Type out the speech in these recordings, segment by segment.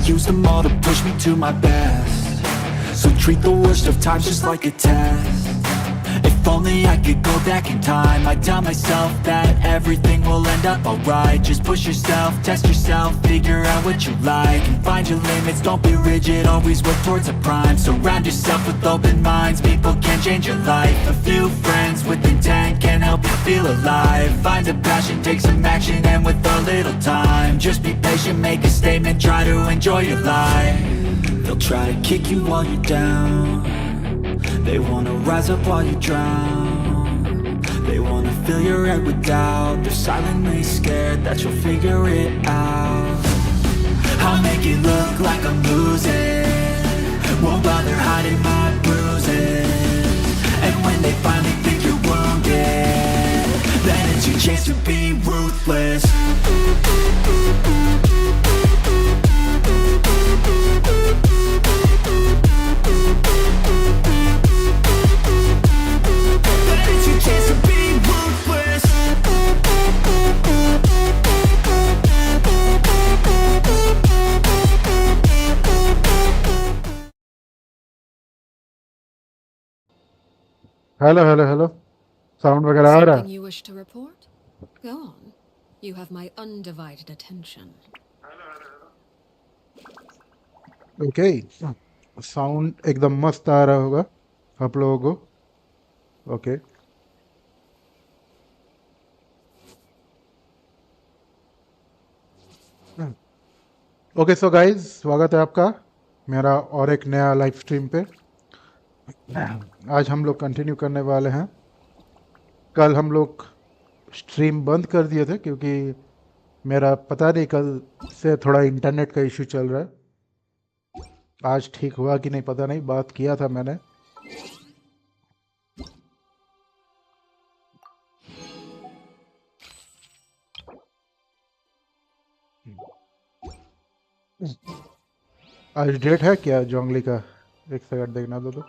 use them all to push me to my best. So treat the worst of times just like a test. If only I could go back in time, I'd tell myself that everything will end up alright. Just push yourself, test yourself, figure out what you like, and find your limits, don't be rigid, always work towards a prime. Surround yourself with open minds, people can change your life. A few friends with intent can help you feel alive. Find a passion, take some action, and with a little time, just be patient, make a statement, try to enjoy your life. They'll try to kick you while you're down, they wanna rise up while you drown. They wanna fill your head with doubt. They're silently scared that you'll figure it out. I'll make it look like I'm losing, won't bother hiding my bruises. And when they finally think you're wounded, then it's your chance to be ruthless. Hello hello hello sound वगैरह आ रहा Something you wish to report? Go on. You have my undivided attention. Okay sound एकदम मस्त आ रहा होगा आप लोगों को okay okay so guys स्वागत है आपका मेरा और एक नया लाइव स्ट्रीम पे। आज हम लोग कंटिन्यू करने वाले हैं। कल हम लोग स्ट्रीम बंद कर दिए थे क्योंकि मेरा पता नहीं कल से थोड़ा इंटरनेट का इशू चल रहा है। आज ठीक हुआ कि नहीं पता नहीं, बात किया था मैंने। आज डेट है क्या जोंगली का? एक सेकंड देखना दो तो।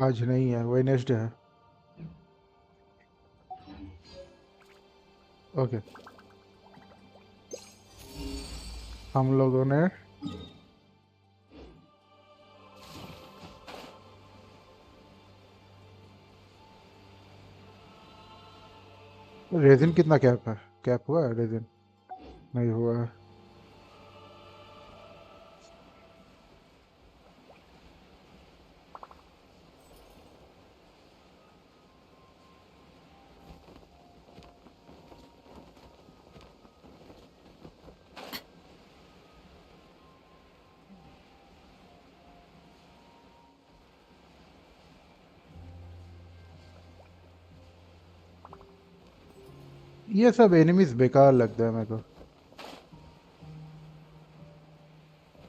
आज नहीं है, वेडनेसडे है। ओके हम लोगों ने रेजिन कितना कैप है? कैप हुआ है रेजिन? नहीं हुआ है। ये सब एनिमीज बेकार लगता है मेरे को।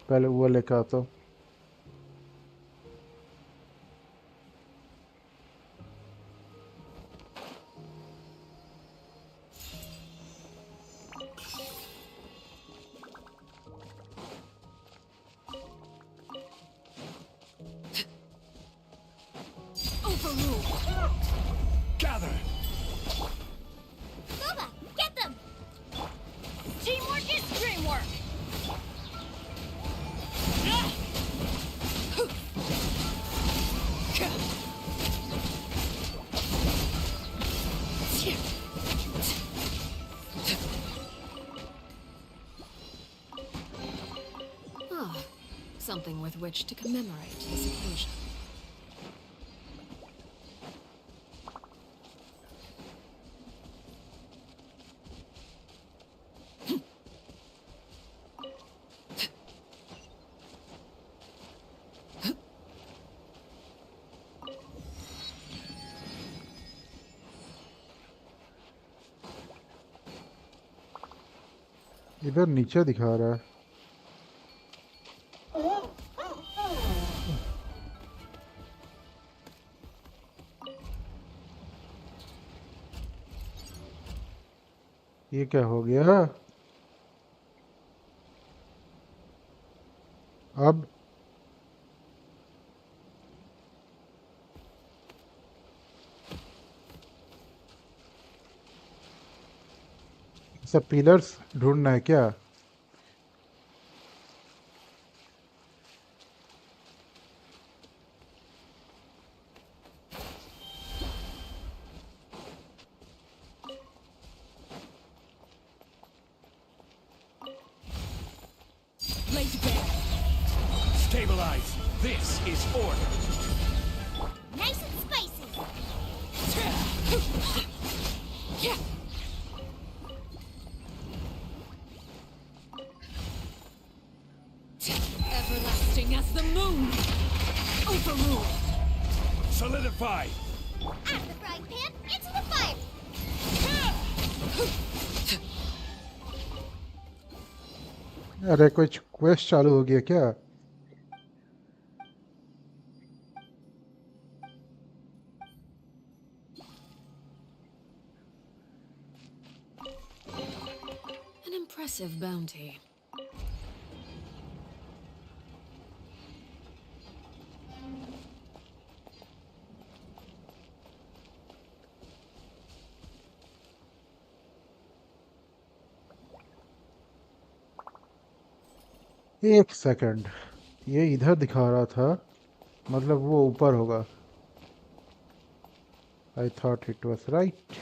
पहले वो लेकर आता हूँ। Gather! Bubba, get them! Teamwork is dreamwork! Ah, something with which to commemorate this occasion. इधर नीचे दिखा रहा है। ये क्या हो गया अब? सब पिलर्स ढूंढना है क्या? Laid bare. Stabilize. This is order. Nice and spicy. Yeah. Everlasting as the moon. Overruled. Solidify. Out of the frying pan, into the fire. अरे कुछ क्वेस्ट चालू हो गया क्या? An impressive bounty. एक सेकंड, ये इधर दिखा रहा था, मतलब वो ऊपर होगा. I thought it was right.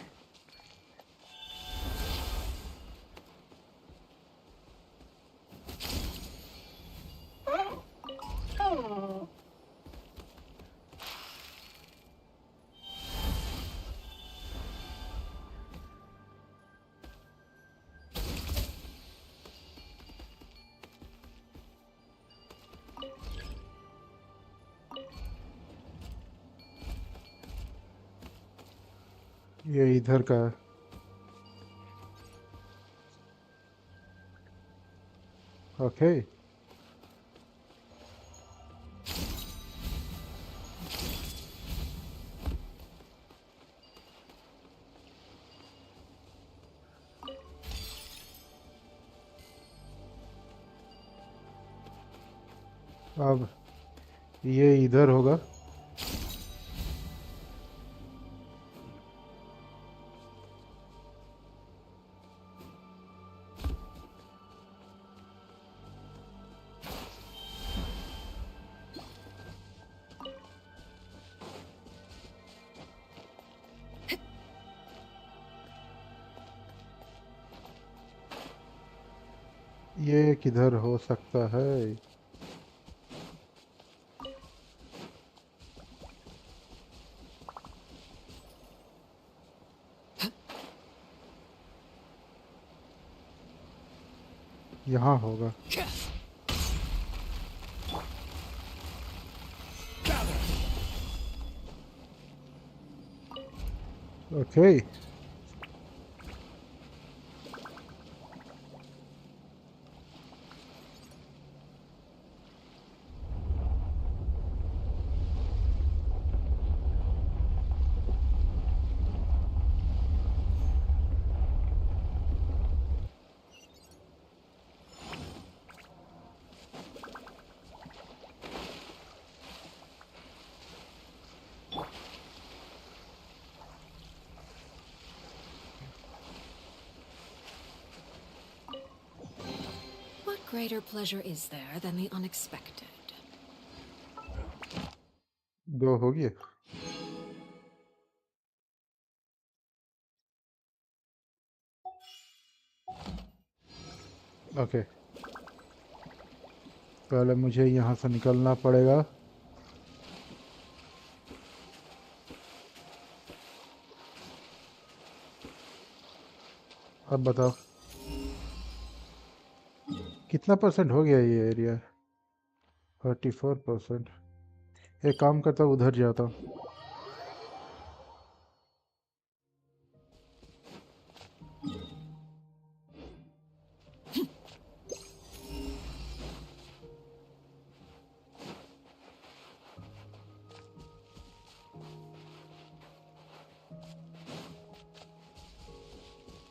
ये इधर का है. ओके. अब ये इधर होगा. ये किधर हो सकता है? यहाँ होगा. Okay. What greater pleasure is there than the unexpected? दो हो गए. ओके. पहले मुझे यहाँ से निकलना पड़ेगा. अब बताओ कितना परसेंट हो गया ये एरिया? 34%. एक काम करता हूँ, उधर जाता हूँ.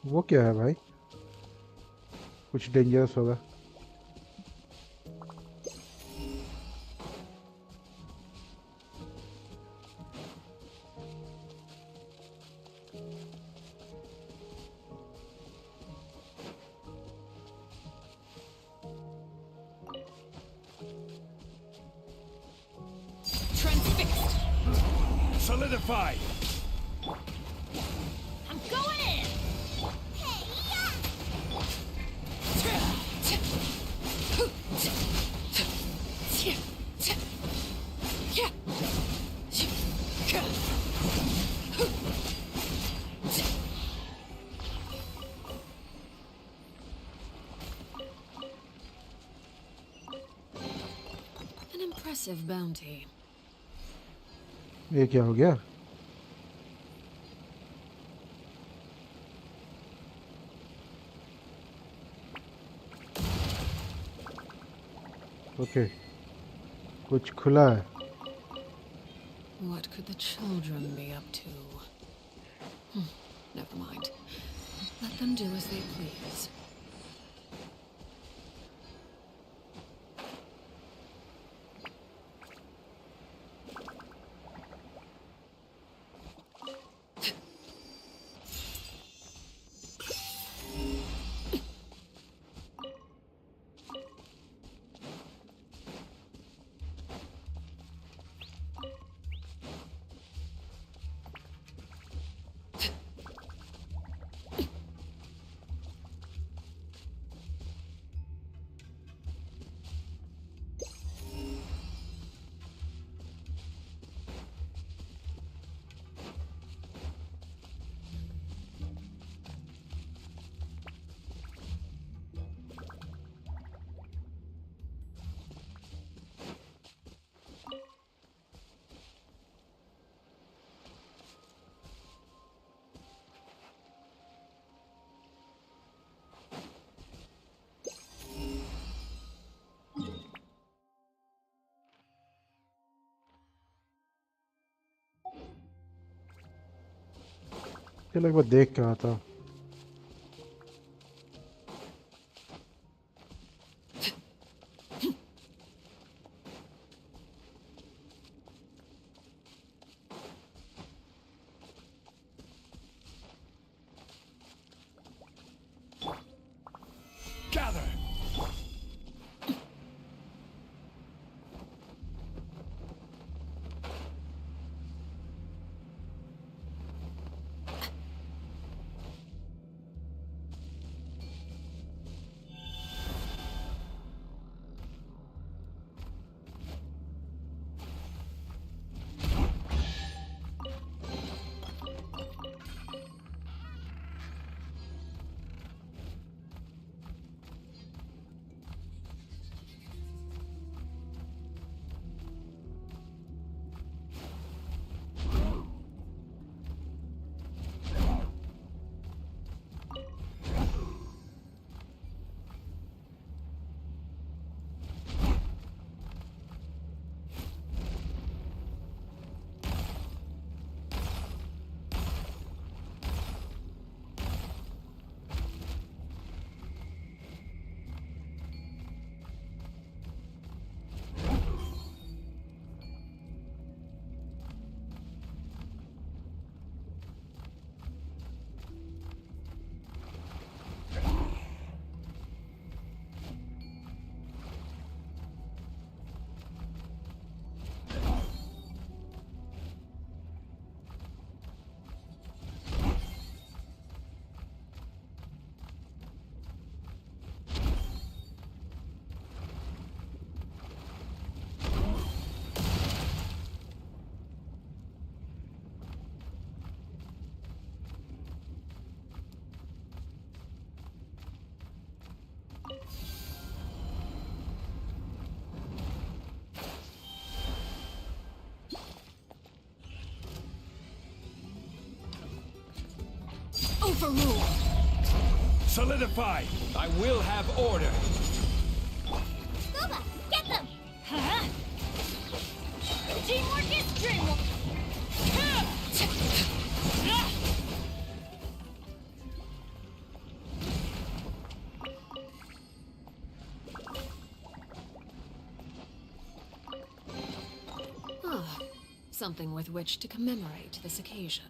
वो क्या है भाई? कुछ डेंजरस होगा. Solidified! I'm going in! Hey, An impressive bounty. ये क्या हो गया? ओके, कुछ खुला है. What could the children be up to? Never mind. Let them do as they please. चलो एक बार देख के आता हूँ. Gather! Overrule! Solidified! I will have order! Scuba, get them! Huh? Teamwork is dreamwork! Ah, something with which to commemorate this occasion.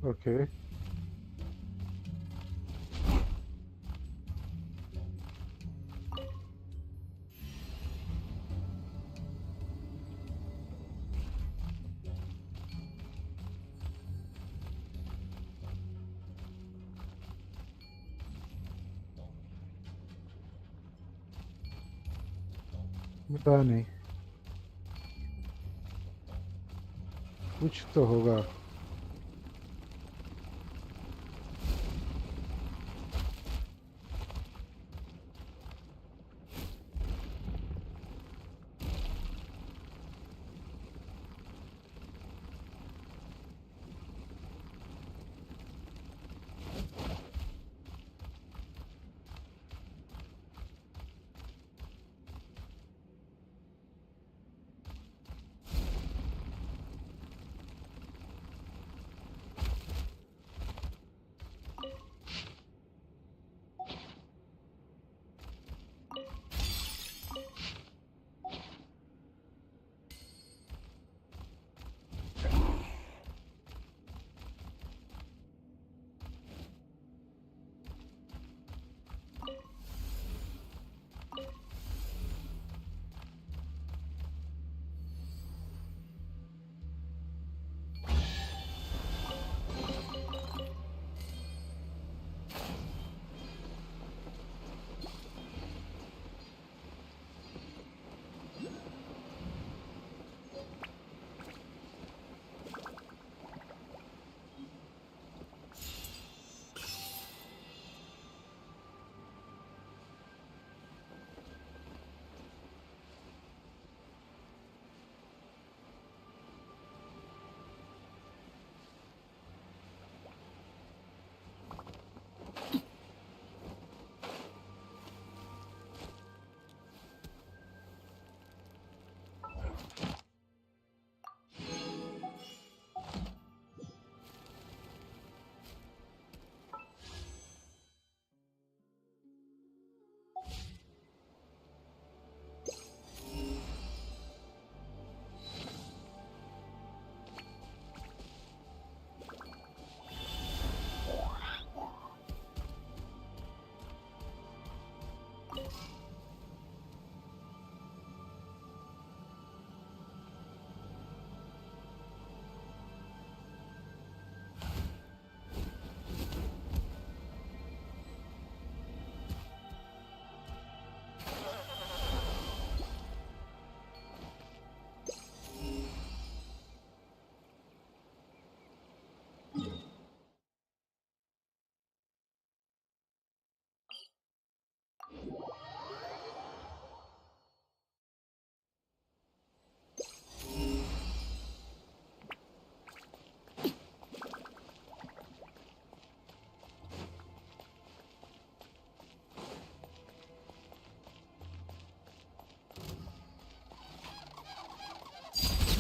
Okay पता नहीं, कुछ तो होगा।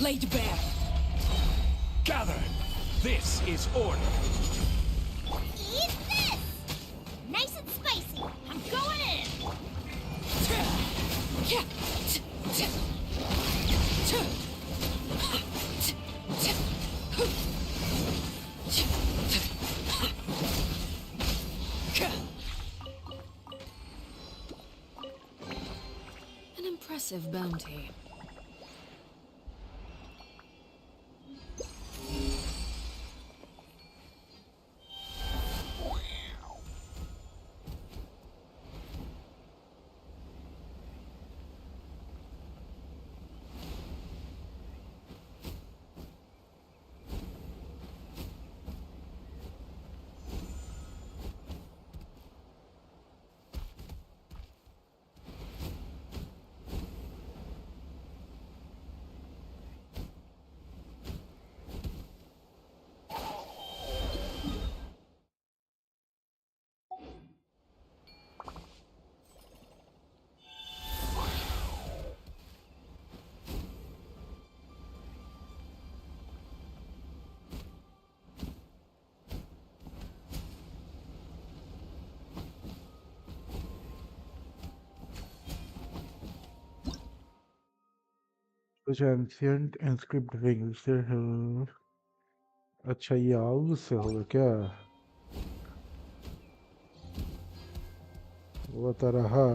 Laid bare. Gather! This is order. Eat this! Nice and spicy. I'm going in. An impressive bounty. कुछ ancient inscript rings. अच्छा ये आउस से होगा क्या? वो तो रहा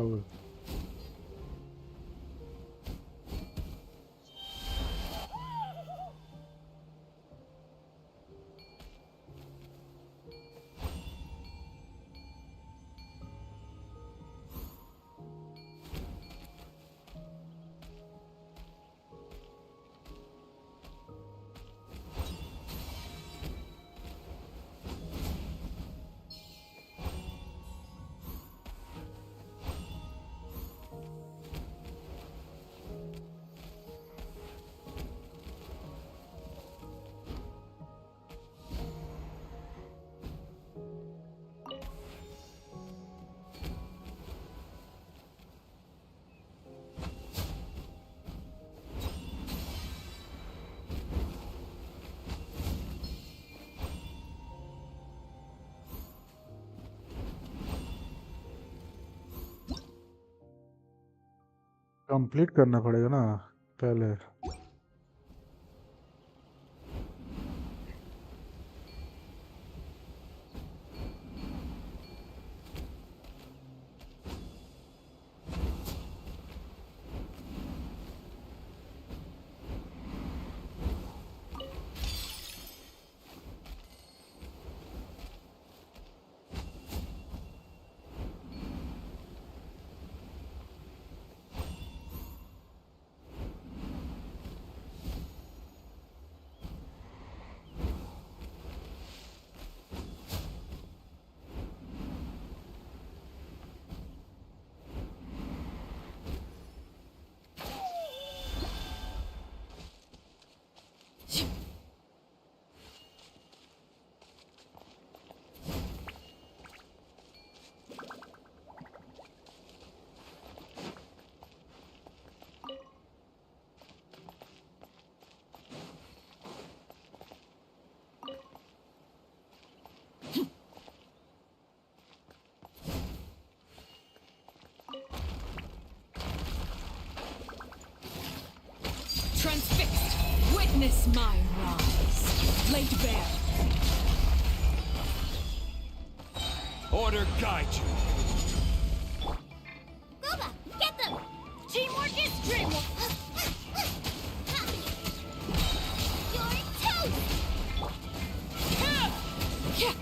कंप्लीट करना पड़ेगा ना पहले। Transfixed. Witness my rise. Laid bare. Order guide you. Gooba, get them! Teamwork is dreamwork! You're toast! Yeah.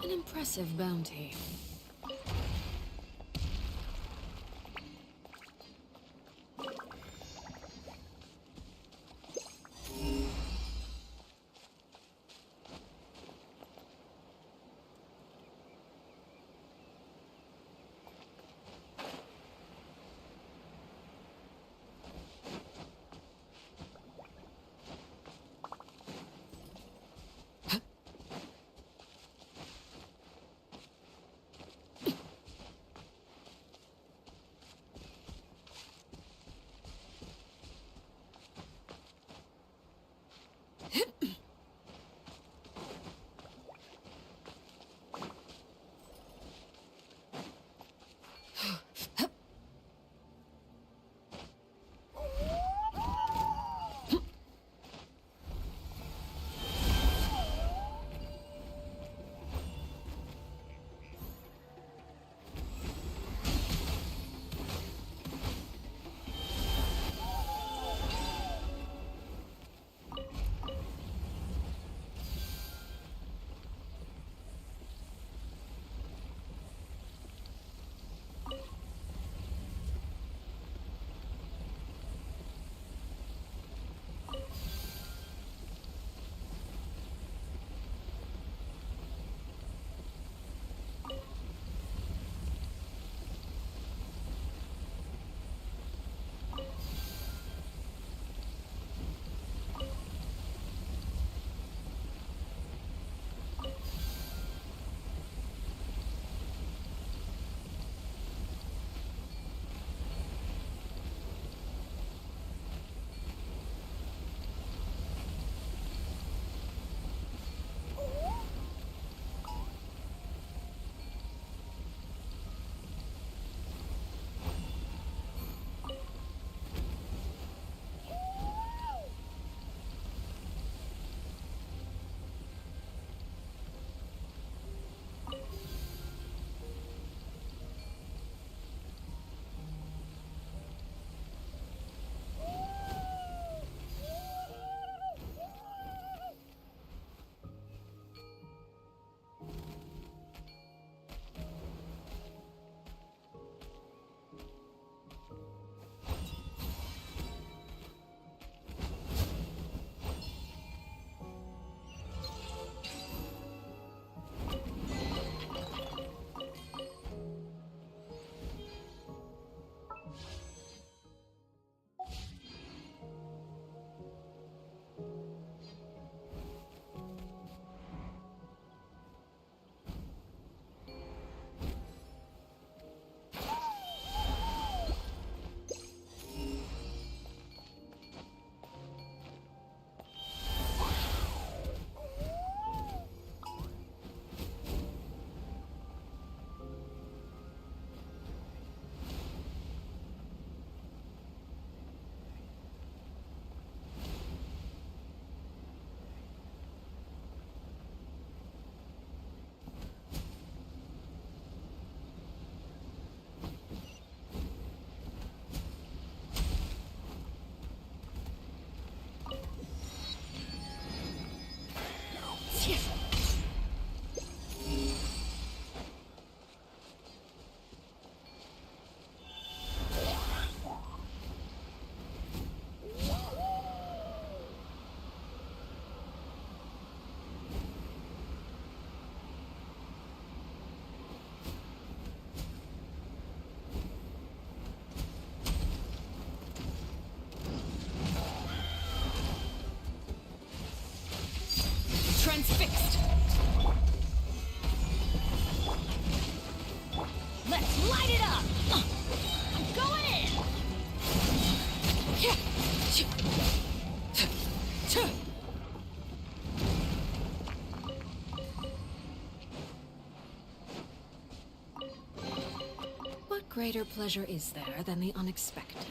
An impressive bounty. Plan's fixed. Let's light it up. I'm going in. What greater pleasure is there than the unexpected?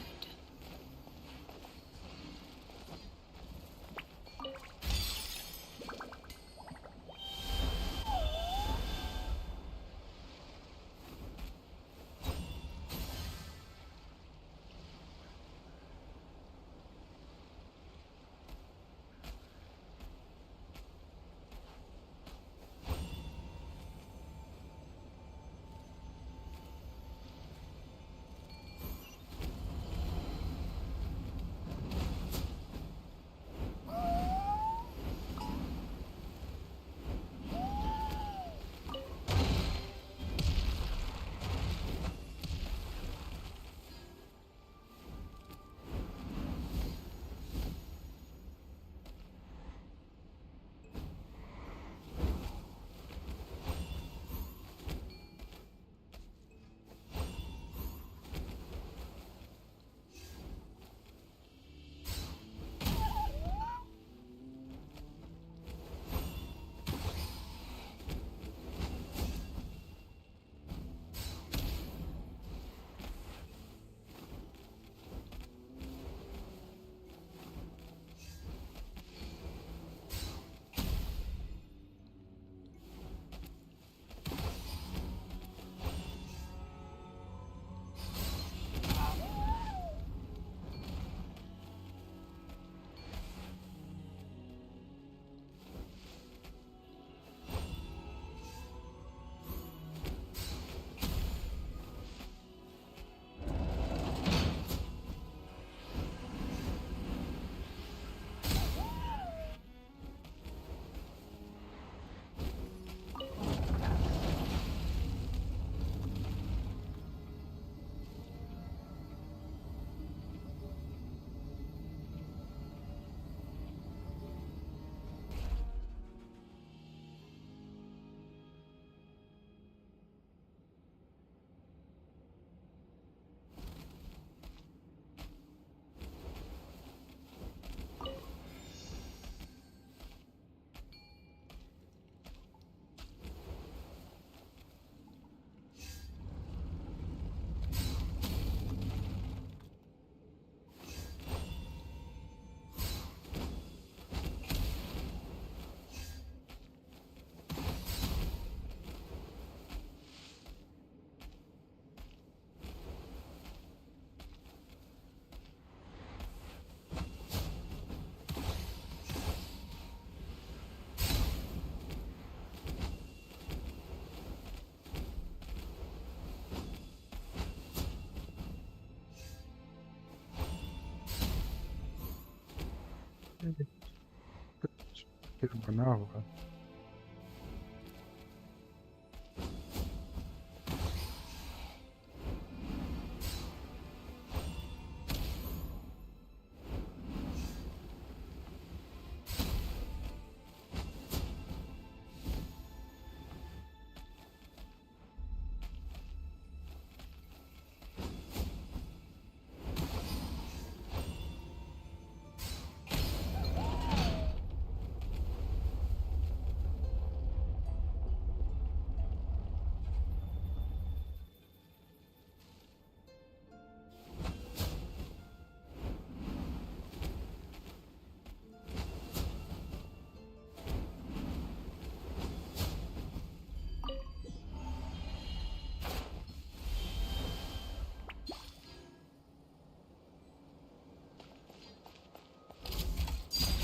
फिर बना होगा।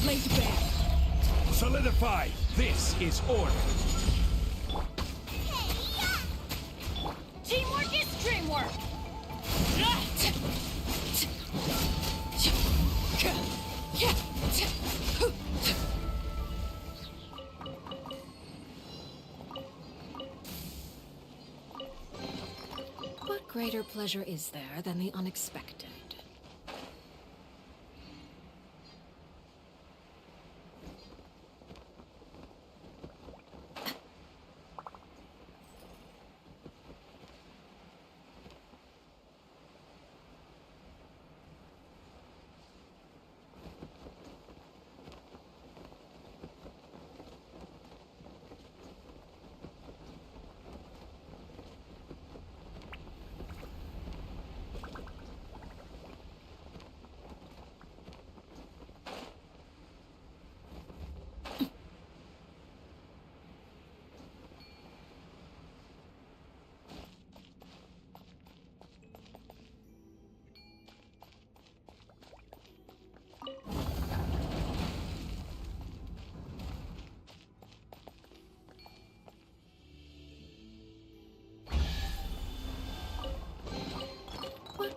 Laid bare. Solidify! This is order! Teamwork is dreamwork. What greater pleasure is there than the unexpected?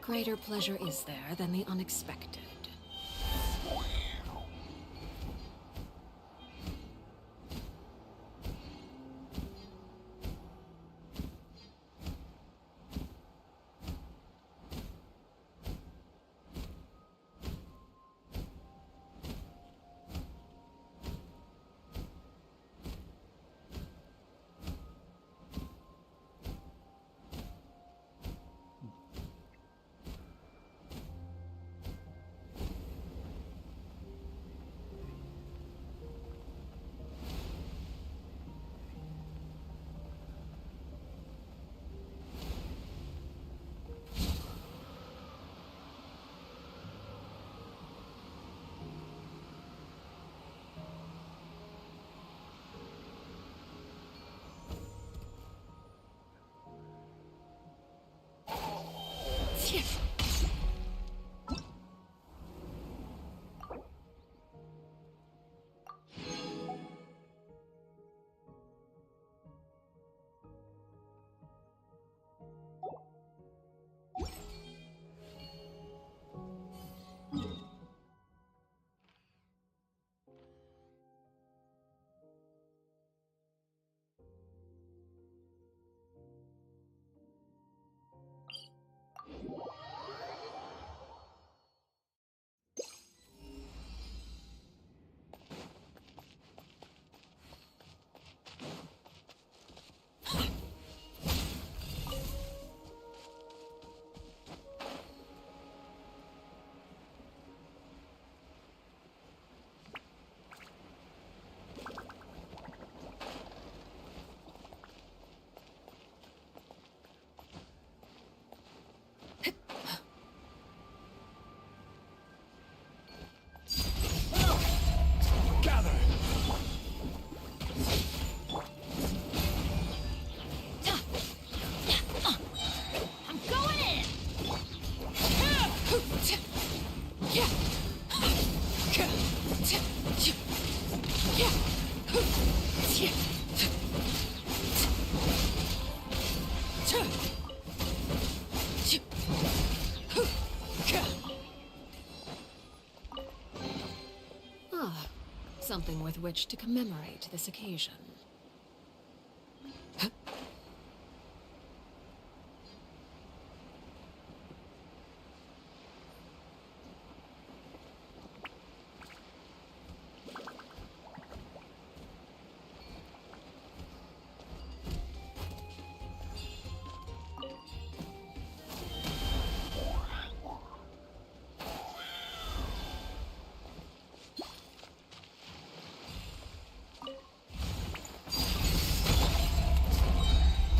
greater pleasure is there than the unexpected? Gather! I'm going in! Ah, something with which to commemorate this occasion.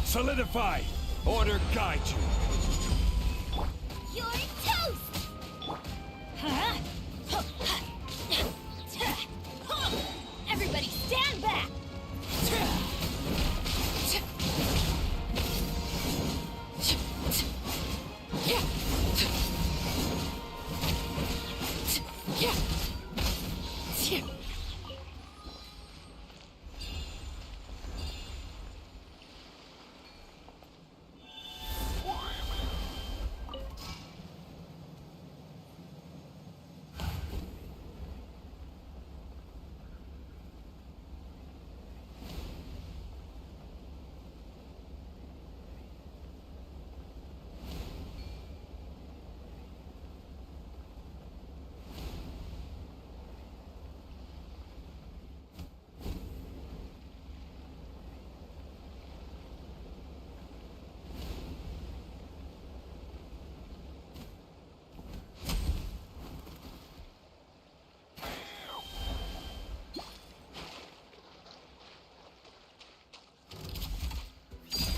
Solidify! Order guide you! You're toast! Everybody stand back!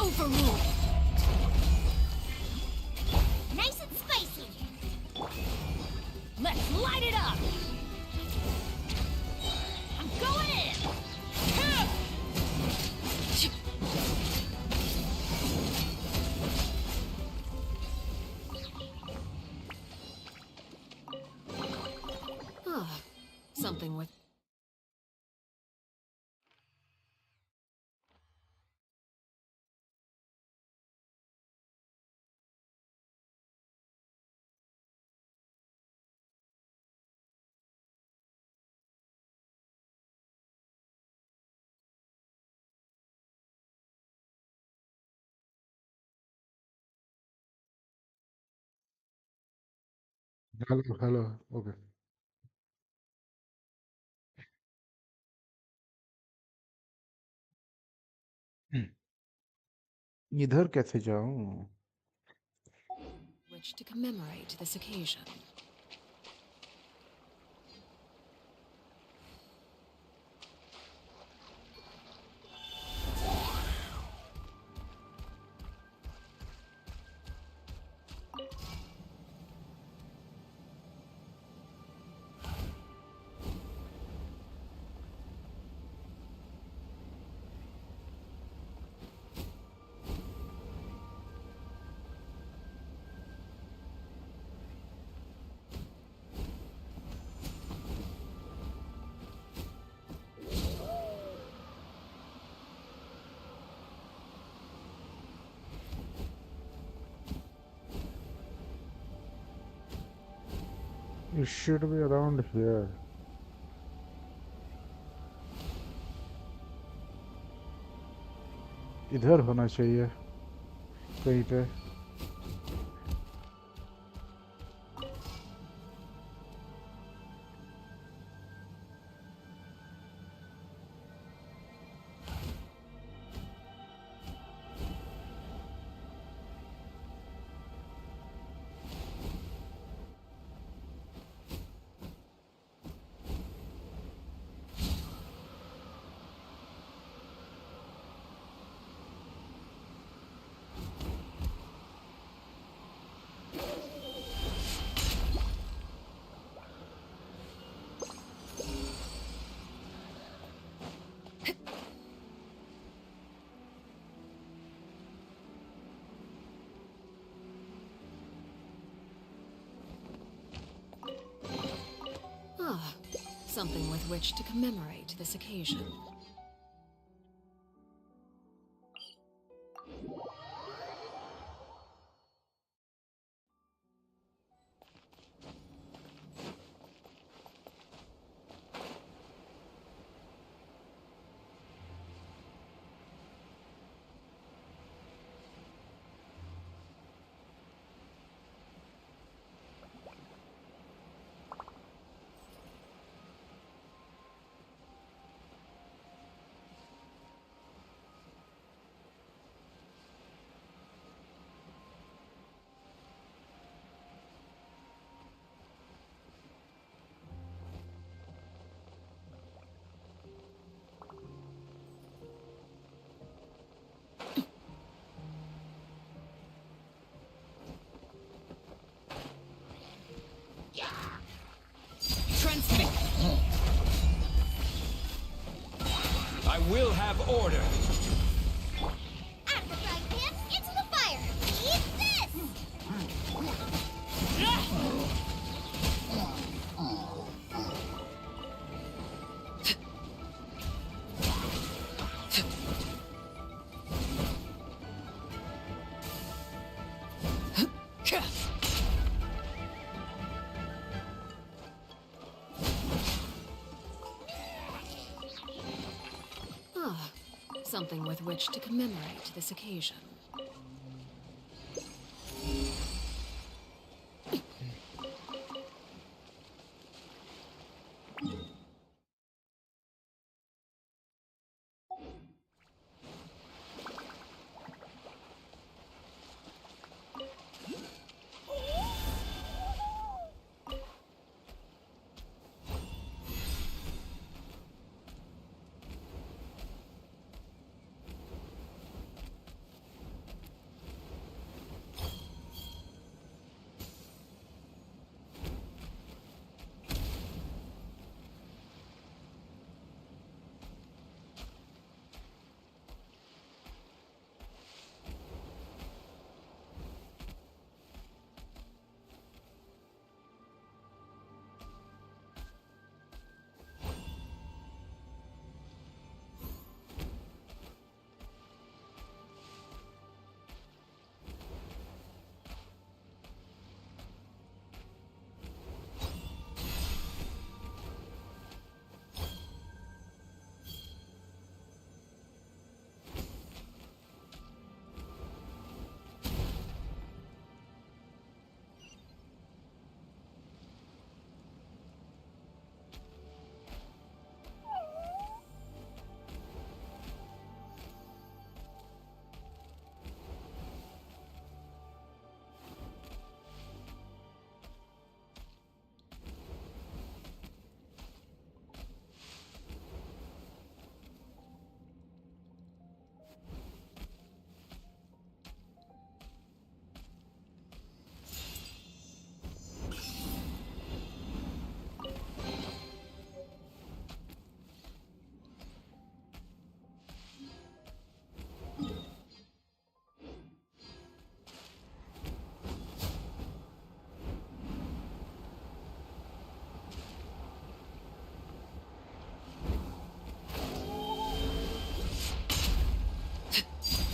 Overruled! Nice and spicy! Let's light it up! I'm going in! Ah, something with hello hello. Okay, इधर कैसे जाऊं? Which to commemorate this occasion. It should be around here. इधर होना चाहिए कहीं पे। Ah, something with which to commemorate this occasion. Transmit! I will have order! Out of the frying pan, into the fire! Eat this! Ah, something with which to commemorate this occasion.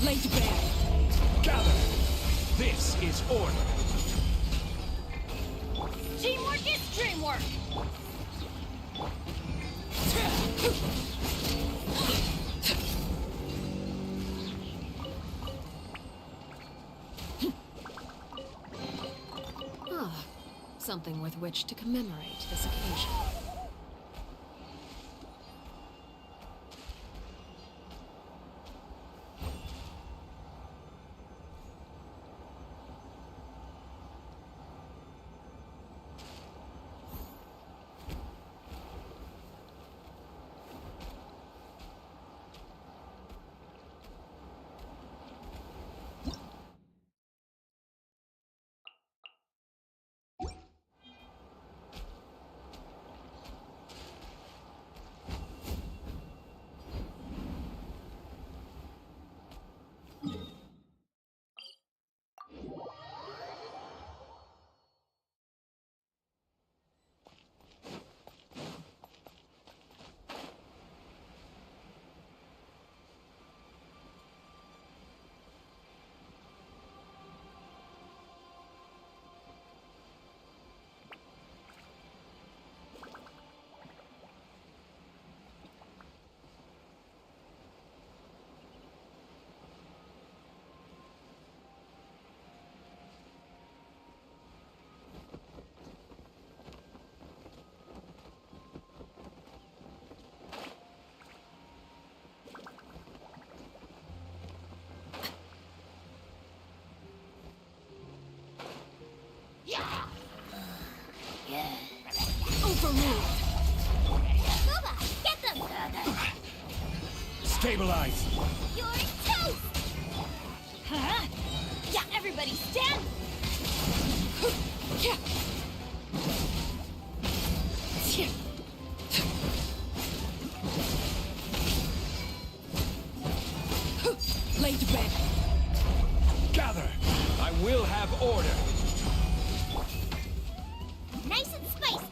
Laid bare. Gather. This is order. Teamwork is dreamwork! Ah, something with which to commemorate this occasion. Overruled. Booba, get them! Stabilize. You're toast! Huh? Yeah, everybody stand! Yeah. Yeah. Laid bare. Gather. I will have order. Nice and spicy!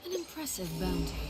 An impressive bounty.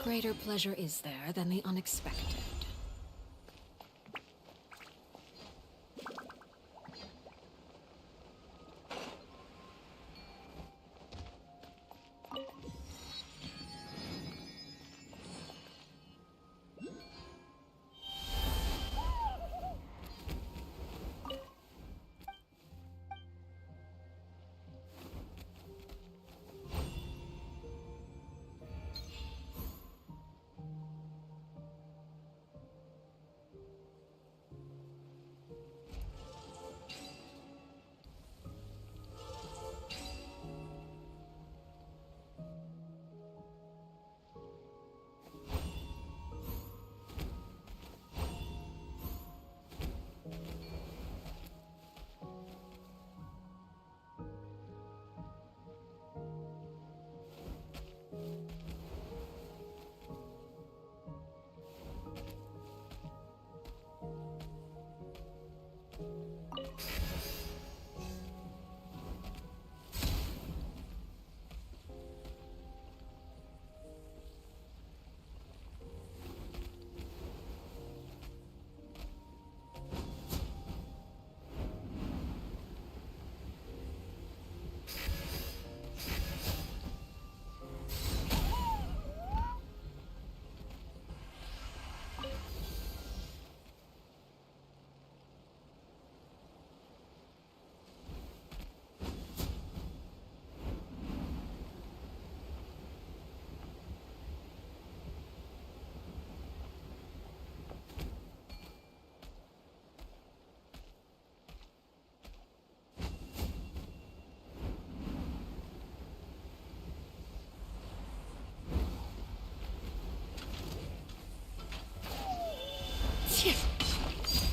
What greater pleasure is there than the unexpected?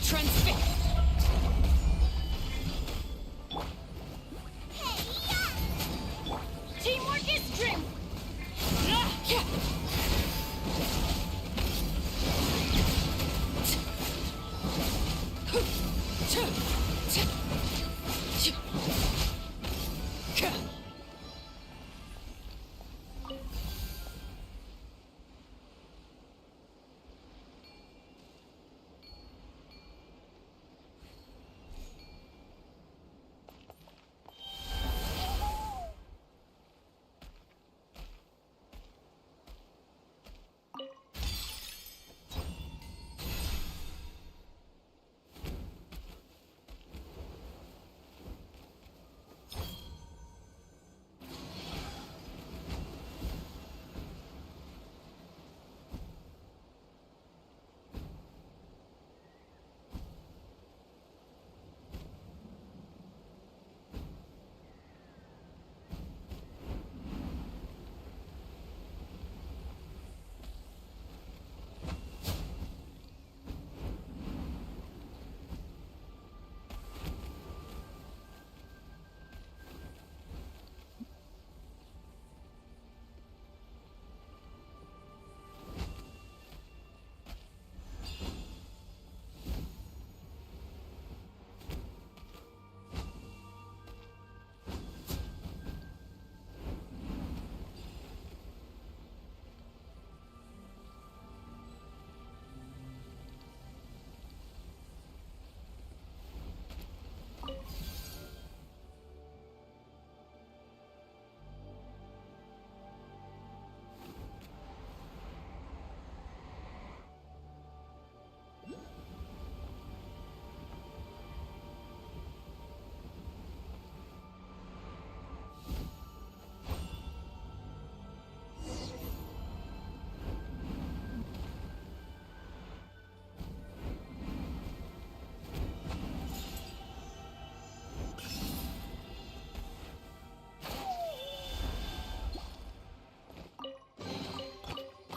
Transfix! Hey, yeah! Teamwork is dream!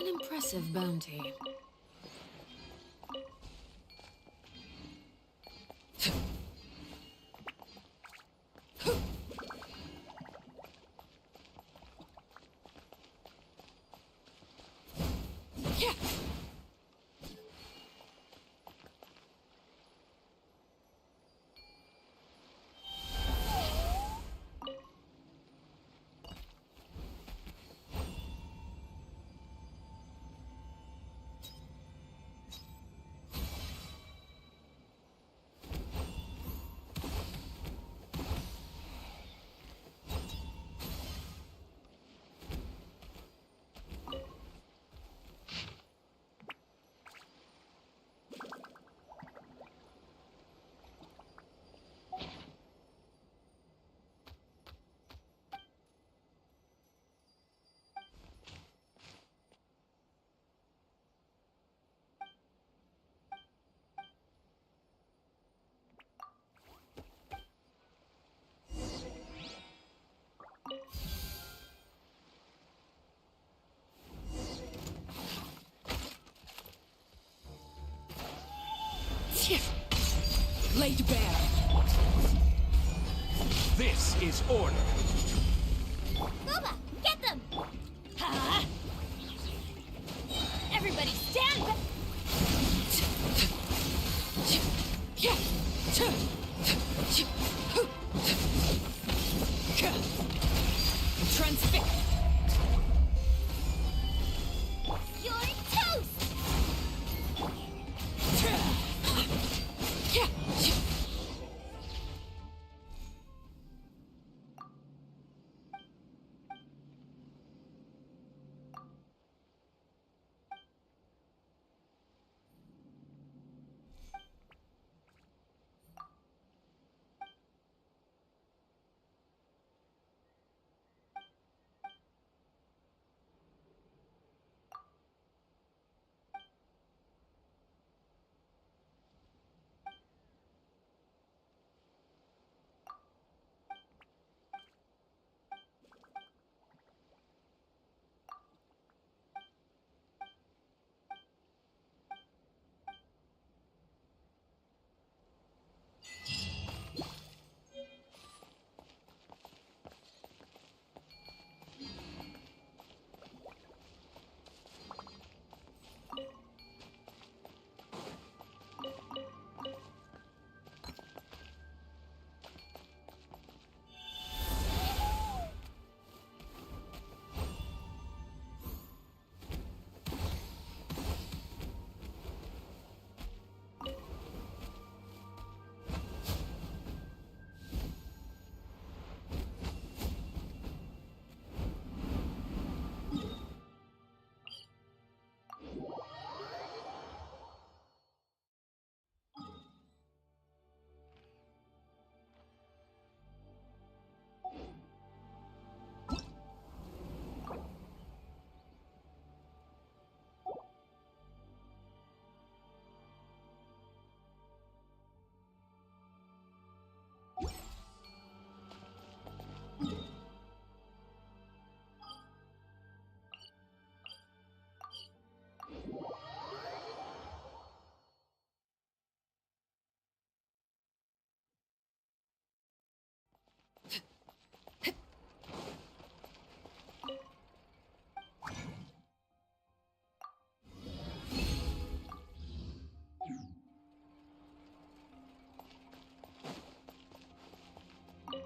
An impressive bounty. Laid bare. This is order. Booba, get them! Ha! Everybody stand back! Transfix. You're toast!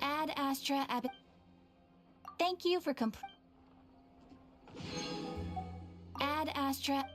Ad Astra Ab. Thank you for Ad Astra.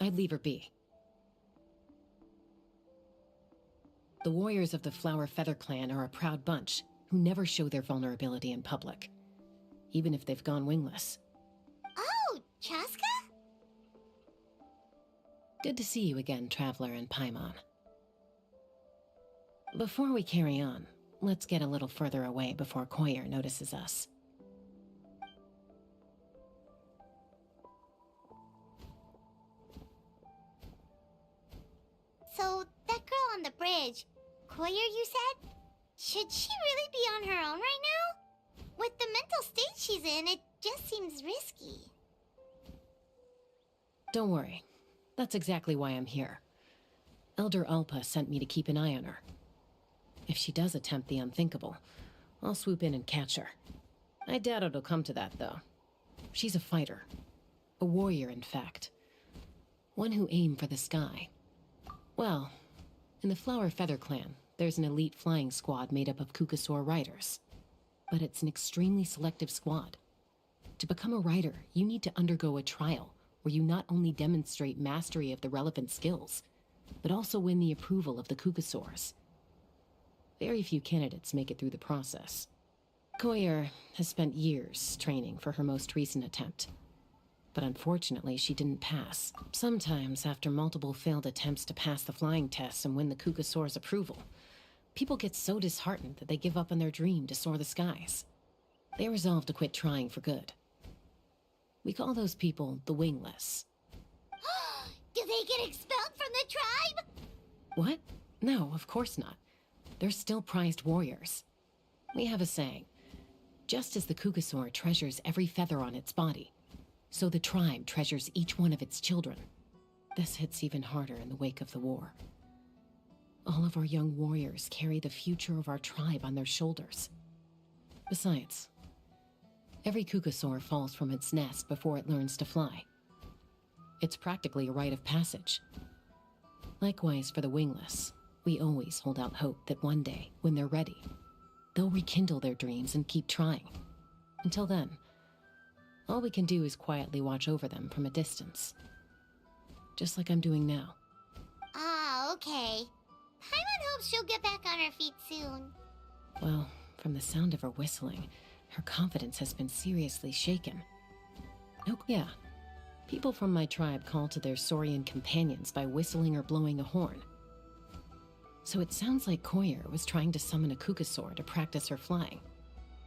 I'd leave her be. The warriors of the Flower Feather clan are a proud bunch who never show their vulnerability in public, even if they've gone wingless. Oh, Chaska? Good to see you again, Traveler and Paimon. Before we carry on, let's get a little further away before Koyer notices us. So, that girl on the bridge, Koyer, you said? Should she really be on her own right now? With the mental state she's in, it just seems risky. Don't worry. That's exactly why I'm here. Elder Alpa sent me to keep an eye on her. If she does attempt the unthinkable, I'll swoop in and catch her. I doubt it'll come to that, though. She's a fighter. A warrior, in fact. One who aimed for the sky. Well, in the Flower Feather clan, there's an elite flying squad made up of Kukasaur riders. But it's an extremely selective squad. To become a rider, you need to undergo a trial where you not only demonstrate mastery of the relevant skills, but also win the approval of the Kukasaurs. Very few candidates make it through the process. Koyer has spent years training for her most recent attempt. But unfortunately, she didn't pass. Sometimes, after multiple failed attempts to pass the flying tests and win the Kukasaur's approval, people get so disheartened that they give up on their dream to soar the skies. They resolve to quit trying for good. We call those people the wingless. Do they get expelled from the tribe? What? No, of course not. They're still prized warriors. We have a saying. Just as the Kukasaur treasures every feather on its body, so the tribe treasures each one of its children. This hits even harder in the wake of the war. All of our young warriors carry the future of our tribe on their shoulders. Besides, every Kukasaur falls from its nest before it learns to fly. It's practically a rite of passage. Likewise for the wingless, we always hold out hope that one day, when they're ready, they'll rekindle their dreams and keep trying. Until then, all we can do is quietly watch over them from a distance. Just like I'm doing now. Ah, okay. Paimon hopes she'll get back on her feet soon. Well, from the sound of her whistling, her confidence has been seriously shaken. Oh, yeah. People from my tribe call to their Saurian companions by whistling or blowing a horn. So it sounds like Koyer was trying to summon a Kukasaur to practice her flying.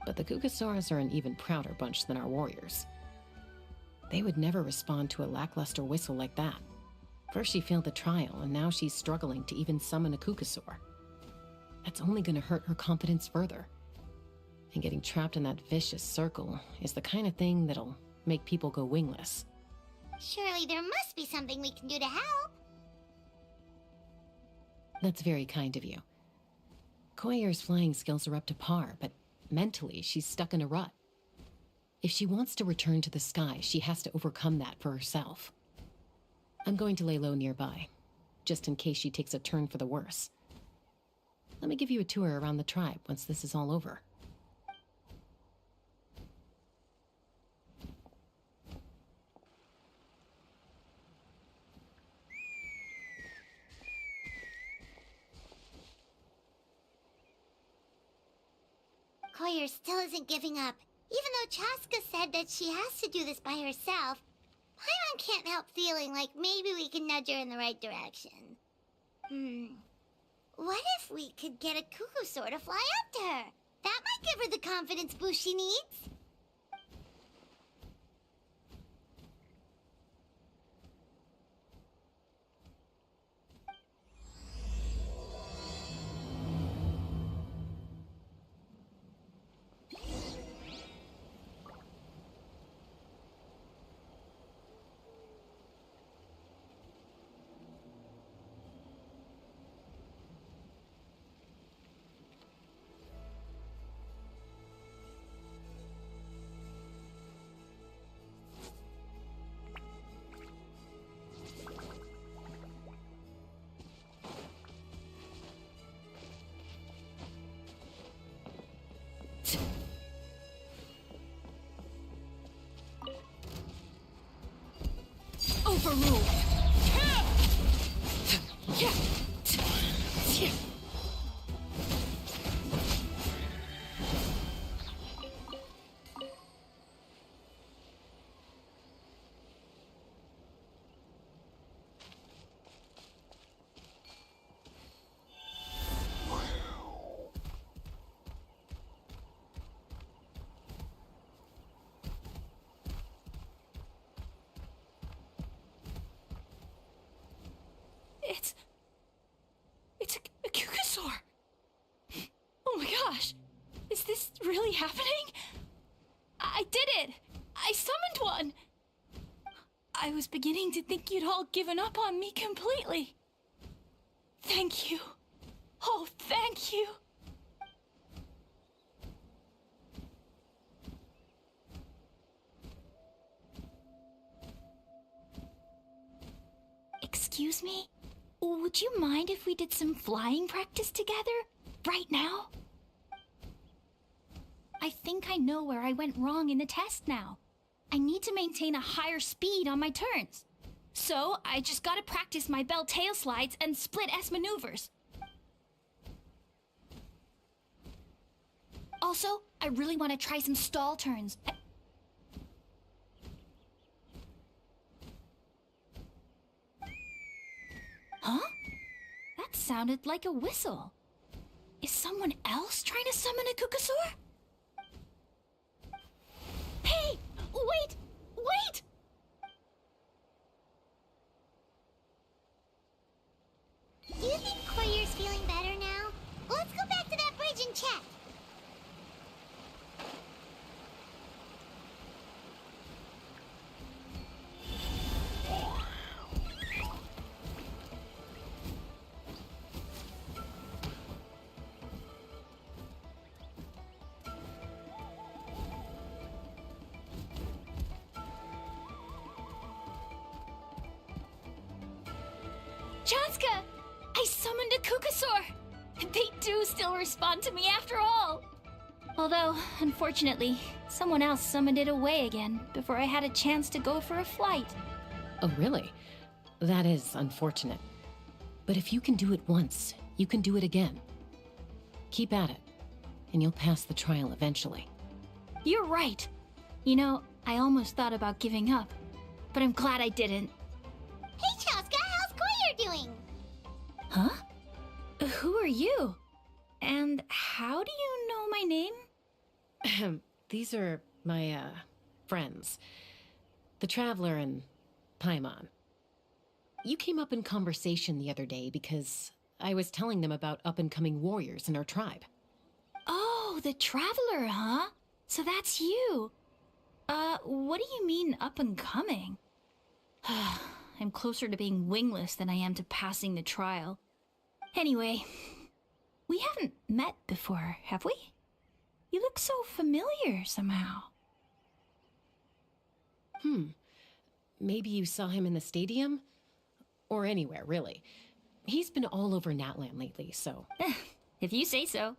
But the Kukasaurs are an even prouder bunch than our warriors. They would never respond to a lackluster whistle like that. First she failed the trial, and now she's struggling to even summon a Kukasaur. That's only going to hurt her confidence further. And getting trapped in that vicious circle is the kind of thing that'll make people go wingless. Surely there must be something we can do to help. That's very kind of you. Koyer's flying skills are up to par, but mentally she's stuck in a rut. If she wants to return to the sky, she has to overcome that for herself. I'm going to lay low nearby, just in case she takes a turn for the worse. Let me give you a tour around the tribe once this is all over. Koyer still isn't giving up. Even though Chaska said that she has to do this by herself, Paimon can't help feeling like maybe we can nudge her in the right direction. What if we could get a Kukasaur to fly up to her? That might give her the confidence boost she needs. Overruled. It's a Kukasaur! Oh my gosh! Is this really happening? I did it! I summoned one! I was beginning to think you'd all given up on me completely. Thank you. Oh, thank you. Excuse me? Would you mind if we did some flying practice together? Right now? I think I know where I went wrong in the test now. I need to maintain a higher speed on my turns. So, I just gotta practice my bell tail slides and split S maneuvers. Also, I really want to try some stall turns. Huh? That sounded like a whistle. Is someone else trying to summon a Kukasaur? Hey! Wait! Wait! Do you think Koyer's feeling better now? Let's go back to that bridge and check. Chaska! I summoned a Kukasaur! They do still respond to me after all! Although, unfortunately, someone else summoned it away again before I had a chance to go for a flight. Oh, really? That is unfortunate. But if you can do it once, you can do it again. Keep at it, and you'll pass the trial eventually. You're right. You know, I almost thought about giving up, but I'm glad I didn't. Hey, Chaska, how's Koyer doing? Huh? Who are you? And how do you know my name? These are my, friends. The Traveler and Paimon. You came up in conversation the other day because I was telling them about up-and-coming warriors in our tribe. Oh, the Traveler, huh? So that's you. What do you mean up-and-coming? I'm closer to being wingless than I am to passing the trial. Anyway, we haven't met before, have we? You look so familiar somehow. Maybe you saw him in the stadium? Or anywhere, really. He's been all over Natlan lately, so... If you say so.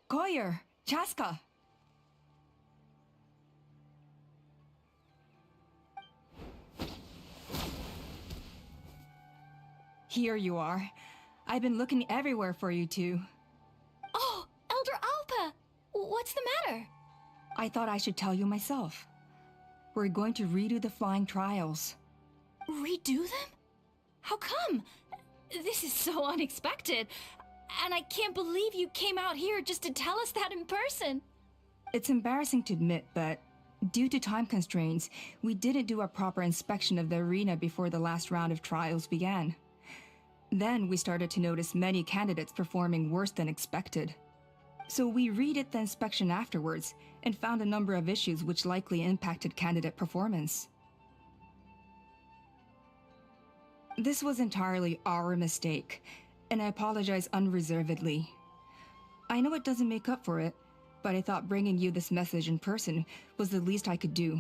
Koyer, Chaska. Here you are. I've been looking everywhere for you two. Oh, Elder Alpa! What's the matter? I thought I should tell you myself. We're going to redo the flying trials. Redo them? How come? This is so unexpected. And I can't believe you came out here just to tell us that in person. It's embarrassing to admit, but due to time constraints, we didn't do a proper inspection of the arena before the last round of trials began. Then we started to notice many candidates performing worse than expected. So we redid the inspection afterwards and found a number of issues which likely impacted candidate performance. This was entirely our mistake, and I apologize unreservedly. I know it doesn't make up for it, but I thought bringing you this message in person was the least I could do.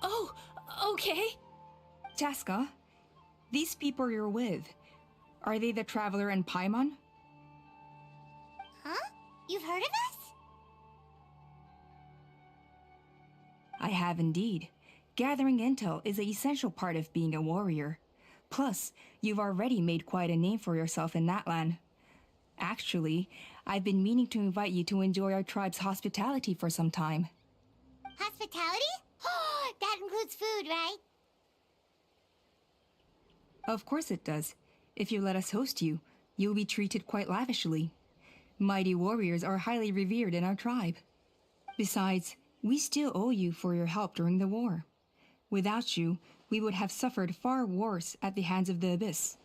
Oh, okay. Chaska, these people you're with, are they the Traveler and Paimon? Huh? You've heard of us? I have indeed. Gathering intel is an essential part of being a warrior. Plus, you've already made quite a name for yourself in Natlan. Actually, I've been meaning to invite you to enjoy our tribe's hospitality for some time. Hospitality? That includes food, right? Of course it does. If you let us host you, you'll be treated quite lavishly. Mighty warriors are highly revered in our tribe. Besides, we still owe you for your help during the war. Without you, we would have suffered far worse at the hands of the Abyss.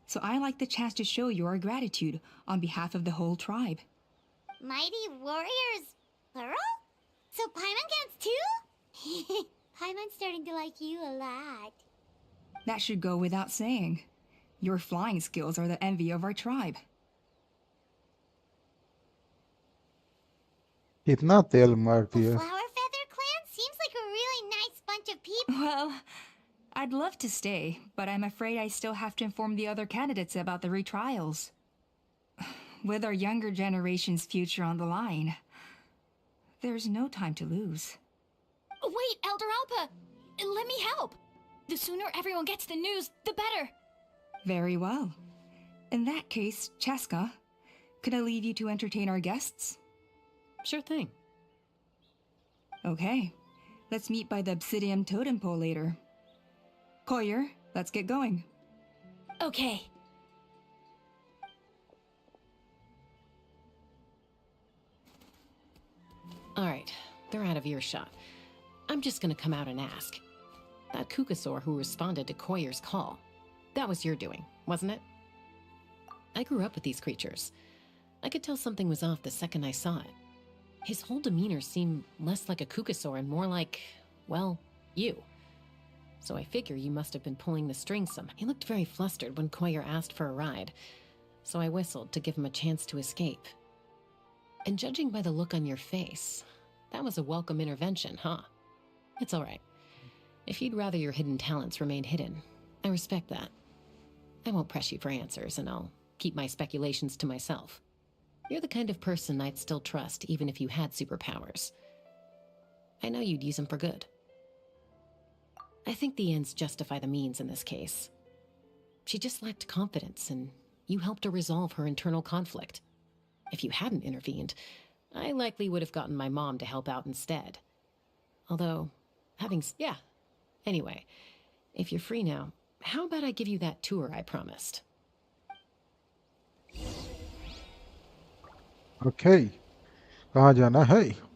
So I like the chance to show you our gratitude on behalf of the whole tribe. Mighty warriors, plural? So Paimon gets too? Paimon's starting to like you a lot. That should go without saying. Your flying skills are the envy of our tribe. कितना तेल मारती The है. Flower Feather clan seems like a really nice bunch of people. Well, I'd love to stay, but I'm afraid I still have to inform the other candidates about the retrials. With our younger generation's future on the line, there's no time to lose. Wait, Elder Alpa! Let me help! The sooner everyone gets the news, the better! Very well. In that case, Chaska, could I leave you to entertain our guests? Sure thing. Okay. Let's meet by the Obsidian Totem Pole later. Koyer, let's get going. Okay. Alright, they're out of earshot. I'm just gonna come out and ask. That Kukasaur who responded to Koyer's call, that was your doing, wasn't it? I grew up with these creatures. I could tell something was off the second I saw it. His whole demeanor seemed less like a Kukasaur and more like, well, you. So I figure you must have been pulling the strings some. He looked very flustered when Koyer asked for a ride, so I whistled to give him a chance to escape. And judging by the look on your face, that was a welcome intervention, huh? It's all right. If you'd rather your hidden talents remain hidden, I respect that. I won't press you for answers, and I'll keep my speculations to myself. You're the kind of person I'd still trust even if you had superpowers. I know you'd use them for good. I think the ends justify the means in this case. She just lacked confidence, and you helped her resolve her internal conflict. If you hadn't intervened, I likely would have gotten my mom to help out instead. Although, yeah. Anyway, if you're free now, how about I give you that tour I promised? Okay. कहाँ जाना है?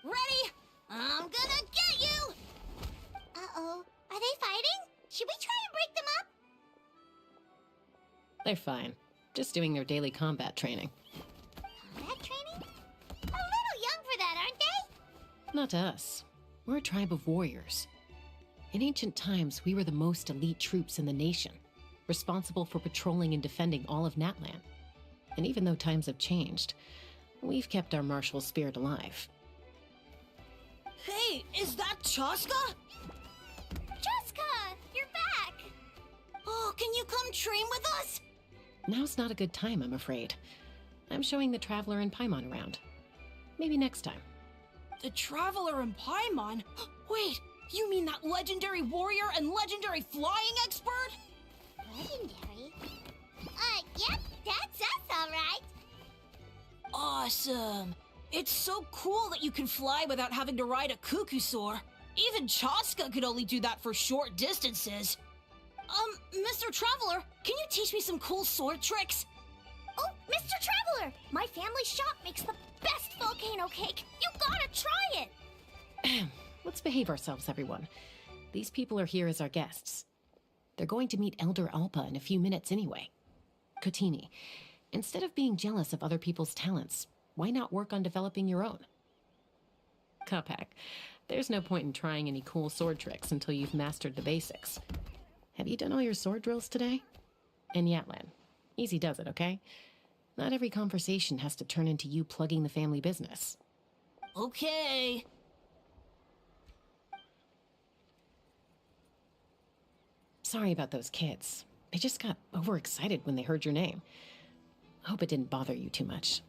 Ready? I'm gonna get you! Uh-oh. Are they fighting? Should we try and break them up? They're fine. Just doing their daily combat training. Combat training? A little young for that, aren't they? Not to us. We're a tribe of warriors. In ancient times, we were the most elite troops in the nation, responsible for patrolling and defending all of Natlan. And even though times have changed, we've kept our martial spirit alive. Hey, is that Chaska? Jessica, you're back! Oh, can you come train with us? Now's not a good time, I'm afraid. I'm showing the Traveler and Paimon around. Maybe next time. The Traveler and Paimon? Wait, you mean that legendary warrior and legendary flying expert? Legendary? Yep, that's us, alright. Awesome. It's so cool that you can fly without having to ride a Kukusaur. Even Chaska could only do that for short distances. Mr. Traveler, can you teach me some cool sword tricks? Oh, Mr. Traveler! My family shop makes the best volcano cake! You gotta try it! Let's behave ourselves, everyone. These people are here as our guests. They're going to meet Elder Alpa in a few minutes anyway. Kotini, instead of being jealous of other people's talents, why not work on developing your own? Kapak, there's no point in trying any cool sword tricks until you've mastered the basics. Have you done all your sword drills today? And Yatlan, easy does it, okay? Not every conversation has to turn into you plugging the family business. Okay. Sorry about those kids. They just got overexcited when they heard your name. I hope it didn't bother you too much.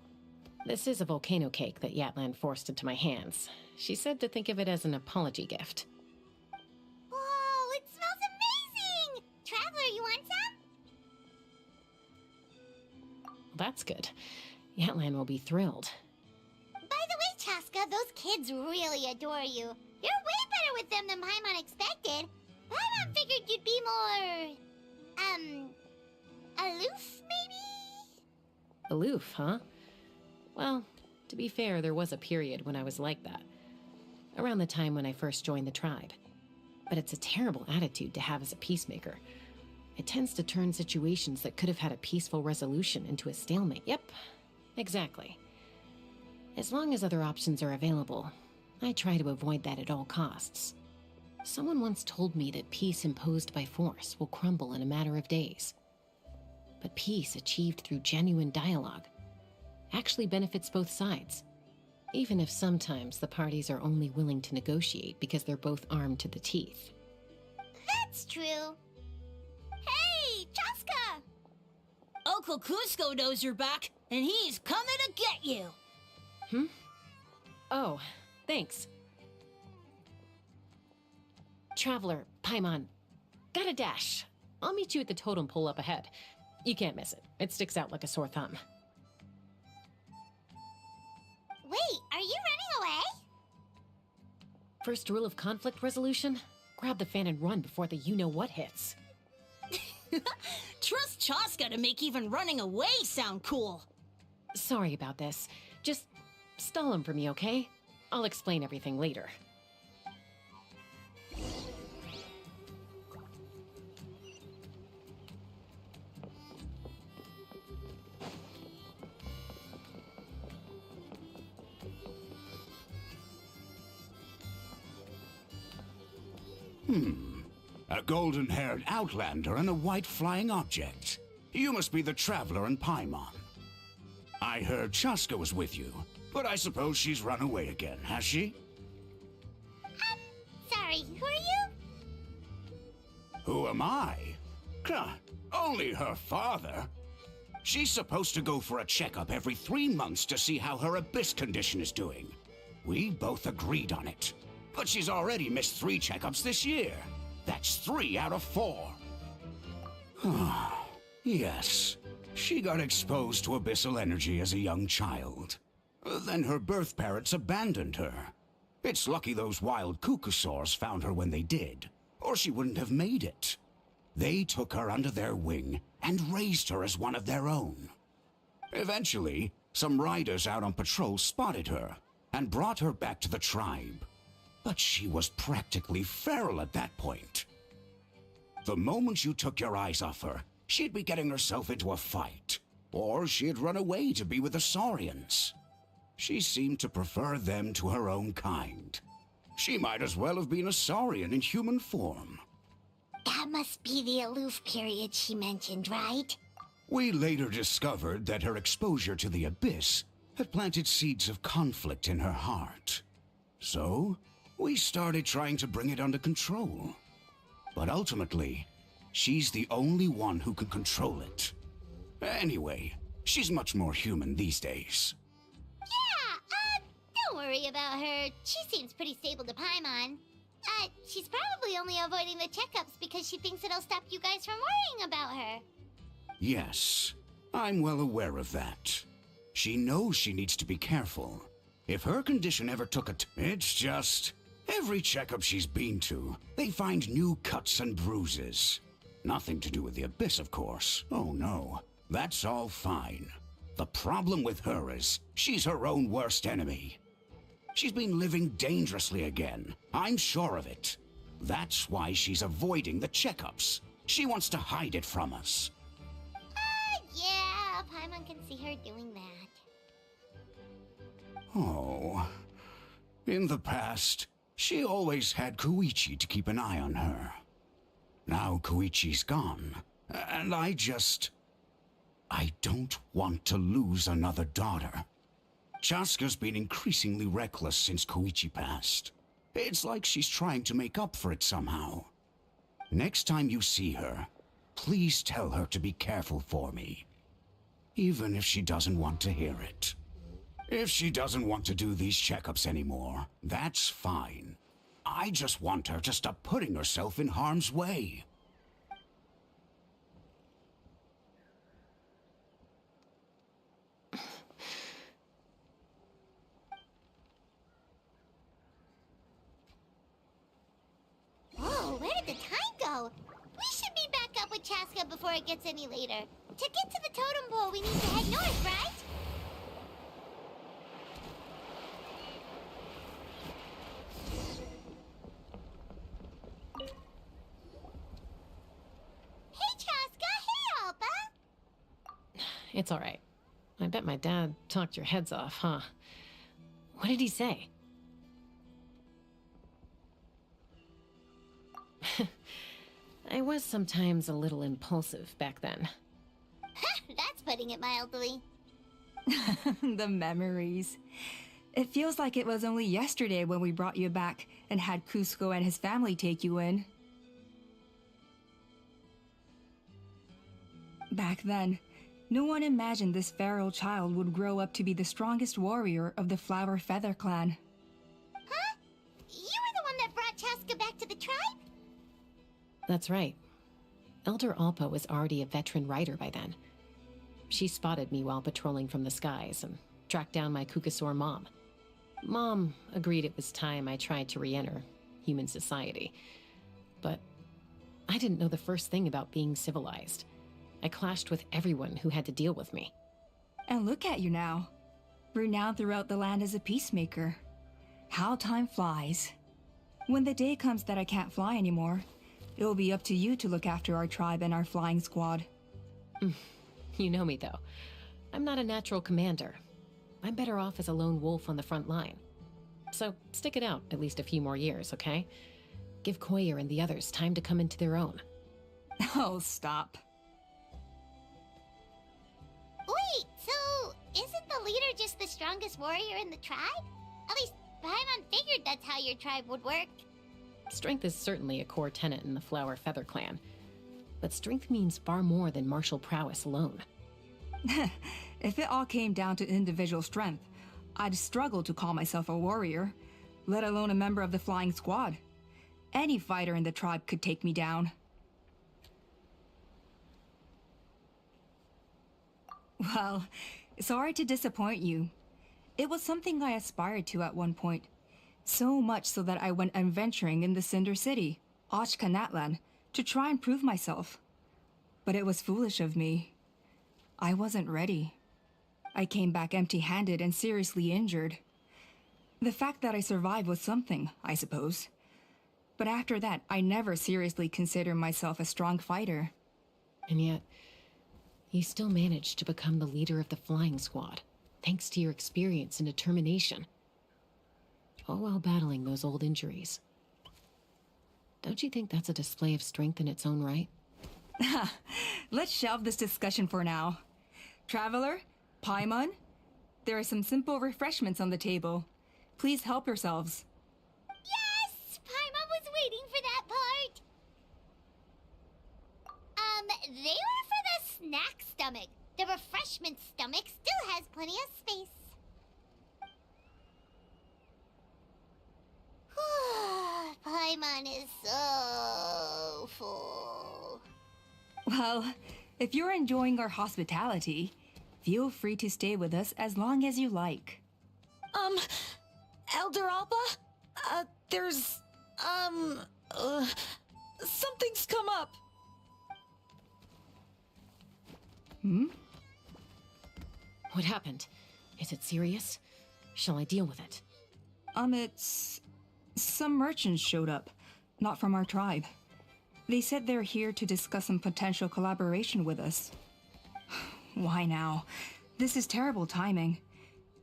This is a volcano cake that Yatlan forced into my hands. She said to think of it as an apology gift. Whoa, it smells amazing! Traveler, you want some? That's good. Yatlan will be thrilled. By the way, Chaska, those kids really adore you. You're way better with them than Paimon expected. Paimon figured you'd be more... aloof, maybe? Aloof, huh? Well, to be fair, there was a period when I was like that. Around the time when I first joined the tribe. But it's a terrible attitude to have as a peacemaker. It tends to turn situations that could have had a peaceful resolution into a stalemate. Yep, exactly. As long as other options are available, I try to avoid that at all costs. Someone once told me that peace imposed by force will crumble in a matter of days. But peace achieved through genuine dialogue actually benefits both sides, even if sometimes the parties are only willing to negotiate because they're both armed to the teeth. That's true. Hey, Chaska! Uncle Cusco knows you're back, and he's coming to get you. Oh, thanks. Traveler, Paimon, gotta dash. I'll meet you at the totem pole up ahead. You can't miss it. It sticks out like a sore thumb. Wait, are you running away? First rule of conflict resolution? Grab the fan and run before the you-know-what hits. Trust Chaska to make even running away sound cool. Sorry about this. Just stall him for me, okay? I'll explain everything later. A golden-haired outlander and a white flying object. You must be the traveler in Paimon. I heard Chaska was with you, but I suppose she's run away again, has she? Sorry, who are you? Who am I? Only her father. She's supposed to go for a checkup every 3 months to see how her abyss condition is doing. We both agreed on it. But she's already missed 3 checkups this year. That's 3 out of 4. Yes, she got exposed to abyssal energy as a young child. Then her birth parents abandoned her. It's lucky those wild cuckoosaurs found her when they did, or she wouldn't have made it. They took her under their wing and raised her as one of their own. Eventually, some riders out on patrol spotted her and brought her back to the tribe. But she was practically feral at that point. The moment you took your eyes off her, she'd be getting herself into a fight, or she'd run away to be with the Saurians. She seemed to prefer them to her own kind. She might as well have been a Saurian in human form. That must be the aloof period she mentioned, right? We later discovered that her exposure to the abyss had planted seeds of conflict in her heart. So, we started trying to bring it under control. But ultimately, she's the only one who can control it. Anyway, she's much more human these days. Yeah, don't worry about her. She seems pretty stable to Paimon. She's probably only avoiding the checkups because she thinks it'll stop you guys from worrying about her. Yes, I'm well aware of that. She knows she needs to be careful. If her condition ever took a it's just... every checkup she's been to, they find new cuts and bruises. Nothing to do with the abyss, of course. Oh no, that's all fine. The problem with her is, she's her own worst enemy. She's been living dangerously again. I'm sure of it. That's why she's avoiding the checkups. She wants to hide it from us. Yeah, Paimon can see her doing that. Oh. In the past, she always had Koichi to keep an eye on her. Now Koichi's gone, and I don't want to lose another daughter. Chaska's been increasingly reckless since Koichi passed. It's like she's trying to make up for it somehow. Next time you see her, please tell her to be careful for me. Even if she doesn't want to hear it. If she doesn't want to do these checkups anymore, that's fine. I just want her to stop putting herself in harm's way. Whoa, where did the time go? We should be back up with Chaska before it gets any later. To get to the totem pole, we need to head north, right? Hey, Chaska! Hey, Alba! It's all right. I bet my dad talked your heads off, huh? What did he say? I was sometimes a little impulsive back then. That's putting it mildly. The memories. It feels like it was only yesterday when we brought you back and had Cusco and his family take you in. Back then, no one imagined this feral child would grow up to be the strongest warrior of the Flower Feather clan. Huh? You were the one that brought Chaska back to the tribe? That's right. Elder Alpa was already a veteran rider by then. She spotted me while patrolling from the skies and tracked down my Kukasaur mom. Mom agreed it was time I tried to re-enter human society. But I didn't know the first thing about being civilized. I clashed with everyone who had to deal with me. And look at you now, renowned throughout the land as a peacemaker. How time flies. When the day comes that I can't fly anymore, it will be up to you to look after our tribe and our flying squad. You know me, though. I'm not a natural commander. I'm better off as a lone wolf on the front line. So stick it out at least a few more years, okay? Give Koyer and the others time to come into their own. Oh, stop. Wait, so isn't the leader just the strongest warrior in the tribe? At least Paimon figured that's how your tribe would work. Strength is certainly a core tenet in the Flower Feather clan. But strength means far more than martial prowess alone. If it all came down to individual strength, I'd struggle to call myself a warrior, let alone a member of the flying squad. Any fighter in the tribe could take me down. Well, sorry to disappoint you. It was something I aspired to at one point. So much so that I went adventuring in the Cinder City, Ochkanatlan, to try and prove myself. But it was foolish of me. I wasn't ready. I came back empty-handed and seriously injured. The fact that I survived was something, I suppose. But after that, I never seriously considered myself a strong fighter. And yet, you still managed to become the leader of the flying squad, thanks to your experience and determination. All while battling those old injuries. Don't you think that's a display of strength in its own right? Let's shelve this discussion for now. Traveler, Paimon, there are some simple refreshments on the table. Please help yourselves. Yes! Paimon was waiting for that part! They were for the snack stomach. The refreshment stomach still has plenty of space. Paimon is so full. Well, if you're enjoying our hospitality, feel free to stay with us as long as you like. Elder Alba? Something's come up. What happened? Is it serious? Shall I deal with it? It's... Some merchants showed up, not from our tribe. They said they're here to discuss some potential collaboration with us. Why now? This is terrible timing.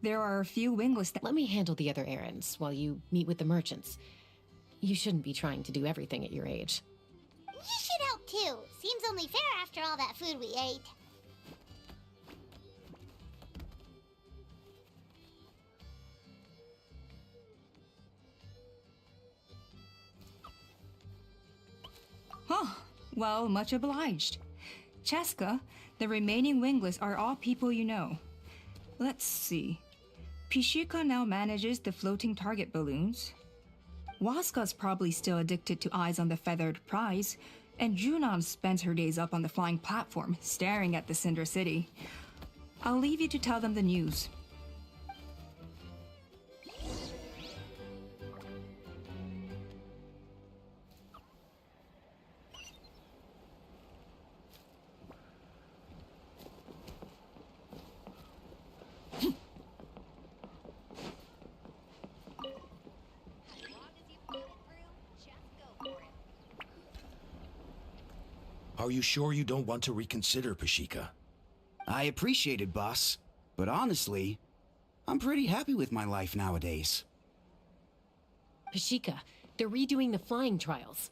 There are a few wingless Let me handle the other errands while you meet with the merchants. You shouldn't be trying to do everything at your age. You should help too. Seems only fair after all that food we ate. Huh. Well, much obliged. Cheska, the remaining wingless are all people you know. Let's see. Pishika now manages the floating target balloons. Waska's probably still addicted to eyes on the feathered prize, and Junon spends her days up on the flying platform, staring at the Cinder City. I'll leave you to tell them the news. Are you sure you don't want to reconsider, Pashika? I appreciate it, boss. But honestly, I'm pretty happy with my life nowadays. Pashika, they're redoing the flying trials.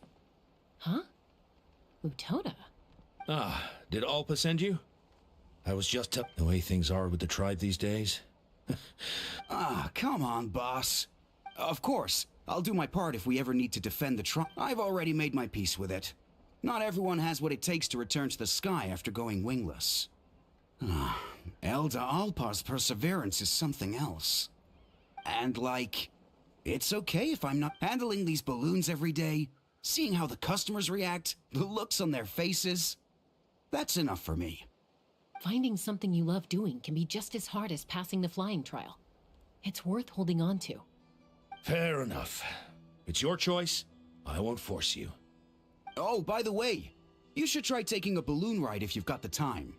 Huh? Utona? Ah, did Alpa send you? I was just up the way things are with the tribe these days. Come on, boss. Of course, I'll do my part if we ever need to defend the tribe. I've already made my peace with it. Not everyone has what it takes to return to the sky after going wingless. Elder Alpa's perseverance is something else. And it's okay if I'm not handling these balloons every day, seeing how the customers react, the looks on their faces. That's enough for me. Finding something you love doing can be just as hard as passing the flying trial. It's worth holding on to. Fair enough. It's your choice. I won't force you. Oh, by the way, you should try taking a balloon ride if you've got the time.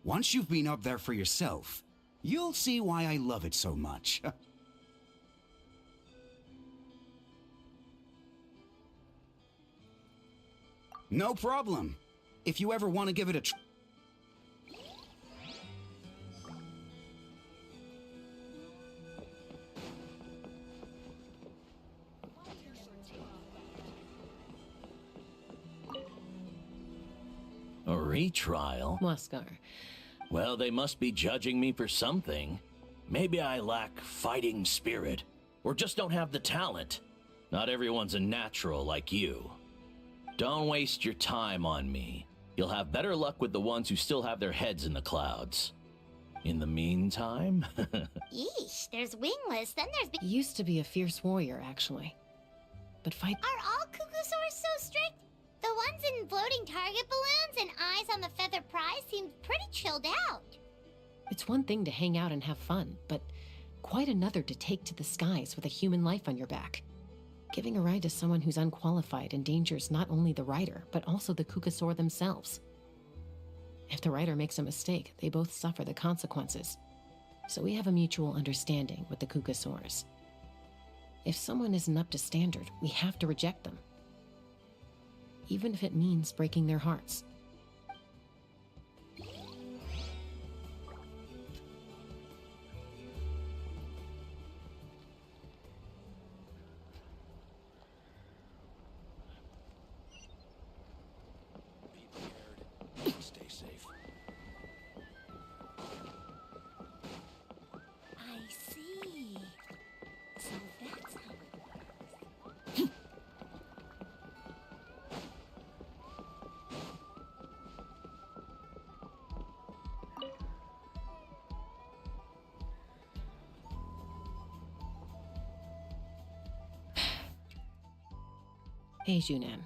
Once you've been up there for yourself, you'll see why I love it so much. No problem. If you ever want to give it a try. A retrial? Waskar. Well, they must be judging me for something. Maybe I lack fighting spirit, or just don't have the talent. Not everyone's a natural like you. Don't waste your time on me. You'll have better luck with the ones who still have their heads in the clouds. In the meantime... Yeesh, there's wingless, then there's... Used to be a fierce warrior, actually. But fight... Are all Cuckoosaurs so strict? The ones in floating target balloons and eyes on the feather prize seemed pretty chilled out. It's one thing to hang out and have fun, but quite another to take to the skies with a human life on your back. Giving a ride to someone who's unqualified endangers not only the rider, but also the Cuckosaur themselves. If the rider makes a mistake, they both suffer the consequences. So we have a mutual understanding with the Cuckosaurs. If someone isn't up to standard, we have to reject them. Even if it means breaking their hearts. Stay safe. I see. So that's how it works. Hey, Junan.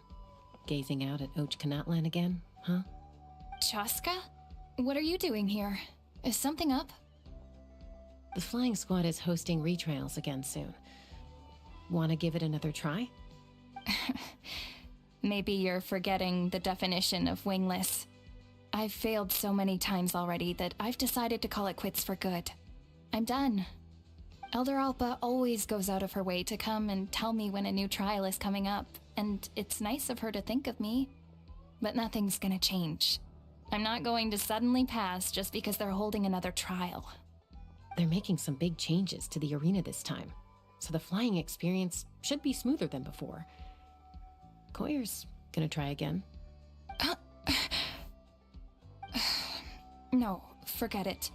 Gazing out at Ochkanatlan again, huh? Chaska? What are you doing here? Is something up? The flying squad is hosting retrials again soon. Want to give it another try? Maybe you're forgetting the definition of wingless. I've failed so many times already that I've decided to call it quits for good. I'm done. Elder Alpa always goes out of her way to come and tell me when a new trial is coming up, and it's nice of her to think of me. But nothing's gonna change. I'm not going to suddenly pass just because they're holding another trial. They're making some big changes to the arena this time, so the flying experience should be smoother than before. Koyer's gonna try again. No, forget it.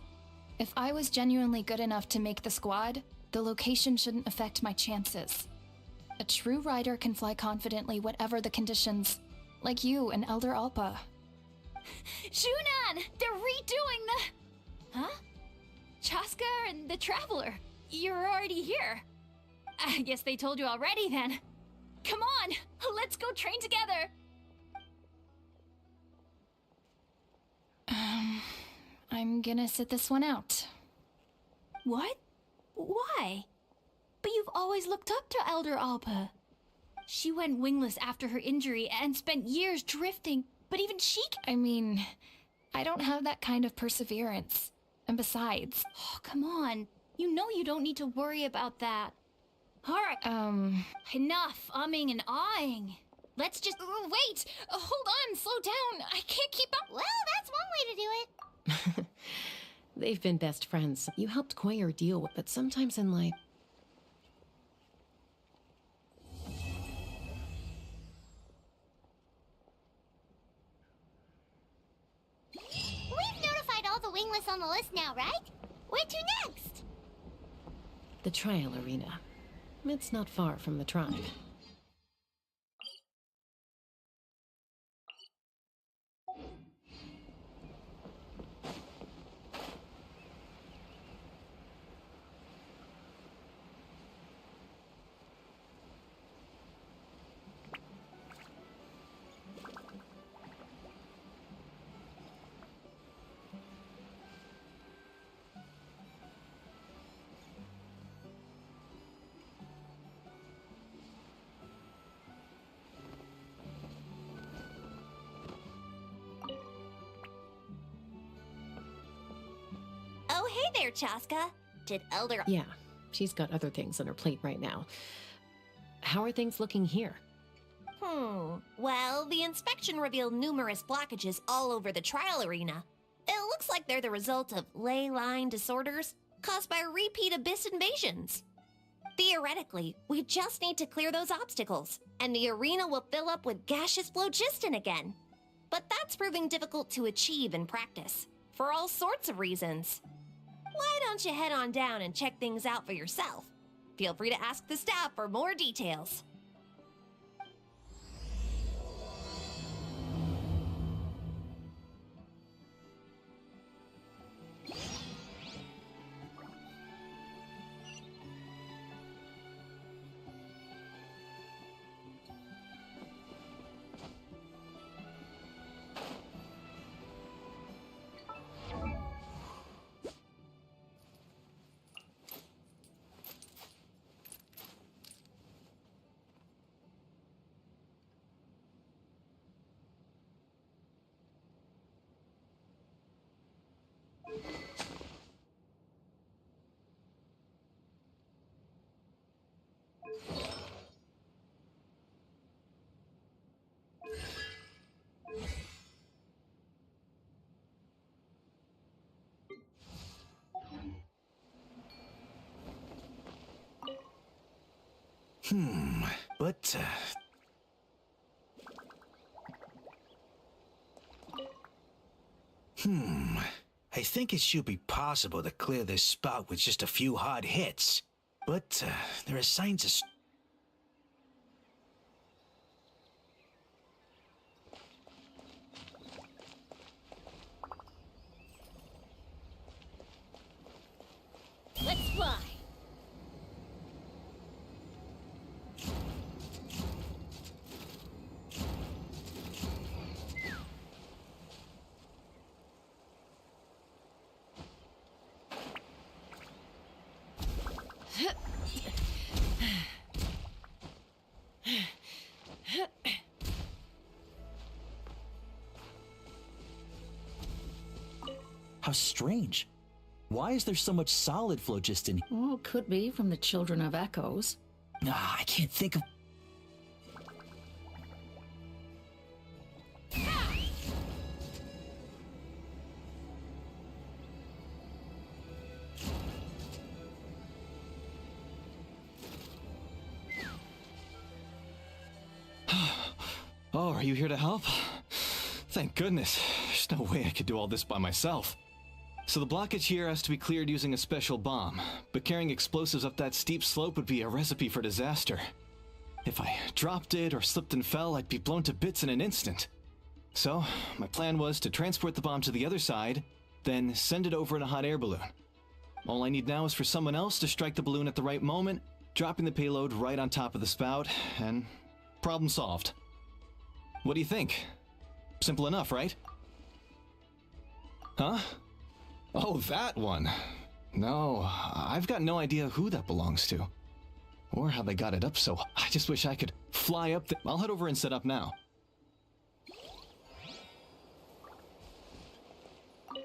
If I was genuinely good enough to make the squad, the location shouldn't affect my chances. A true rider can fly confidently whatever the conditions. like you and Elder Alpa. Shunan! They're redoing the... Huh? Chaska and the Traveler. You're already here. I guess they told you already then. Come on, let's go train together. I'm gonna sit this one out. What? Why? But you've always looked up to Elder Alpa. She went wingless after her injury and spent years drifting, but even she... I mean, I don't have that kind of perseverance. And besides... Oh, come on. You know you don't need to worry about that. Alright, enough umming and ahhing. Let's just... wait! Hold on, slow down. I can't keep up. Well, that's one way to do it. They've been best friends. You helped Koyer deal with it sometimes in life. We've notified all the wingless on the list now, right? Where to next? The trial arena. It's not far from the tribe. Oh, hey there, Chaska. Did Elder... Yeah, she's got other things on her plate right now. How are things looking here? Well, the inspection revealed numerous blockages all over the trial arena. It looks like they're the result of ley line disorders caused by repeat abyss invasions. Theoretically, we just need to clear those obstacles, and the arena will fill up with gaseous phlogiston again. But that's proving difficult to achieve in practice, for all sorts of reasons. Why don't you head on down and check things out for yourself? Feel free to ask the staff for more details. But, I think it should be possible to clear this spot with just a few hard hits. But, there are signs of... Let's fly! How strange. Why is there so much solid phlogiston? Well, could be from the Children of Echoes. I can't think of... Oh, are you here to help? Thank goodness. There's no way I could do all this by myself. So the blockage here has to be cleared using a special bomb, but carrying explosives up that steep slope would be a recipe for disaster. If I dropped it or slipped and fell, I'd be blown to bits in an instant. So, my plan was to transport the bomb to the other side, then send it over in a hot air balloon. All I need now is for someone else to strike the balloon at the right moment, dropping the payload right on top of the spout, and problem solved. What do you think? Simple enough, right? Huh? Oh, that one. No, I've got no idea who that belongs to. Or how they got it up, so I just wish I could fly up I'll head over and set up now.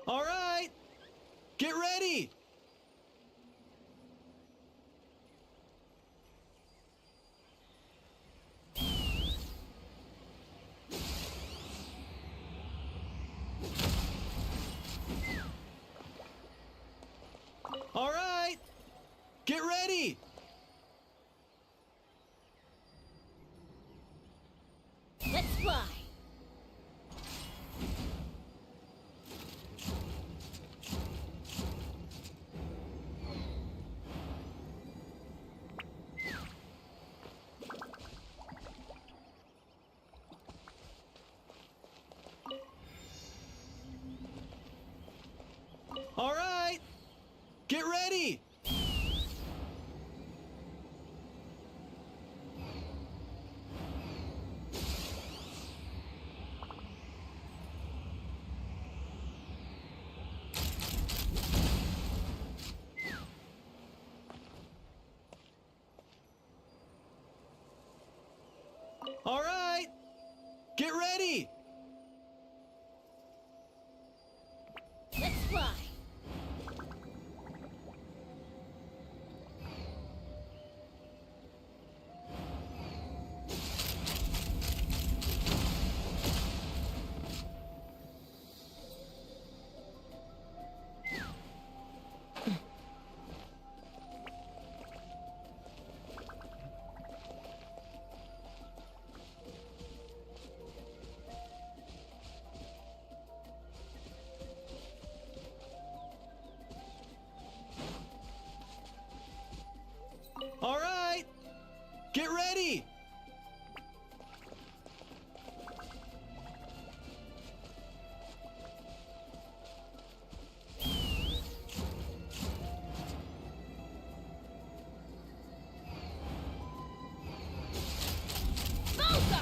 All right! Get ready! All right! Get ready! Let's fly. All right! Get ready! All right! Get ready! Let's fly. All right! Get ready! Bullseye!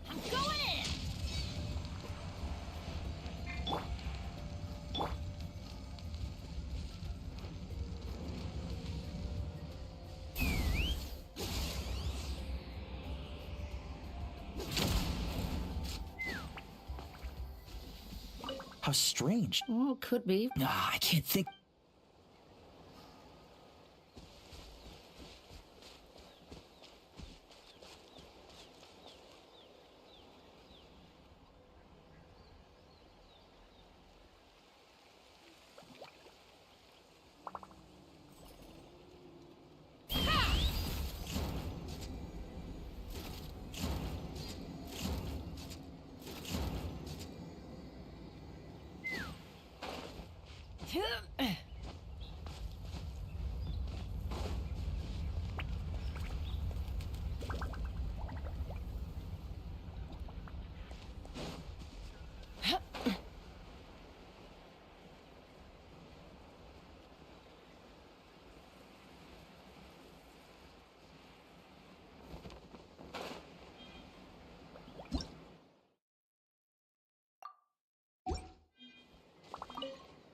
I'm going in! How strange. Oh, could be. Ah, I can't think.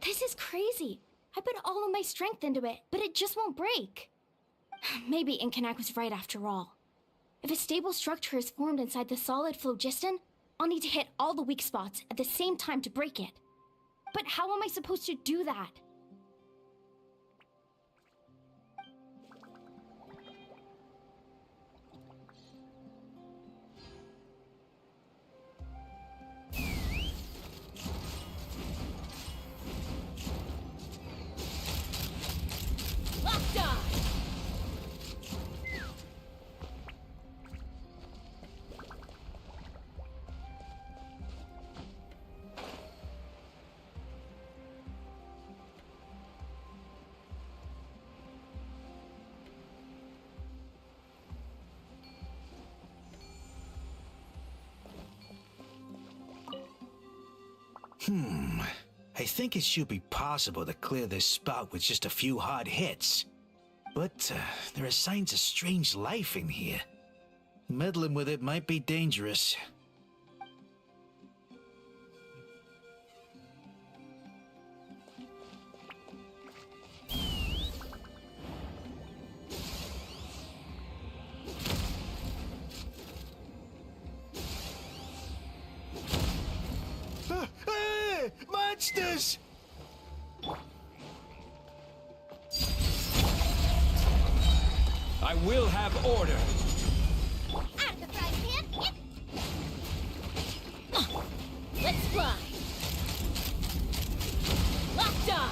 This is crazy. I put all of my strength into it, but it just won't break. Maybe Inkanak was right after all. If a stable structure is formed inside the solid phlogiston, I'll need to hit all the weak spots at the same time to break it. But how am I supposed to do that? I think it should be possible to clear this spot with just a few hard hits. But there are signs of strange life in here. Meddling with it might be dangerous. Monsters! I will have order. Out of the frying pan. Let's fly! Locked on!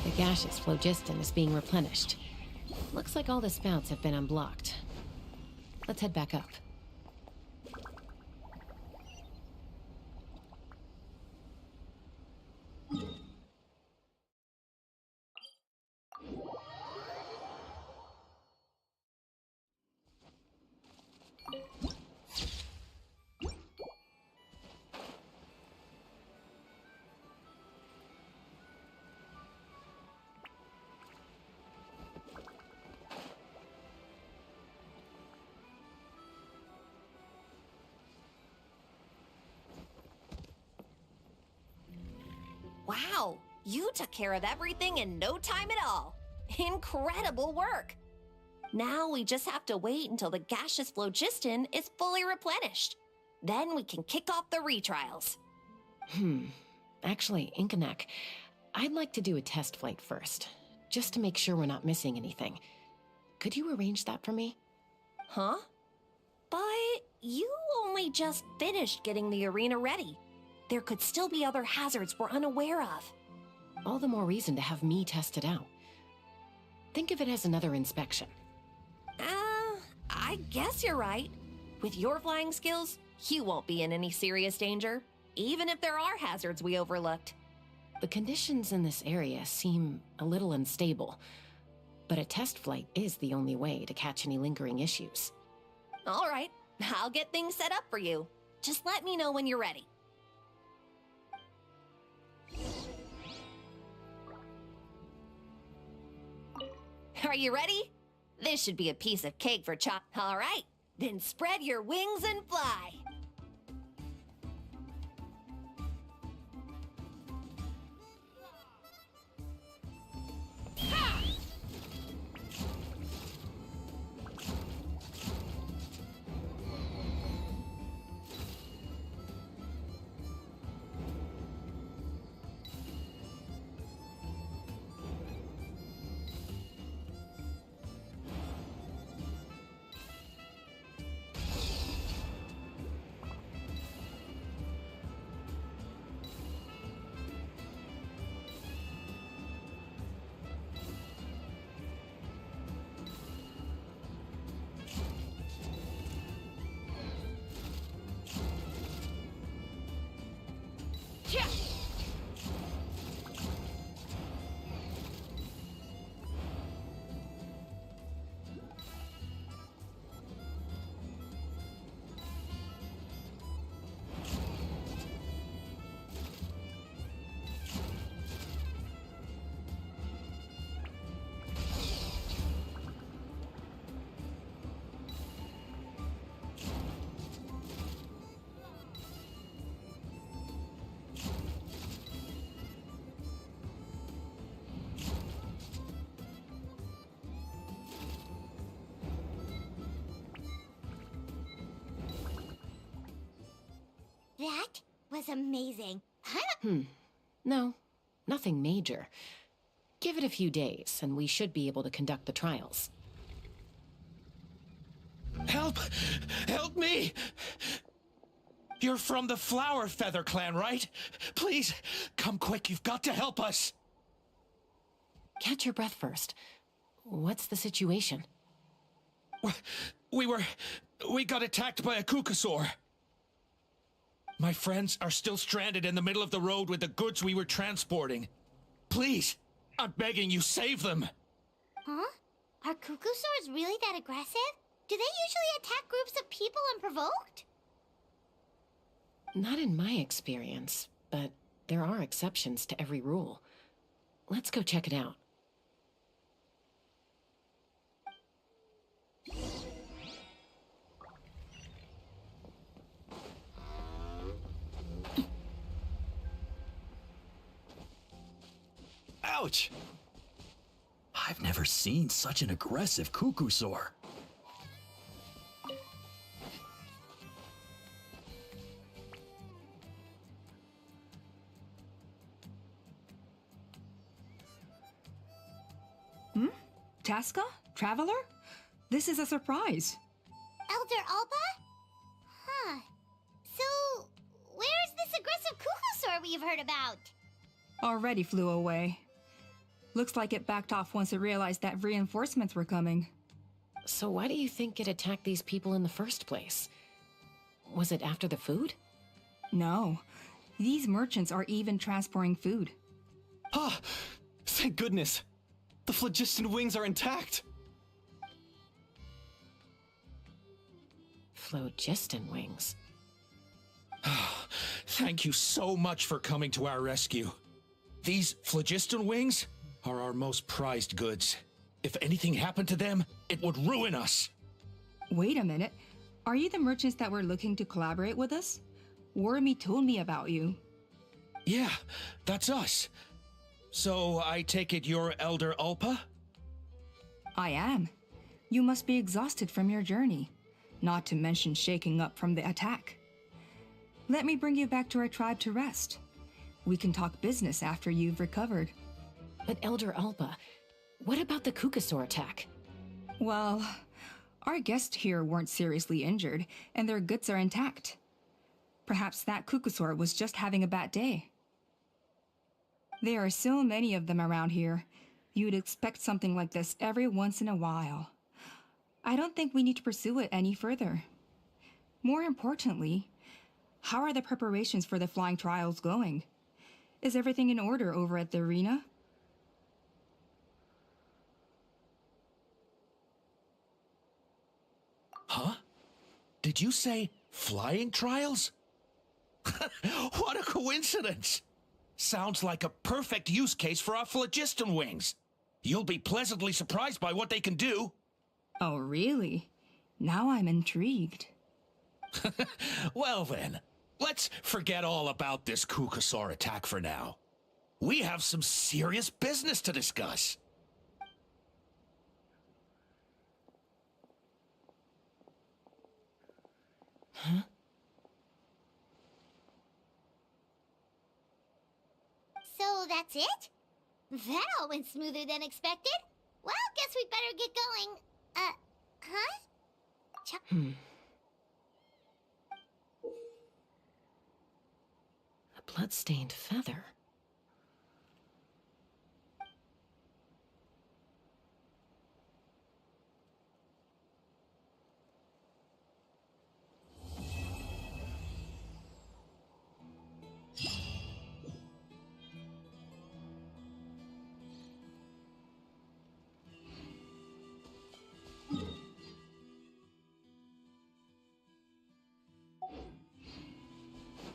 The gaseous phlogiston is being replenished. Looks like all the spouts have been unblocked. Let's head back up. Wow, you took care of everything in no time at all. Incredible work. Now we just have to wait until the gaseous phlogiston is fully replenished. Then we can kick off the retrials. Actually, Inkanak, I'd like to do a test flight first, just to make sure we're not missing anything. Could you arrange that for me? Huh? But you only just finished getting the arena ready. There could still be other hazards we're unaware of. All the more reason to have me test it out. Think of it as another inspection. I guess you're right. With your flying skills, you won't be in any serious danger, even if there are hazards we overlooked. The conditions in this area seem a little unstable, but a test flight is the only way to catch any lingering issues. All right, I'll get things set up for you. Just let me know when you're ready. Are you ready? This should be a piece of cake for Chop. All right, then spread your wings and fly. That was amazing. No, nothing major. Give it a few days, and we should be able to conduct the trials. Help! Help me! You're from the Flower Feather clan, right? Please, come quick, you've got to help us! Catch your breath first. What's the situation? We got attacked by a Kukusaur. My friends are still stranded in the middle of the road with the goods we were transporting. Please, I'm begging you, save them! Huh? Are Kukusaurs really that aggressive? Do they usually attack groups of people unprovoked? Not in my experience, but there are exceptions to every rule. Let's go check it out. Ouch! I've never seen such an aggressive Kukusaur. Chaska? Traveler? This is a surprise. Elder Alpa? Huh. So, where's this aggressive Kukusaur we've heard about? Already flew away. Looks like it backed off once it realized that reinforcements were coming. So why do you think it attacked these people in the first place? Was it after the food? No. These merchants are even transporting food. Ah! Thank goodness! The phlogiston wings are intact! Phlogiston wings? Thank you so much for coming to our rescue. These phlogiston wings are our most prized goods. If anything happened to them, it would ruin us. Wait a minute. Are you the merchants that were looking to collaborate with us? Wormy told me about you. Yeah, that's us. So I take it you're Elder Alpa? I am. You must be exhausted from your journey, not to mention shaking up from the attack. Let me bring you back to our tribe to rest. We can talk business after you've recovered. But Elder Alpa, what about the Kukusaur attack? Well, our guests here weren't seriously injured, and their goods are intact. Perhaps that Kukusaur was just having a bad day. There are so many of them around here. You'd expect something like this every once in a while. I don't think we need to pursue it any further. More importantly, how are the preparations for the flying trials going? Is everything in order over at the arena? Huh? Did you say flying trials? What a coincidence! Sounds like a perfect use case for our phlogiston wings. You'll be pleasantly surprised by what they can do. Oh, really? Now I'm intrigued. Well then, let's forget all about this Kukusaur attack for now. We have some serious business to discuss. Huh? So that's it? That all went smoother than expected. Well, guess we'd better get going. Huh? A blood-stained feather.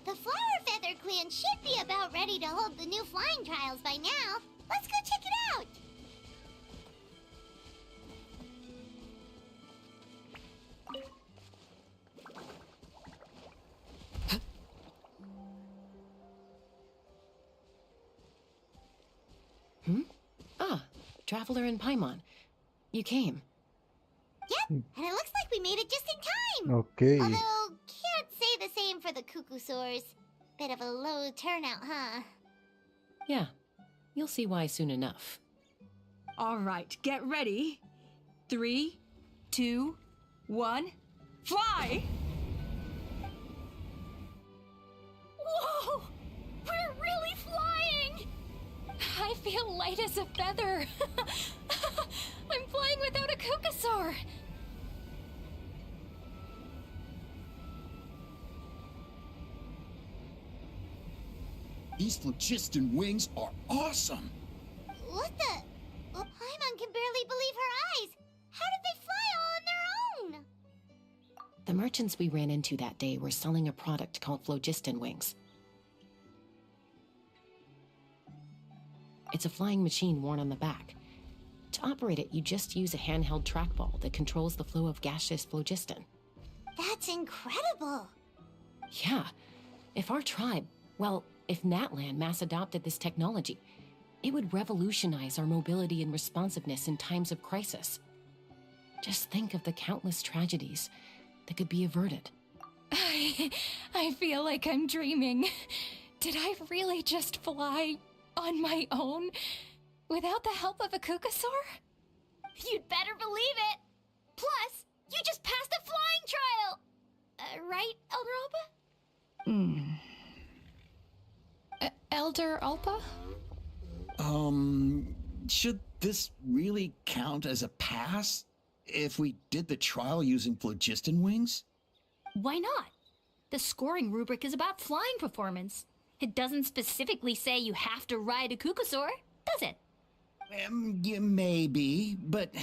The Flower Feather Clan should be about ready to hold the new flying trials by now. Let's go check it out! Ah, Traveler and Paimon. You came. Yep, and it looks like we made it just in time! Okay. Although, can't say the same for the Kukusaurs. Bit of a low turnout, huh? Yeah, you'll see why soon enough. All right, get ready. 3, 2, 1, fly! Whoa! We're really flying! I feel light as a feather. I'm flying without a Kukusaur. These phlogiston wings are awesome! What the? Well, Paimon can barely believe her eyes. How did they fly all on their own? The merchants we ran into that day were selling a product called phlogiston wings. It's a flying machine worn on the back. To operate it, you just use a handheld trackball that controls the flow of gaseous phlogiston. That's incredible! Yeah. If our tribe, well, if Natlan mass adopted this technology, it would revolutionize our mobility and responsiveness in times of crisis. Just think of the countless tragedies that could be averted. I feel like I'm dreaming. Did I really just fly on my own without the help of a Kukasaur? You'd better believe it! Plus, you just passed a flying trial! Right, Elder Alpa? Elder Alpa? Should this really count as a pass if we did the trial using phlogiston wings? Why not? The scoring rubric is about flying performance. It doesn't specifically say you have to ride a Kukasaur, does it? Yeah, maybe, but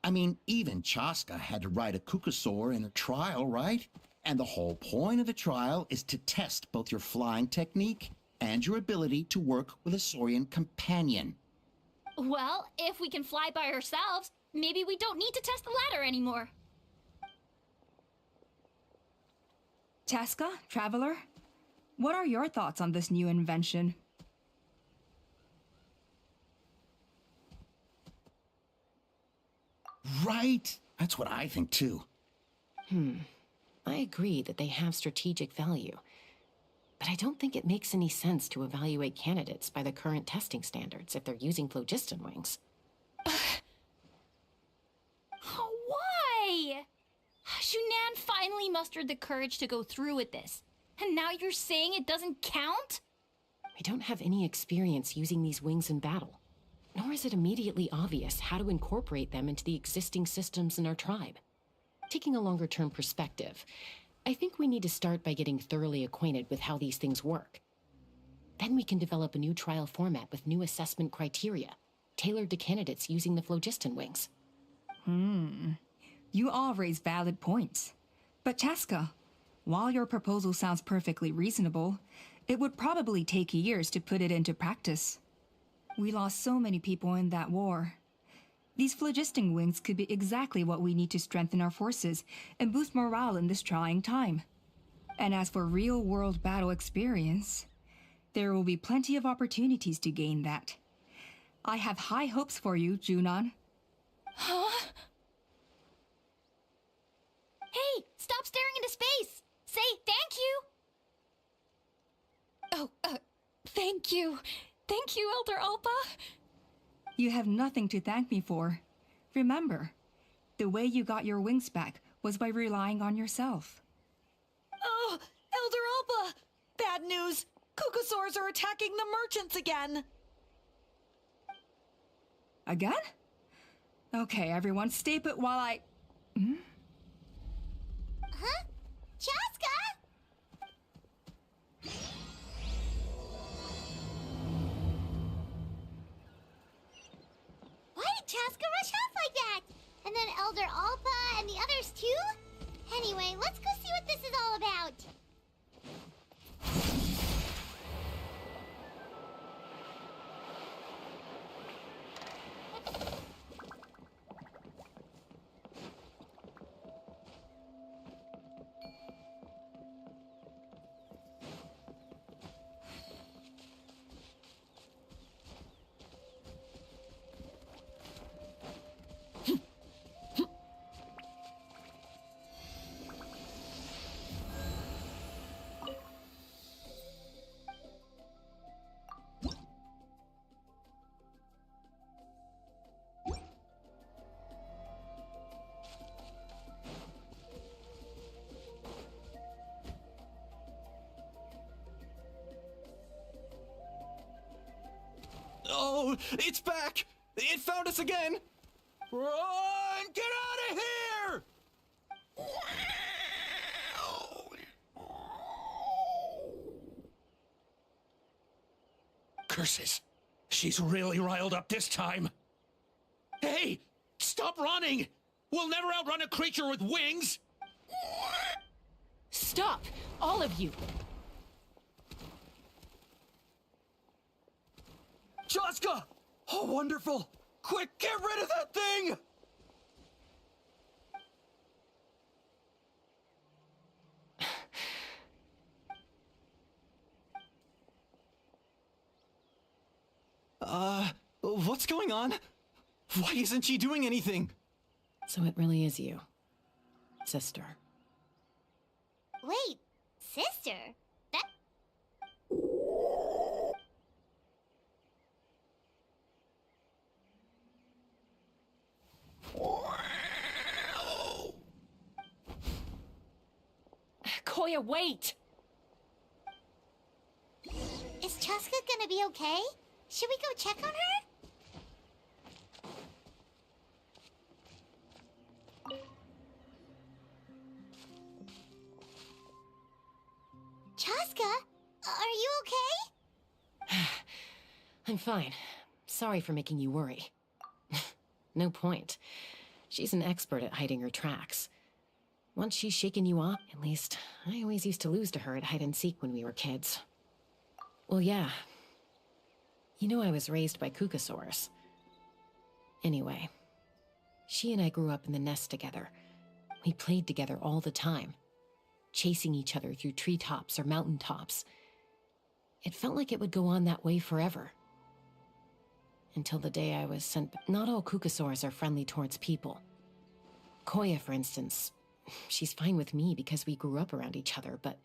I mean, even Chaska had to ride a Kukasaur in a trial, right? And the whole point of the trial is to test both your flying technique and your ability to work with a Saurian companion. Well, if we can fly by ourselves, maybe we don't need to test the ladder anymore. Chaska, Traveler, what are your thoughts on this new invention? Right? That's what I think too. I agree that they have strategic value, but I don't think it makes any sense to evaluate candidates by the current testing standards if they're using phlogiston wings. Why? Shunan finally mustered the courage to go through with this, and now you're saying it doesn't count? We don't have any experience using these wings in battle, nor is it immediately obvious how to incorporate them into the existing systems in our tribe. Taking a longer-term perspective, I think we need to start by getting thoroughly acquainted with how these things work. Then we can develop a new trial format with new assessment criteria, tailored to candidates using the phlogiston wings. You all raise valid points. But Chaska, while your proposal sounds perfectly reasonable, it would probably take years to put it into practice. We lost so many people in that war. These phlogiston wings could be exactly what we need to strengthen our forces and boost morale in this trying time. And as for real-world battle experience, there will be plenty of opportunities to gain that. I have high hopes for you, Junon. Huh? Hey, stop staring into space! Say thank you! Oh, thank you. Thank you, Elder Alpa. You have nothing to thank me for. Remember, the way you got your wings back was by relying on yourself. Oh, Elder Alpa! Bad news! Kukasaurs are attacking the merchants again! Again? Okay, everyone, stay put while I... Huh? Chaska? Why did Chaska rush off like that? And then Elder Alpa and the others too? Anyway, let's go see what this is all about. Oh, it's back! It found us again! Run! Get out of here! Curses. She's really riled up this time. Hey! Stop running! We'll never outrun a creature with wings! Stop! All of you! Chaska! Oh, wonderful! Quick, get rid of that thing! What's going on? Why isn't she doing anything? So it really is you, sister. Wait, sister? That... Koya, wait! Is Chaska gonna be okay? Should we go check on her? Chaska, are you okay? I'm fine. Sorry for making you worry. No point. She's an expert at hiding her tracks. Once she's shaken you off, at least I always used to lose to her at hide and seek when we were kids. Well, yeah. You know I was raised by Kukasaurs. Anyway, she and I grew up in the nest together. We played together all the time, chasing each other through treetops or mountaintops. It felt like it would go on that way forever. Until the day I was sent. Not all Kukasaurs are friendly towards people. Koya, for instance, she's fine with me because we grew up around each other, but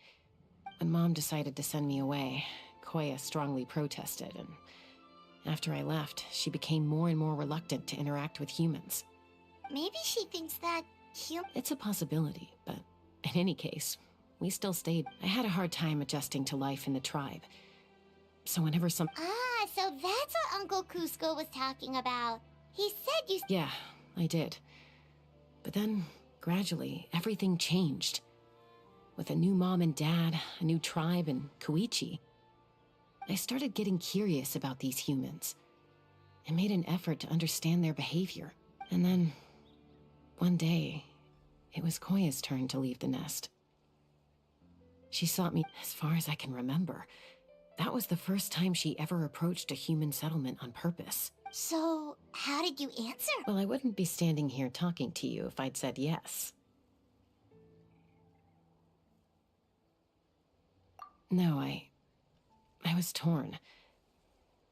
when Mom decided to send me away, Koya strongly protested, and after I left, she became more and more reluctant to interact with humans. Maybe she thinks that It's a possibility, but in any case, we still stayed. I had a hard time adjusting to life in the tribe. So whenever some... Ah, so that's what Uncle Cusco was talking about. He said you... Yeah, I did. But then, gradually, everything changed. With a new mom and dad, a new tribe, and Koichi, I started getting curious about these humans. I made an effort to understand their behavior. And then, one day, it was Koya's turn to leave the nest. She sought me as far as I can remember. That was the first time she ever approached a human settlement on purpose. So, how did you answer? Well, I wouldn't be standing here talking to you if I'd said yes. No, I was torn.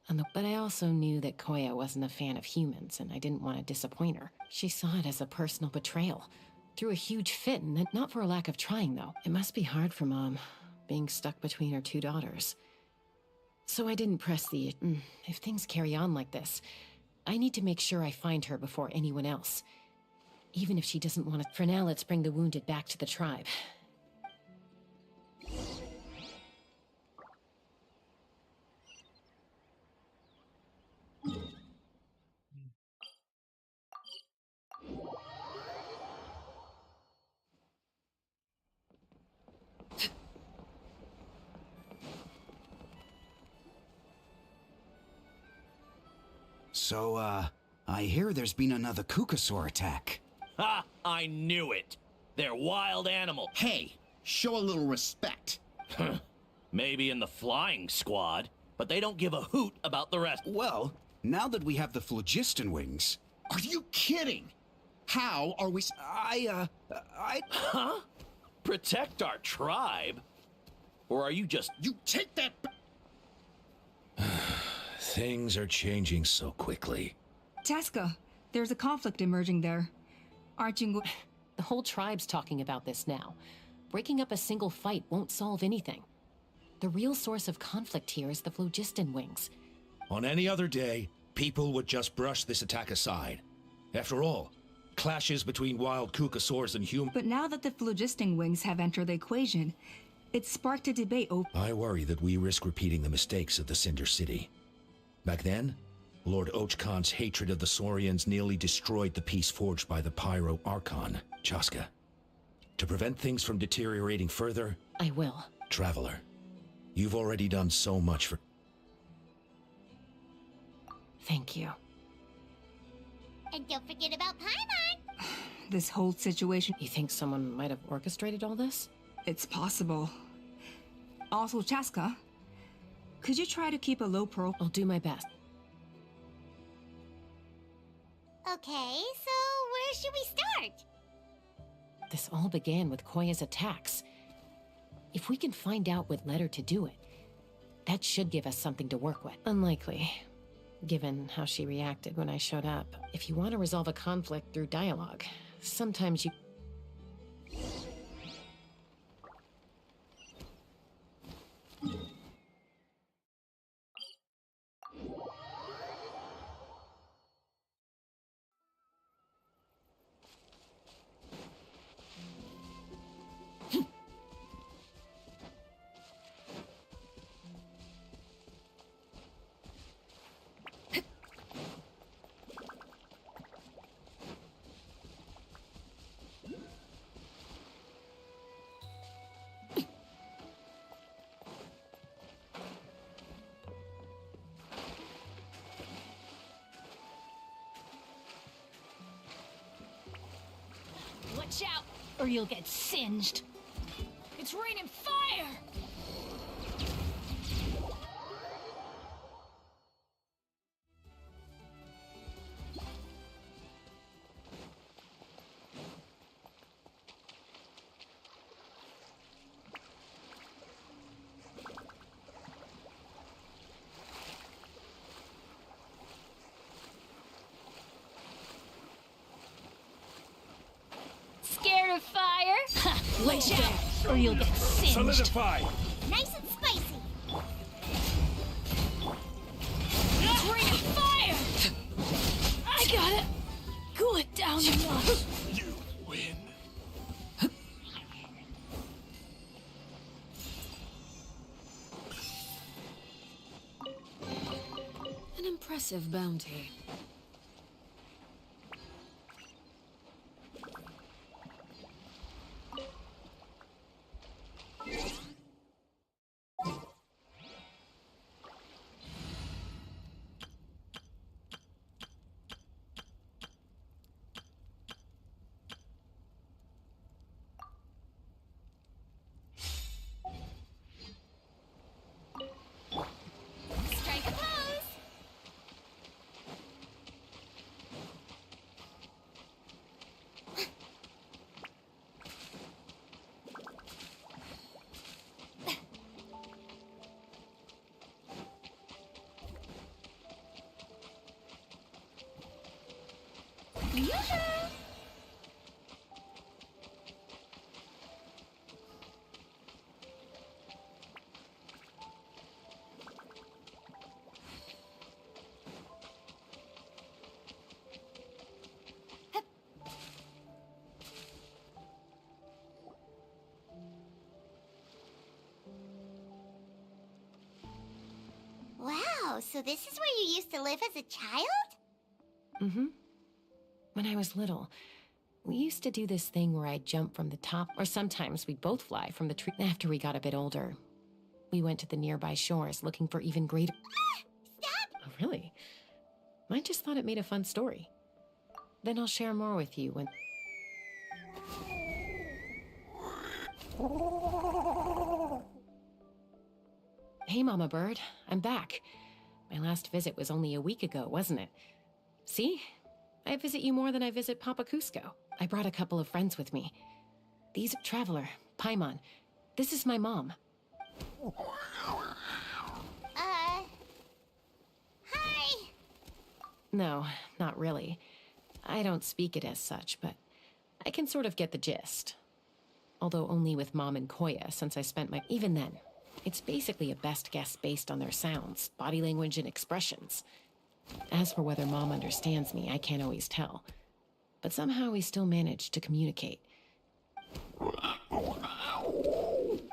But I also knew that Koya wasn't a fan of humans, and I didn't want to disappoint her. She saw it as a personal betrayal. Threw a huge fit, and not for a lack of trying, though. It must be hard for Mom, being stuck between her two daughters. So I didn't press the... If things carry on like this, I need to make sure I find her before anyone else. Even if she doesn't want to... For now, let's bring the wounded back to the tribe. So, I hear there's been another Kukasaur attack. Ha! I knew it! They're wild animals. Hey, show a little respect. Maybe in the flying squad, but they don't give a hoot about the rest. Well, now that we have the phlogiston wings... Are you kidding? How are we... Huh? Protect our tribe? Or are you just... You take that... Things are changing so quickly. Chaska, there's a conflict emerging there. Aren't you... The whole tribe's talking about this now. Breaking up a single fight won't solve anything. The real source of conflict here is the phlogiston wings. On any other day, people would just brush this attack aside. After all, clashes between wild Kukasaurs and humans... But now that the phlogiston wings have entered the equation, it's sparked a debate over... I worry that we risk repeating the mistakes of the Cinder City. Back then, Lord Ochkon's hatred of the Saurians nearly destroyed the peace forged by the Pyro Archon, Chaska. To prevent things from deteriorating further... I will. Traveler, you've already done so much for... Thank you. And don't forget about Paimon! This whole situation... You think someone might have orchestrated all this? It's possible. Also, Chaska, could you try to keep a low profile? I'll do my best. Okay, so where should we start? This all began with Koya's attacks. If we can find out what led her to do it, that should give us something to work with. Unlikely, given how she reacted when I showed up. If you want to resolve a conflict through dialogue, sometimes you... Watch out, or you'll get singed. It's raining fire! Scared of fire? Watch out, or you'll get singed. Solidify! Nice and spicy. It's raining fire! I got it. Cool it down enough. You win. An impressive bounty. Strike a pose. Yoo-hoo! Wow, so this is where you used to live as a child? Mm-hmm. When I was little, we used to do this thing where I'd jump from the top, or sometimes we'd both fly from the tree. After we got a bit older, we went to the nearby shores looking for even greater... Stop! Oh, really? I just thought it made a fun story. Then I'll share more with you when... Hey, Mama Bird. I'm back. My last visit was only a week ago, wasn't it? See? I visit you more than I visit Papa Cusco. I brought a couple of friends with me. These Traveler, Paimon. This is my mom. Hi! No, not really. I don't speak it as such, but I can sort of get the gist. Although only with Mom and Koya, since I spent my... Even then, it's basically a best guess based on their sounds, body language, and expressions. As for whether Mom understands me, I can't always tell. But somehow we still manage to communicate.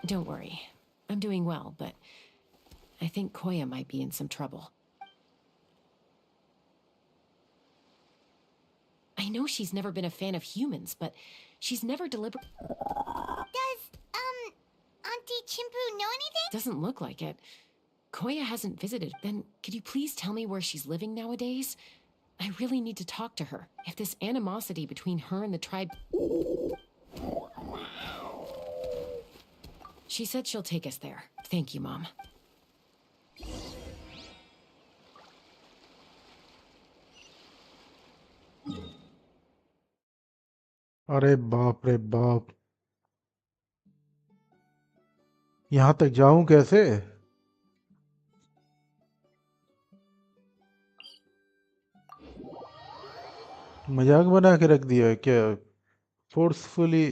Don't worry. I'm doing well, but I think Koya might be in some trouble. I know she's never been a fan of humans, but she's never deliberate... Does, Auntie Chimpu know anything? Doesn't look like it. Koya hasn't visited. Then could you please tell me where she's living nowadays? I really need to talk to her. If this animosity between her and the tribe... She said she'll take us there. Thank you, Mom. अरे बाप रे बाप, यहाँ तक जाऊं कैसे? मजाक बना के रख दिया है क्या? फोर्सफुली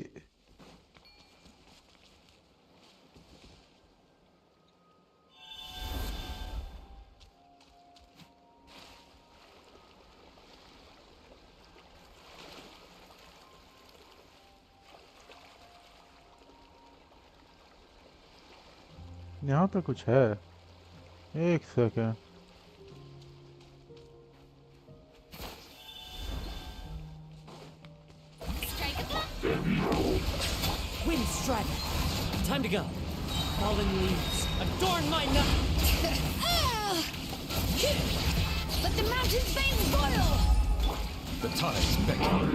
यहाँ तो कुछ है। एक second. Wind strider. Time to go. Fallen leaves adorn my night. Let the mountain's veins boil! The tides beckon.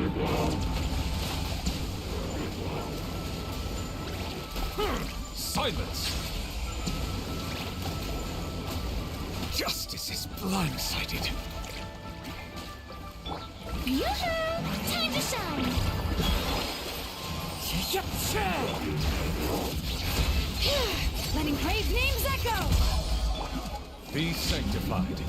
Silence! Justice is blindsided. Yoo-hoo! Time to shine! Letting brave names echo! Be sanctified.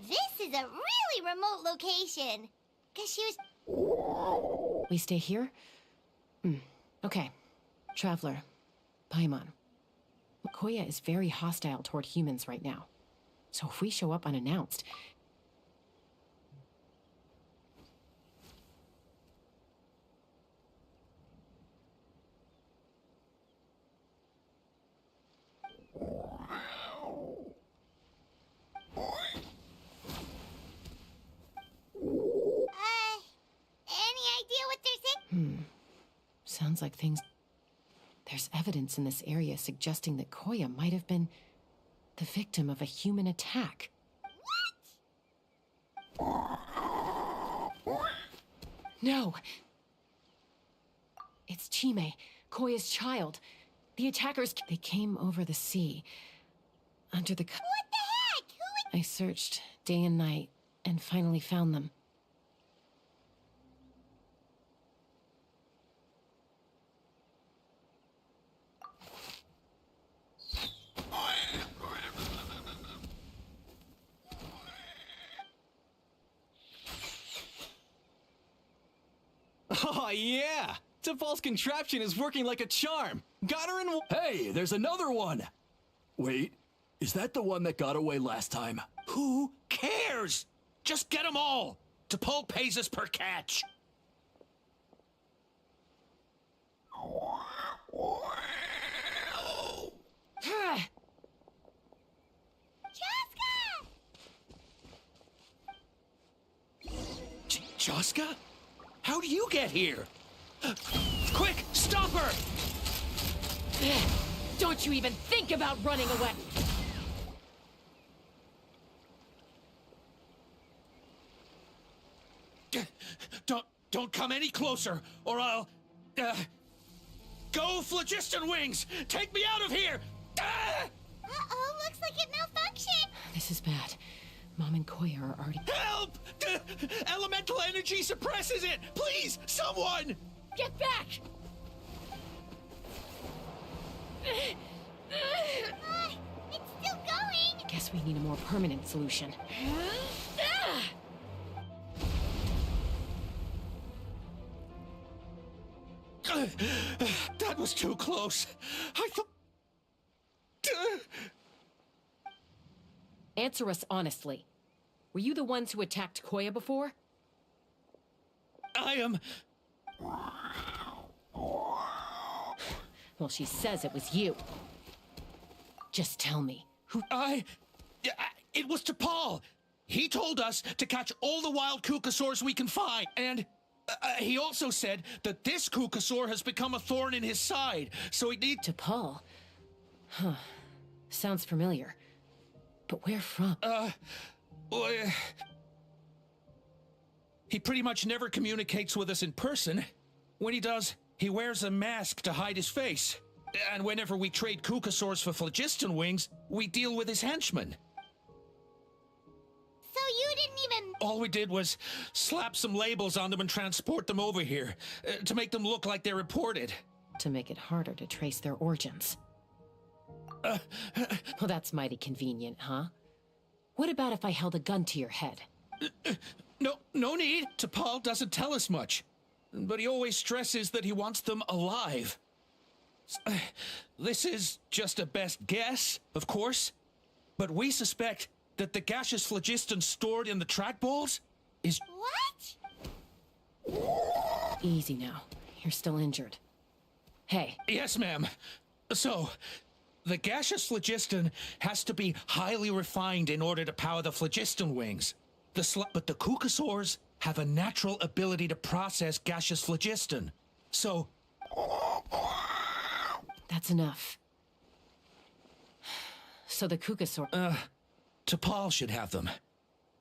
This is a really remote location. Cause she was... We stay here? Okay. Traveler. Paimon. Koya is very hostile toward humans right now. So if we show up unannounced... Sounds like things... There's evidence in this area suggesting that Koya might have been the victim of a human attack. No! It's Chime, Koya's child. The attackers... They came over the sea. Under the... What the heck? Who... I searched day and night and finally found them. Oh, yeah! T'Pol's contraption is working like a charm! Got her in... Hey, there's another one! Wait, is that the one that got away last time? Who cares? Just get them all! T'Pol pays us per catch! Chaska? How do you get here? Quick, stop her! Don't you even think about running away! Don't come any closer, or I'll... Go, Phlogiston Wings! Take me out of here! Uh-oh, looks like it malfunctioned. This is bad. Mom and Koya are already... Help! Elemental energy suppresses it! Please, someone! Get back! It's still going. Guess we need a more permanent solution. That was too close. I thought... Answer us honestly. Were you the ones who attacked Koya before? I am... Well, she says it was you. Just tell me, who... It was T'Pol. He told us to catch all the wild Kukasaurs we can find, and... he also said that this Kukasaur has become a thorn in his side, so he needs... T'Pol? Huh. Sounds familiar. But where from? He pretty much never communicates with us in person. When he does, he wears a mask to hide his face. And whenever we trade Kukasaurs for Phlogiston Wings, we deal with his henchmen. So you didn't even... All we did was slap some labels on them and transport them over here, to make them look like they're imported. To make it harder to trace their origins. Well, that's mighty convenient, huh? What about if I held a gun to your head? No need. T'Pol doesn't tell us much. But he always stresses that he wants them alive. This is just a best guess, of course. But we suspect that the gaseous phlogiston stored in the trackballs is... What? Easy now. You're still injured. Hey. Yes, ma'am. So, the gaseous phlogiston has to be highly refined in order to power the phlogiston wings. But the Kukasaurs have a natural ability to process gaseous phlogiston. So... That's enough. So the Kukasaur... T'Pol should have them.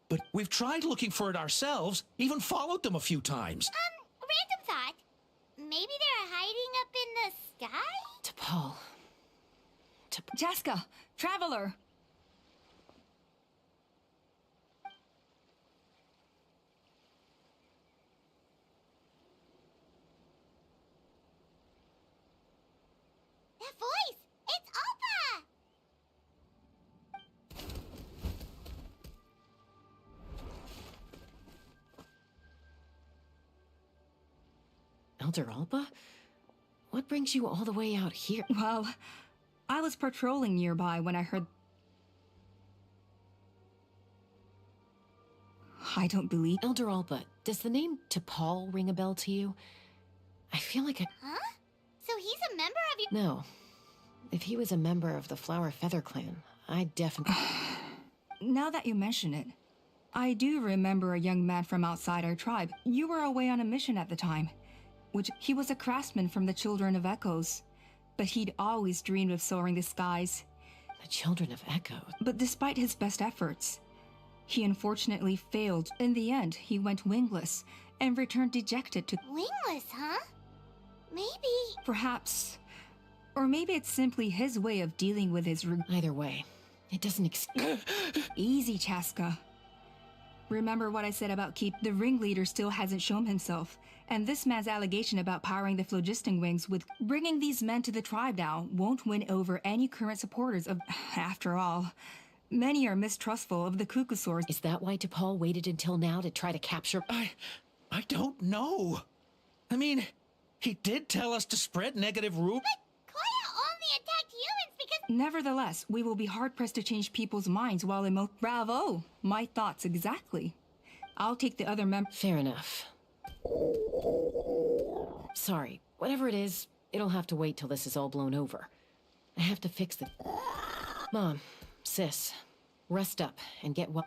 But we've tried looking for it ourselves, even followed them a few times. Random thought. Maybe they're hiding up in the sky? T'Pol... Chaska, Traveler! That voice! It's Alpa! Elder Alpa? What brings you all the way out here? Well, I was patrolling nearby when I heard... I don't believe... Elder Alpa, does the name T'Pol ring a bell to you? I feel like Huh? So he's a member of your... No. If he was a member of the Flower Feather Clan, I'd definitely... Now that you mention it, I do remember a young man from outside our tribe. You were away on a mission at the time. which he was a craftsman from the Children of Echoes. But he'd always dreamed of soaring the skies. The Children of Echoes? But despite his best efforts, he unfortunately failed. In the end, he went wingless and returned dejected to... Wingless, huh? Maybe... Perhaps... Or maybe it's simply his way of dealing with his... Either way, it doesn't Easy, Chaska. Remember what I said about Keep? The ringleader still hasn't shown himself. And this man's allegation about powering the phlogiston wings with bringing these men to the tribe now won't win over any current supporters of... After all, many are mistrustful of the Cuckoosaurs. Is that why T'Pol waited until now to try to capture... I don't know. I mean, he did tell us to spread negative rumors. But Koya only attacked humans because... Nevertheless, we will be hard-pressed to change people's minds while Bravo! My thoughts exactly. I'll take the other Fair enough. Sorry, whatever it is, it'll have to wait till this is all blown over. I have to fix the... Mom, sis, rest up and get well.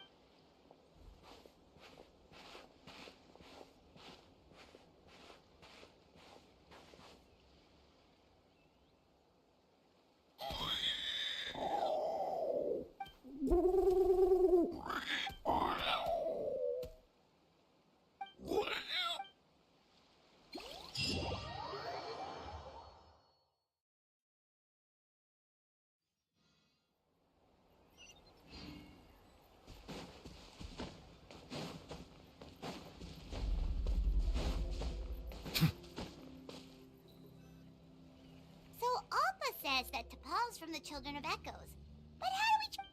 So Alpa says that T'Pol's from the Children of Echoes. But how do we...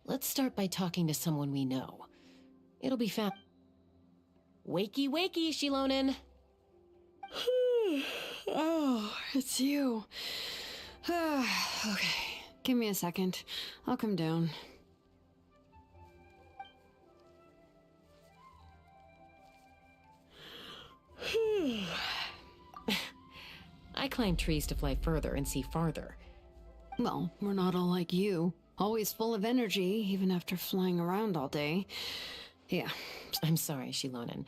Let's start by talking to someone we know. It'll be fast. Wakey, wakey, Shilonen. Oh, it's you. Okay, give me a second. I'll come down. I climb trees to fly further and see farther. Well, we're not all like you. Always full of energy, even after flying around all day. Yeah. I'm sorry, Shilonen,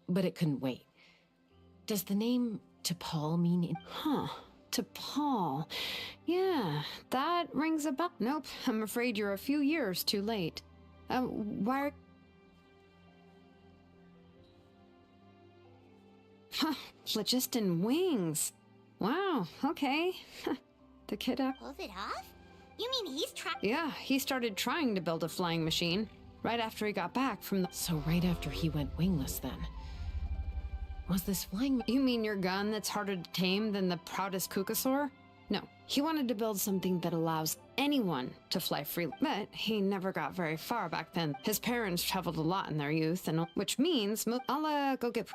but it couldn't wait. Does the name T'Pol mean... Huh. T'Pol. Yeah, that rings a bell. Nope, I'm afraid you're a few years too late. Why... Huh, phlogiston wings. Wow, okay. The kid up. Pulled it off? You mean he's trying... Yeah, he started trying to build a flying machine right after he got back from the... So right after he went wingless then. Was this flying... You mean your gun that's harder to tame than the proudest Cuckoosaur? No, he wanted to build something that allows anyone to fly freely. But he never got very far back then. His parents traveled a lot in their youth, and which means... I'll go get...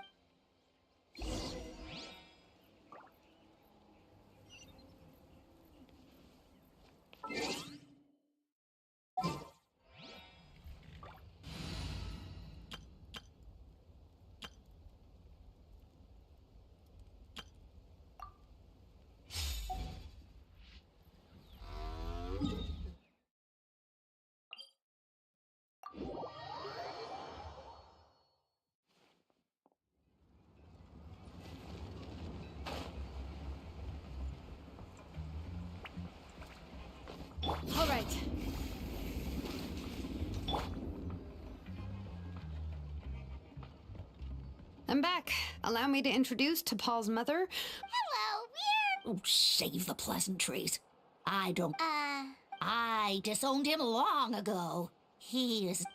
All right. I'm back. Allow me to introduce T'Pol's mother. Hello, we're... Oh, save the pleasantries. I disowned him long ago.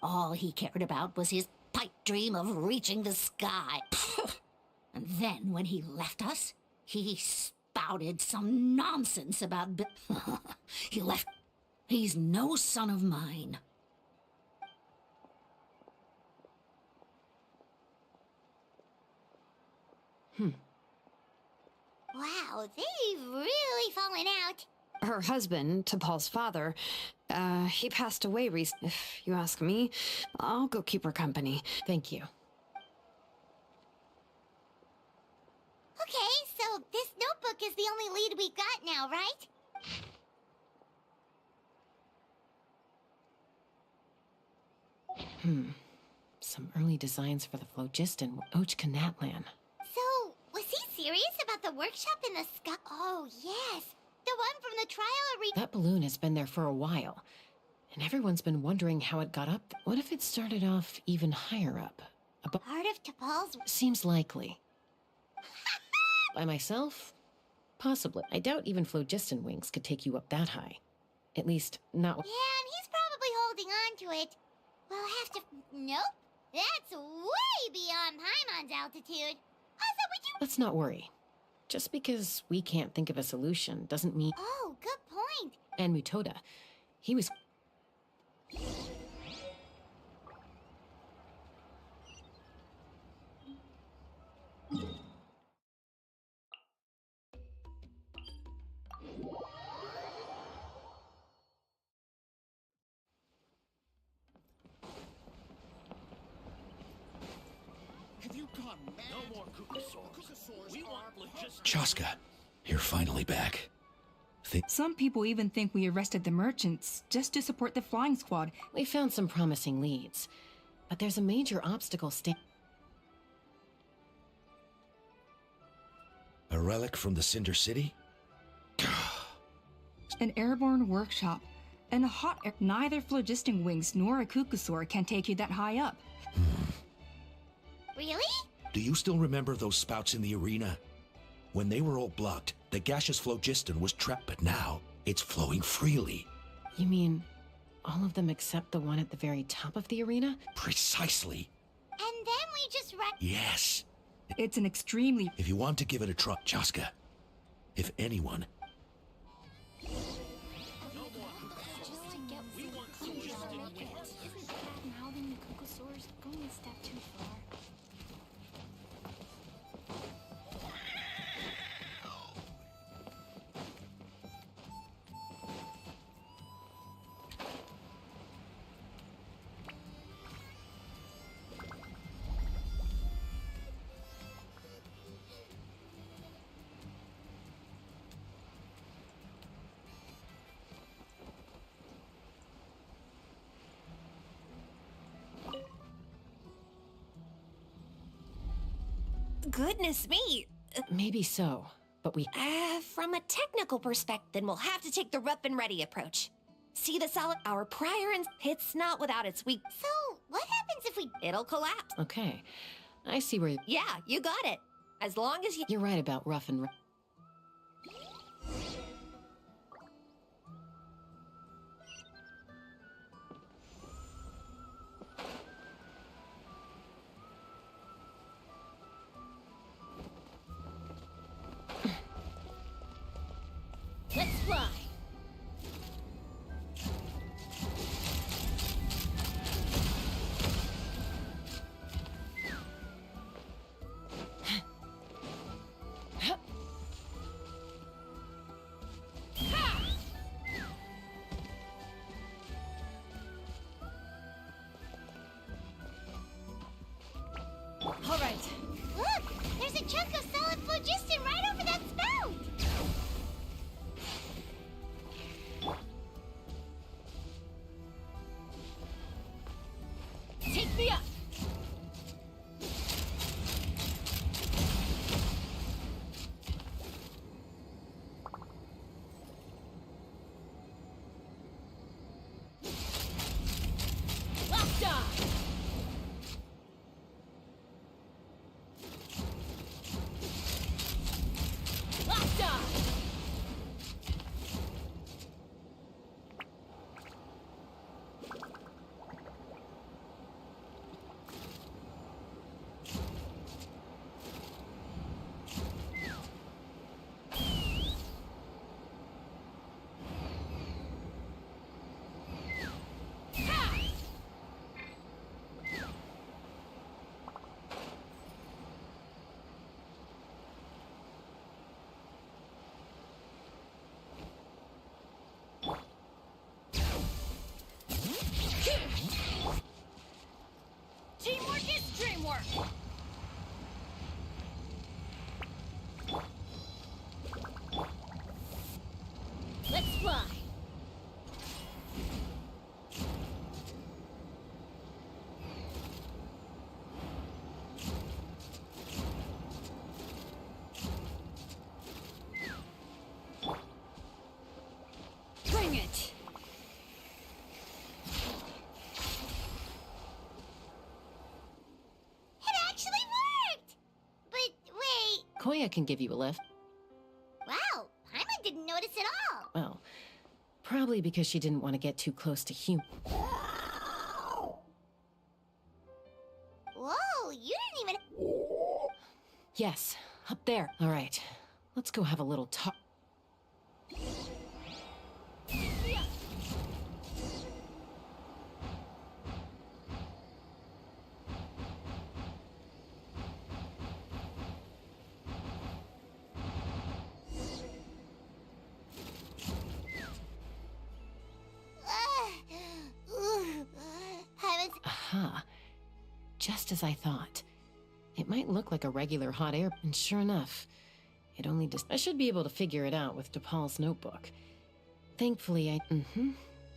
All he cared about was his pipe dream of reaching the sky. And then when he left us, he spouted some nonsense about... He left... He's no son of mine. Wow, they've really fallen out. Her husband, T'Pol's father, he passed away recently. If you ask me, I'll go keep her company. Thank you. Okay, so this notebook is the only lead we got now, right? Some early designs for the phlogiston. Ochkanatlan. So, he serious about the workshop in the sky? Oh, yes. The one from the trial arena. That balloon has been there for a while, and everyone's been wondering how it got up. What if it started off even higher up? Part of T'Pol's... Seems likely. By myself? Possibly. I doubt even phlogiston wings could take you up that high. At least, not... Yeah, and he's probably holding on to it. We'll have to... Nope. That's way beyond Paimon's altitude. Also, would you... Let's not worry. Just because we can't think of a solution doesn't mean... Oh, good point. And Mutoda. He was... Chaska, you're finally back. Some people even think we arrested the merchants just to support the flying squad. We found some promising leads, but there's a major obstacle A relic from the Cinder City? An airborne workshop. And a hot air. Neither phlogiston wings nor a cuckoosaur can take you that high up. Really? Do you still remember those spouts in the arena? When they were all blocked, the gaseous phlogiston was trapped, but now it's flowing freely. You mean all of them except the one at the very top of the arena? Precisely. And then we just Yes. It's an extremely... If you want to give it a try, Chaska, if anyone... Mouthing the cuckoosaurs going a step too far. Goodness me. Maybe so, but we... From a technical perspective, then we'll have to take the rough and ready approach. See the solid... Our prior and... It's not without its weak... So, what happens if we... It'll collapse. Okay. I see where... Yeah, you got it. As long as you... You're right about rough and... Let's fly. Koya can give you a lift. Wow, Paimon didn't notice at all. Well, probably because she didn't want to get too close to human. Whoa, you didn't even... Yes, up there. All right, let's go have a little talk. Aha. Just as I thought. It might look like a regular hot air, and sure enough, it only just... I should be able to figure it out with DePaul's notebook. Thankfully,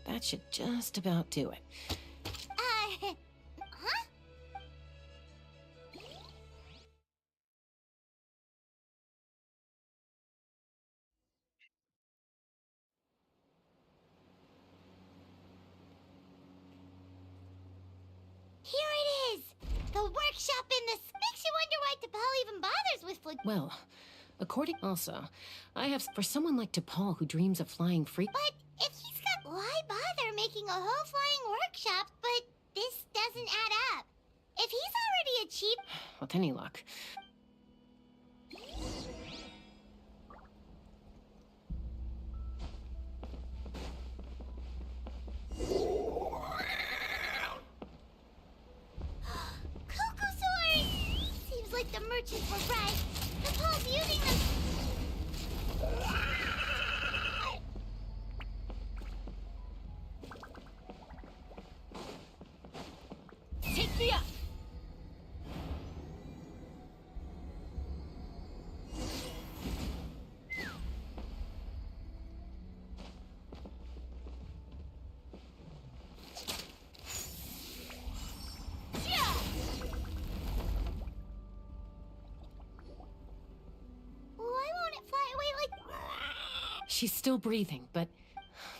that should just about do it. Huh? Here it is! The workshop in this makes you wonder why DePaul even bothers with Well, according... Also, I have... For someone like DePaul who dreams of flying free... But if he's got... Why bother making a whole flying workshop, but this doesn't add up? If he's already achieved... With any luck. Kukusaurs! Seems like the merchants were right. DePaul's using them... Take me up! Why won't it fly away like... She's still breathing, but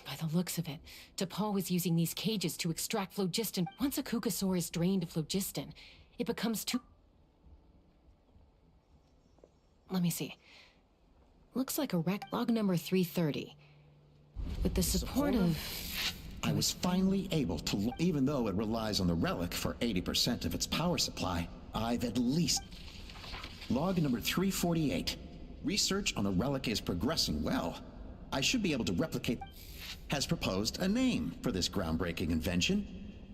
by the looks of it, DePaul was using these cages to extract phlogiston. Once a Kukusaur is drained of phlogiston, it becomes too... Let me see. Looks like a wreck log number 330. With the support of... I was finally able to, even though it relies on the relic for 80% of its power supply, I've at least... Log number 348. Research on the relic is progressing well. I should be able to replicate... Has proposed a name for this groundbreaking invention.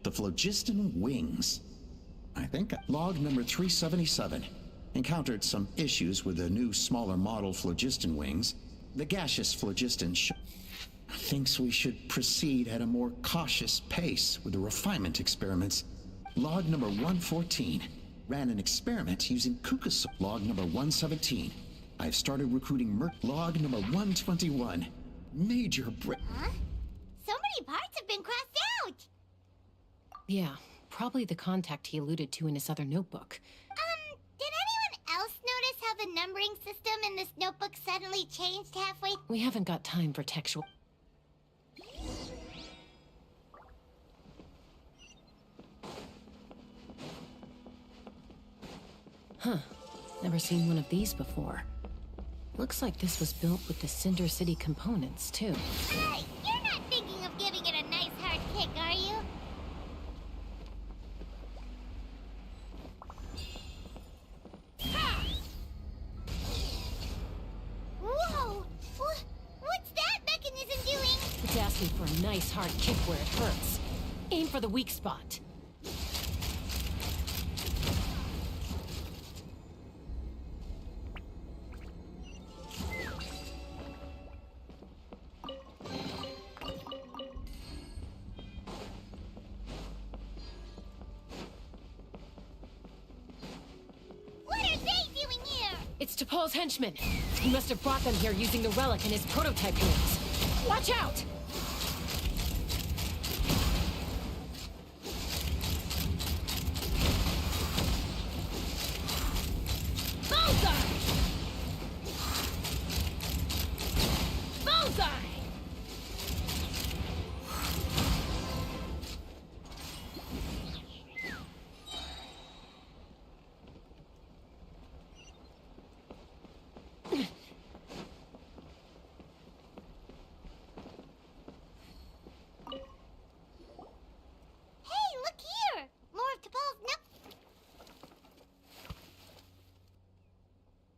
The Phlogiston Wings. I think log number 377. Encountered some issues with the new smaller model Phlogiston Wings. The gaseous Phlogiston thinks we should proceed at a more cautious pace with the refinement experiments. Log number 114. Ran an experiment using Kukusaur. Log number 117. I've started recruiting Log number 121. Major Huh? So many parts have been crossed out! Yeah, probably the contact he alluded to in his other notebook. Did anyone else notice how the numbering system in this notebook suddenly changed halfway? We haven't got time for textual... Huh. Never seen one of these before. Looks like this was built with the Cinder City components, too. Hey, you're not thinking of giving it a nice hard kick, are you? Whoa! What's that mechanism doing? It's asking for a nice hard kick where it hurts. Aim for the weak spot. It's DePaul's henchmen. He must have brought them here using the relic in his prototype wings. Watch out! Bullseye! Bullseye!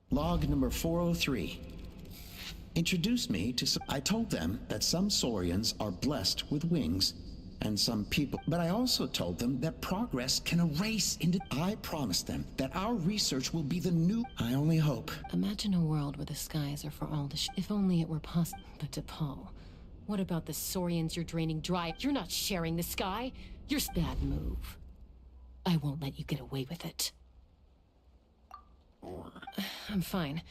Log number 403. Introduce me to some... I told them that some Saurians are blessed with wings, and some people... But I also told them that progress can erase into... I promised them that our research will be the new... I only hope. Imagine a world where the skies are for all to if only it were possible. But to Paul, what about the Saurians you're draining dry? You're not sharing the sky. You're bad move. I won't let you get away with it. I'm fine.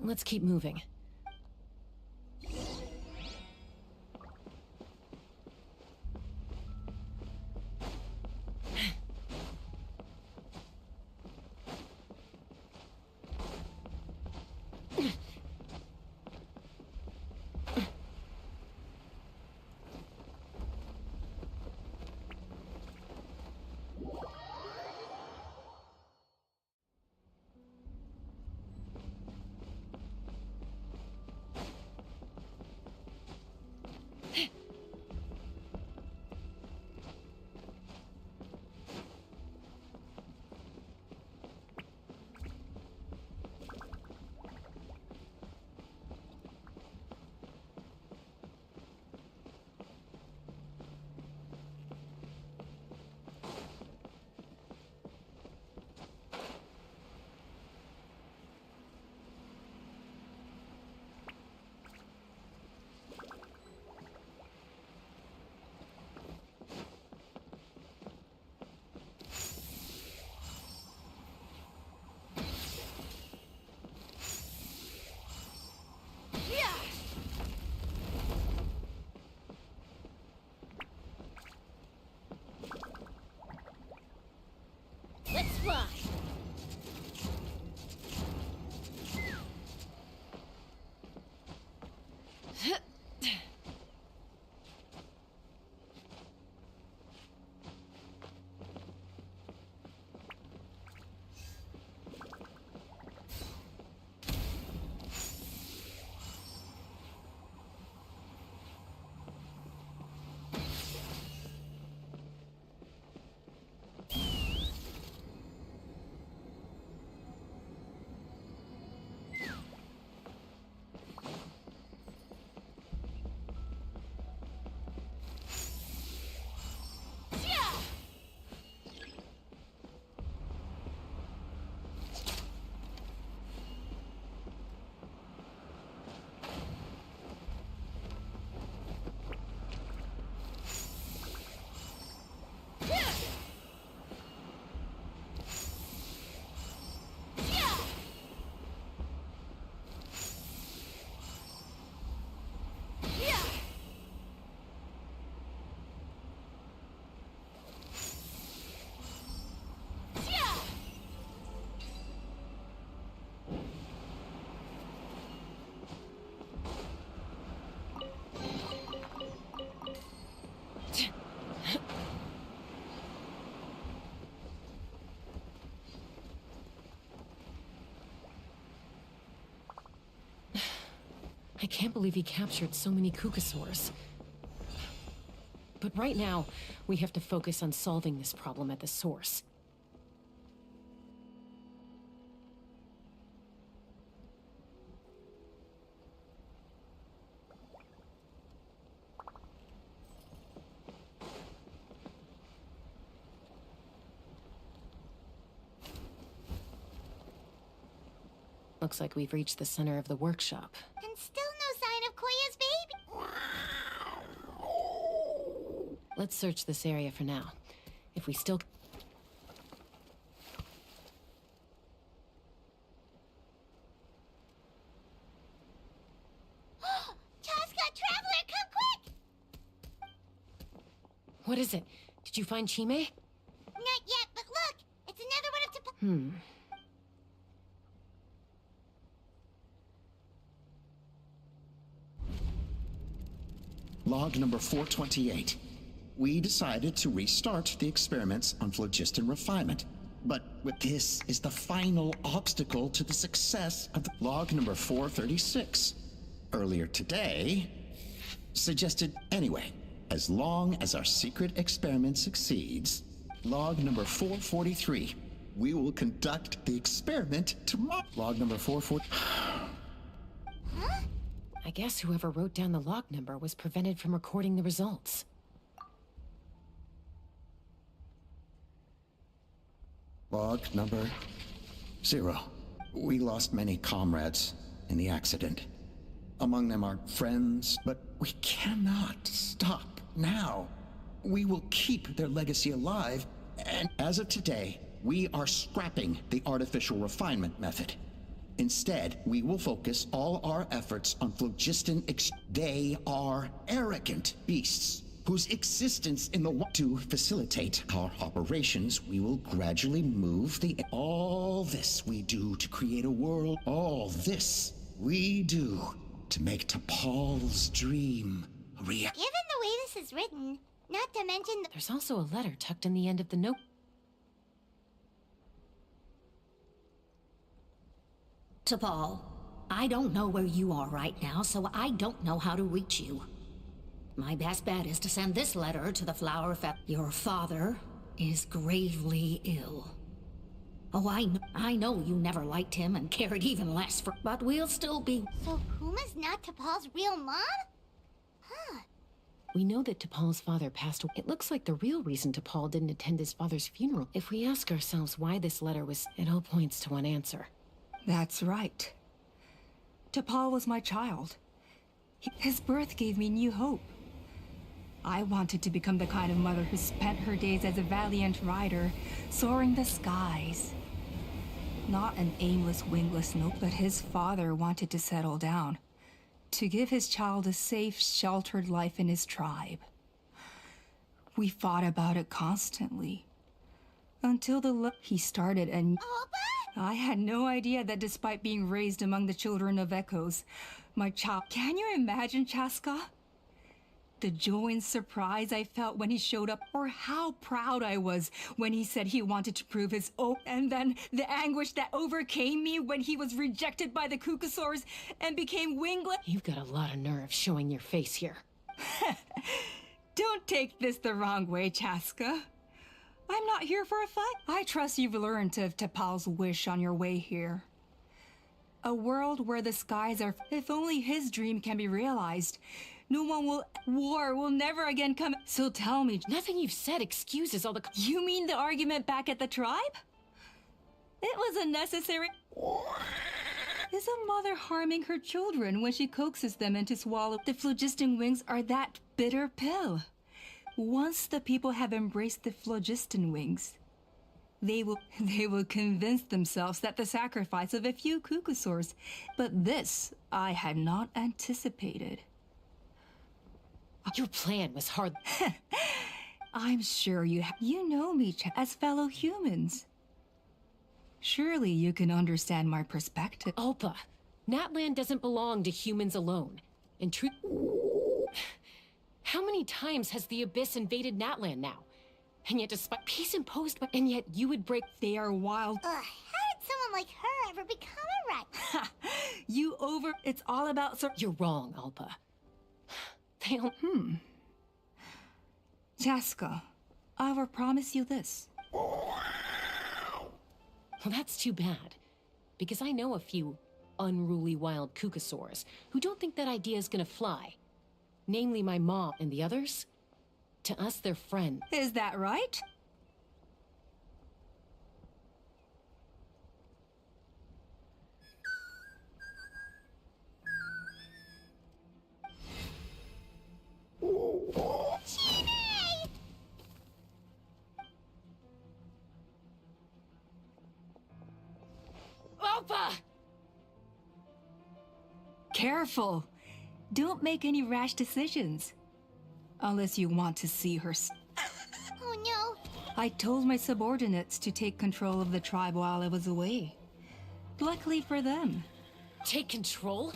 Let's keep moving. Let's ride. I can't believe he captured so many Kukasaurs. But right now, we have to focus on solving this problem at the source. Looks like we've reached the center of the workshop. And still no sign of Koya's baby. Let's search this area for now. If we still... Chaska, Traveler, come quick! What is it? Did you find Chime? Not yet, but look! It's another one of the... Log number 428. We decided to restart the experiments on phlogiston refinement. But this is the final obstacle to the success of the... Log number 436. Earlier today, suggested anyway, as long as our secret experiment succeeds. Log number 443. We will conduct the experiment tomorrow. Log number 44. I guess whoever wrote down the log number was prevented from recording the results. Log number 0. We lost many comrades in the accident. Among them are friends, but we cannot stop now. We will keep their legacy alive, and as of today, we are scrapping the artificial refinement method. Instead, we will focus all our efforts on phlogiston. They are arrogant beasts whose existence in the to facilitate our operations, we will gradually move the. All this we do to create a world. All this we do to make T'Pol's dream a reality. Given the way this is written, not to mention the. There's also a letter tucked in the end of the note. T'Pol, I don't know where you are right now, so I don't know how to reach you. My best bet is to send this letter to the Flower Fest. Your father is gravely ill. Oh, I know you never liked him and cared even less for, but we'll still be. So Puma's not T'Pol's real mom? Huh. We know that T'Pol's father passed away. It looks like the real reason T'Pol didn't attend his father's funeral. If we ask ourselves why this letter was, it all points to one answer. That's right. T'Pol was my child. His birth gave me new hope. I wanted to become the kind of mother who spent her days as a valiant rider, soaring the skies. Not an aimless, wingless note, but his father wanted to settle down, to give his child a safe, sheltered life in his tribe. We fought about it constantly, until he started and I had no idea that despite being raised among the children of echoes, my child... Can you imagine, Chaska? The joy and surprise I felt when he showed up, or how proud I was when he said he wanted to prove his oath, and then the anguish that overcame me when he was rejected by the Kukusaurs and became wingless. You've got a lot of nerve showing your face here. Don't take this the wrong way, Chaska. I'm not here for a fight. I trust you've learned of T'Pol's wish on your way here. A world where the skies are... If only his dream can be realized, war will never again come. So tell me... Nothing you've said excuses all the... You mean the argument back at the tribe? It was unnecessary. Is a mother harming her children when she coaxes them into swallow? The phlogiston wings are that bitter pill. Once the people have embraced the phlogiston wings, they will convince themselves that the sacrifice of a few Kukusaurs. But this I had not anticipated. Your plan was hard. I'm sure you know me as fellow humans. Surely you can understand my perspective. Alpa, Natlan doesn't belong to humans alone. In truth... How many times has the Abyss invaded Natlan now? And yet despite peace imposed by... And yet you would break... They are wild... How did someone like her ever become a rat? It's all about... You're wrong, Alpa. They don't... Chaska, I will promise you this. Well, that's too bad. Because I know a few unruly wild Kukusaurs who don't think that idea is gonna fly. Namely my mom and the others. To us, they're friends. Is that right? Alpa! Careful. Don't make any rash decisions. Unless you want to see her. Oh no. I told my subordinates to take control of the tribe while I was away. Luckily for them. Take control?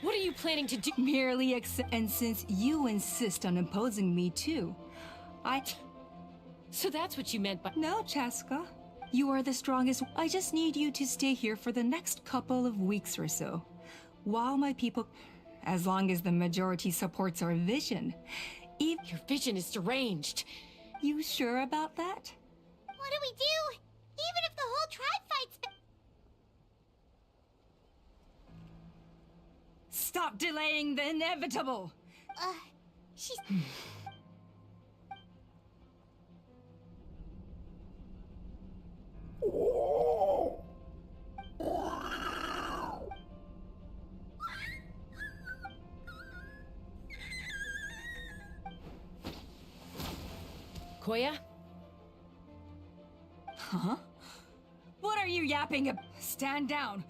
What are you planning to do? Merely accept. And since you insist on imposing me too, So that's what you meant by... No, Chaska. You are the strongest. I just need you to stay here for the next couple of weeks or so. While my people... As long as the majority supports our vision. Your vision is deranged. You sure about that? What do we do? Even if the whole tribe fights back. Stop delaying the inevitable! She's... Koya? Huh? What are you yapping about? Stand down.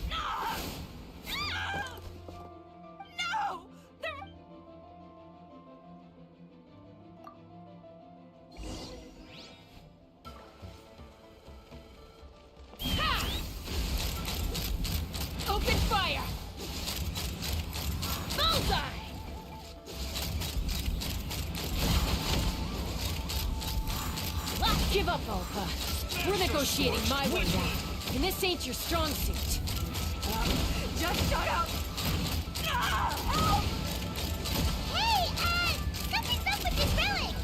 No! Open fire! Bullseye! Give up, Alpha. We're negotiating my way now, and this ain't your strong suit. Just shut up! Help! Hey, something's up with this relic!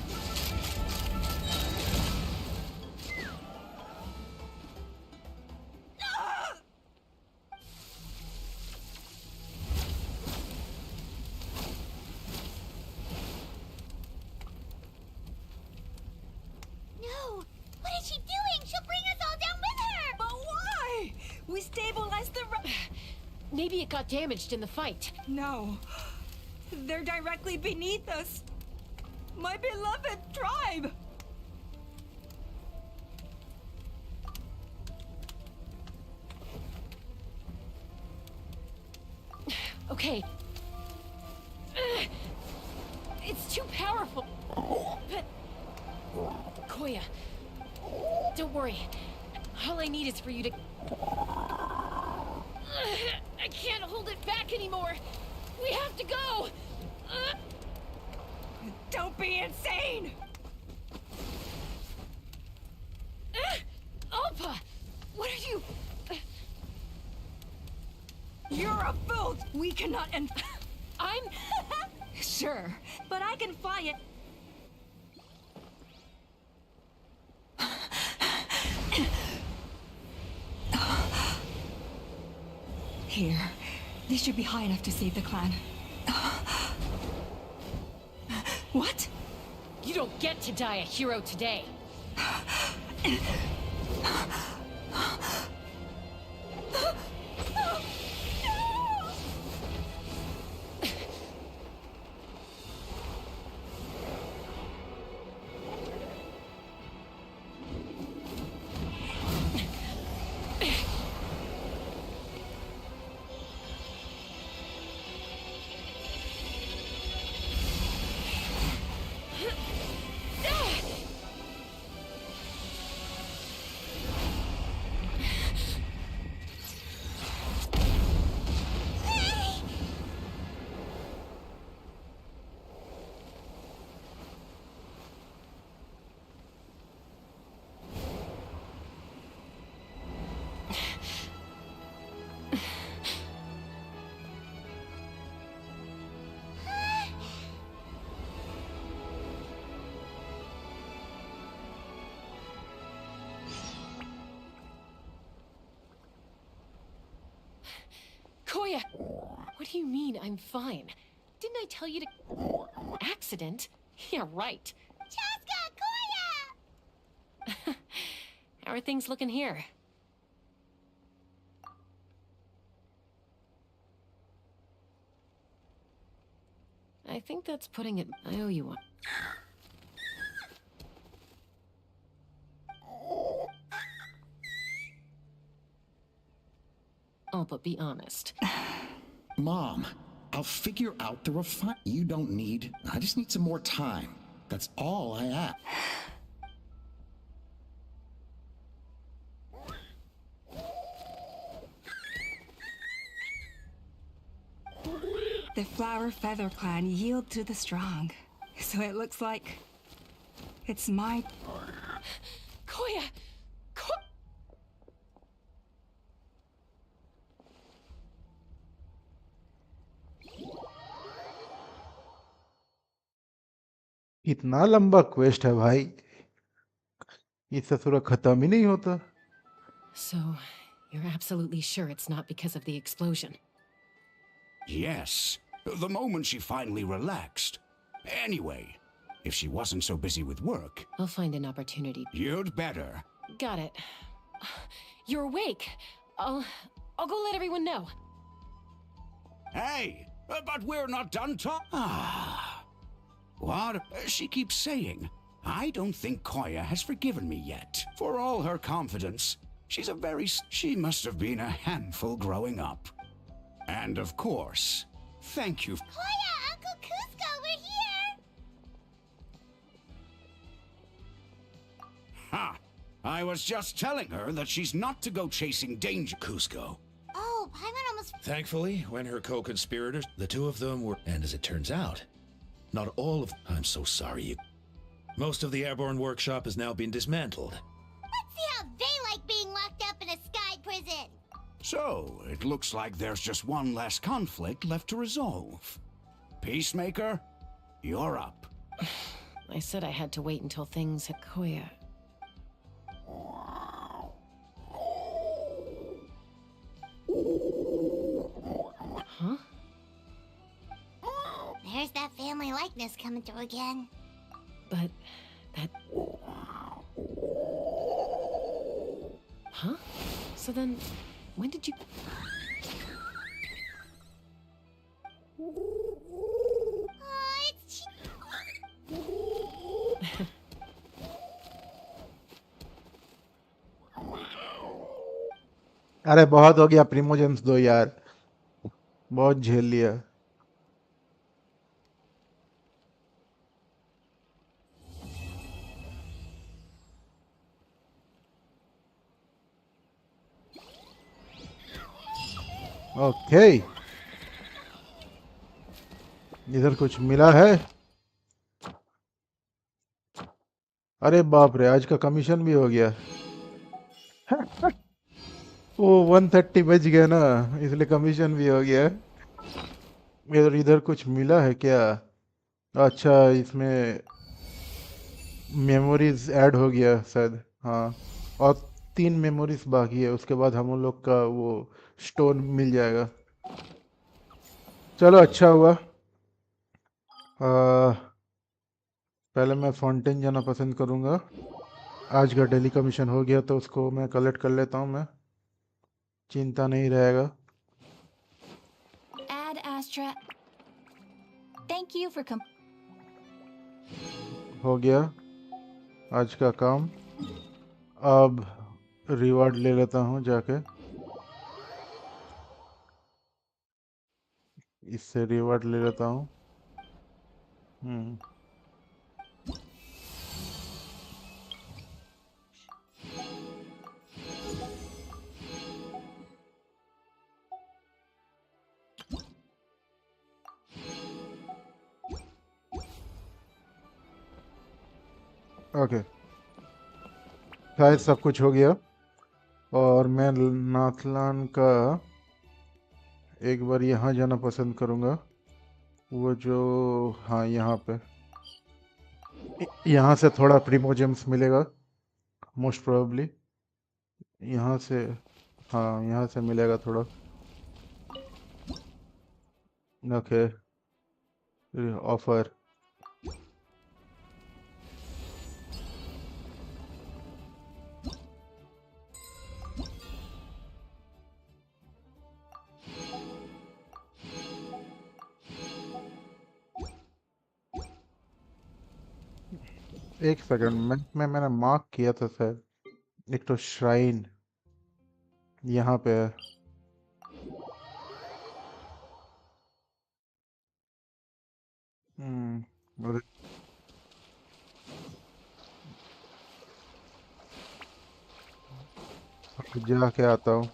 No! What is she doing? She'll bring us all down with her! But why? We stabilized the Maybe it got damaged in the fight. No. They're directly beneath us. My beloved tribe! Okay. It's too powerful. But... Koya, don't worry. All I need is for you to... I can't hold it back anymore. We have to go. Don't be insane! Alpha, what are you... You're a fool! We cannot end... I'm... Sure, but I can fly it. Here. This should be high enough to save the clan. What? You don't get to die a hero today. Koya! What do you mean, I'm fine? Didn't I tell you to... Accident? Yeah, right. Chaska! Koya! How are things looking here? I think that's putting it... I owe you one. Oh, but be honest. Mom, I'll figure out the refine. You don't need... I just need some more time. That's all I ask. The Flower Feather clan yield to the strong. So it looks like... it's my... Koya! इतना लंबा quest है भाई. इससे सूरज खत्म ही नहीं होता। So, you're absolutely sure it's not because of the explosion? Yes, the moment she finally relaxed. Anyway, if she wasn't so busy with work... I'll find an opportunity. You'd better. Got it. You're awake. I'll go let everyone know. Hey, but we're not done talking. Ah. What? She keeps saying. I don't think Koya has forgiven me yet. For all her confidence, she's a very... She must have been a handful growing up. And of course, thank you... Koya, Uncle Cusco, we're here! Ha! I was just telling her that she's not to go chasing danger. Cusco. Oh, Paimon almost... Thankfully, when her co-conspirators, the two of them were... And as it turns out, not all of... I'm so sorry. Most of the airborne workshop has now been dismantled. Let's see how they like being locked up in a sky prison! So, it looks like there's just one last conflict left to resolve. Peacemaker, you're up. I said I had to wait until things had Koya. Huh? There's that family likeness coming through again. But that... Huh? So then, when did you... Oh, it's... अरे बहुत हो गया प्रिमोजेम्स 2 यार, बहुत झेल लिया। Okay, इधर कुछ मिला है? अरे बाप रे, आज का कमीशन भी हो गया। वो 130 बज गया ना, इसलिए कमीशन भी हो गया। इधर कुछ मिला है क्या? अच्छा, इसमें मेमोरीज ऐड हो गया शायद। हाँ, और 3 मेमोरीज बाकी है, उसके बाद हम लोग का वो स्टोन मिल जाएगा। चलो अच्छा हुआ। पहले मैं फाउंटेन जाना पसंद करूँगा। आज का डेली कमीशन हो गया तो उसको मैं कलेक्ट कर लेता हूँ, मैं चिंता नहीं रहेगा। Ad Astra. Thank you for हो गया आज का काम। अब रिवार्ड ले लेता हूँ जाके, इससे रिवार्ड ले लेता हूँ। ओके, शायद सब कुछ हो गया। और मैं नाथलान का एक बार यहाँ जाना पसंद करूँगा। वो जो, हाँ यहाँ पे, यहाँ से थोड़ा प्रिमोजेम्स मिलेगा मोस्ट प्रोबेबली। यहाँ से, हाँ यहाँ से मिलेगा थोड़ा। Okay, offer. एक सेकंड, मैंने मार्क किया था शायद, एक तो श्राइन यहाँ पे है। और जाके आता हूँ।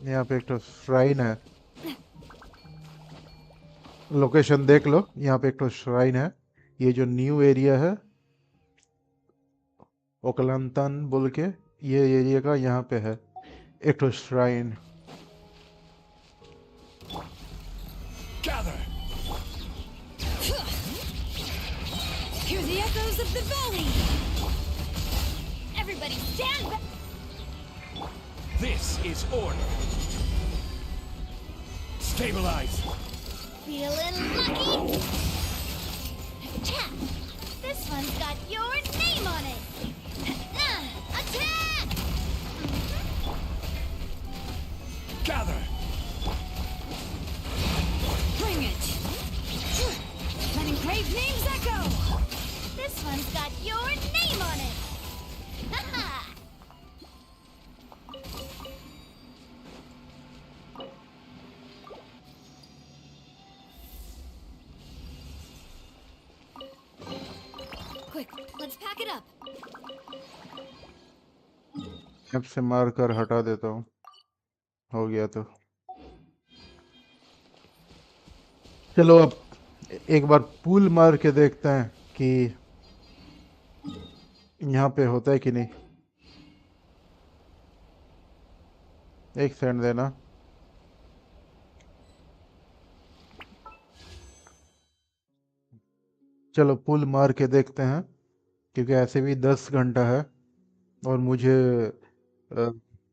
यहाँ पे एक तो श्राइन है, लोकेशन देख लो। यहाँ पे एक तो श्राइन है, ये जो न्यू एरिया है, ओकलंतन बोल के ये एरिया का यहाँ पे है एक तो shrine. Gather! Hear the echoes of the valley! Everybody stand back! This is order. Stabilize. Feeling lucky? Cha! This one's got your name on it! Attack! Gather. Bring it! Let engraved names echo! This one's got your name on it! Haha! Quick, let's pack it up. अब से मार कर हटा देता हूँ, हो गया तो। चलो अब एक बार पुल मार के देखते हैं कि यहाँ पे होता है कि नहीं। एक सेकंड देना। चलो पुल मार के देखते हैं, क्योंकि ऐसे भी 10 घंटा है और मुझे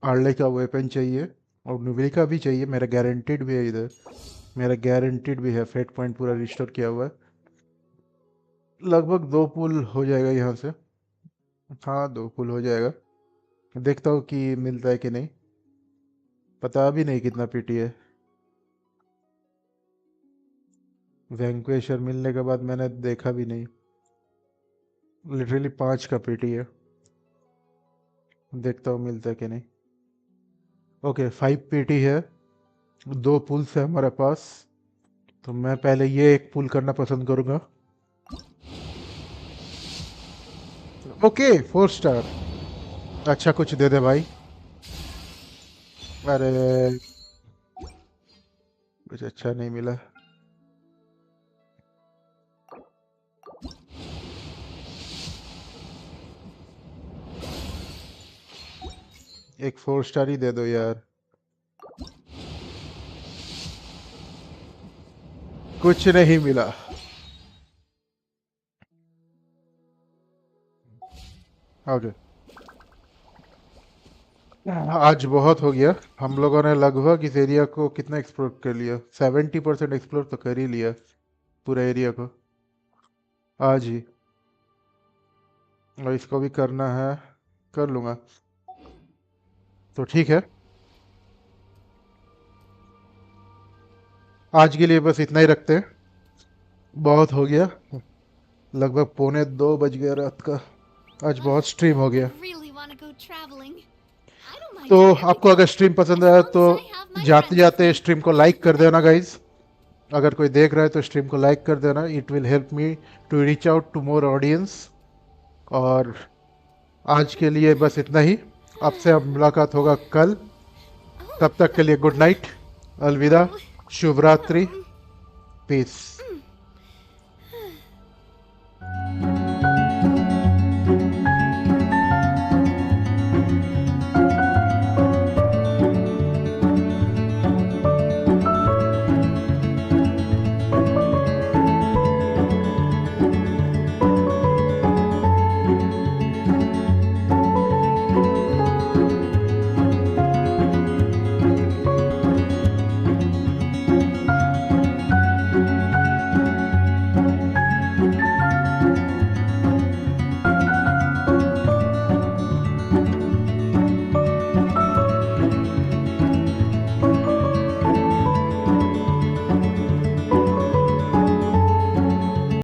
आर्ले का वेपन चाहिए और नुबरी का भी चाहिए। मेरा गारंटीड भी है, इधर मेरा गारंटीड भी है। फेट पॉइंट पूरा रिस्टोर किया हुआ है। लगभग 2 पुल हो जाएगा यहाँ से। हाँ 2 पुल हो जाएगा। देखता हूँ कि मिलता है कि नहीं। पता भी नहीं कितना पीटी है। वैंक्वेशर मिलने के बाद मैंने देखा भी नहीं। लिटरली 5 का पीटी है। देखता हूँ मिलता है कि नहीं। ओके 5 पीटी है, 2 पुल्स है हमारे पास। तो मैं पहले ये एक पुल करना पसंद करूँगा। Okay 4 star. अच्छा कुछ दे दे भाई। अरे कुछ अच्छा नहीं मिला। एक 4 स्टार ही दे दो यार। कुछ नहीं मिला। ओके आज बहुत हो गया। हम लोगों ने लगभग इस एरिया को कितना एक्सप्लोर कर लिया? 70% एक्सप्लोर तो कर ही लिया पूरा एरिया को आज ही। और इसको भी करना है, कर लूँगा। तो ठीक है, आज के लिए बस इतना ही रखते हैं। बहुत हो गया, लगभग 1:45 बज गया रात का। आज बहुत स्ट्रीम हो गया। तो आपको अगर स्ट्रीम पसंद आया तो जाते जाते स्ट्रीम को लाइक कर देना गाइज। अगर कोई देख रहा है तो स्ट्रीम को लाइक कर देना। It will help me to reach out to more audience. और आज के लिए बस इतना ही। आपसे अब मुलाकात होगा कल। तब तक के लिए गुड नाइट, अलविदा, शुभ रात्रि, पीस।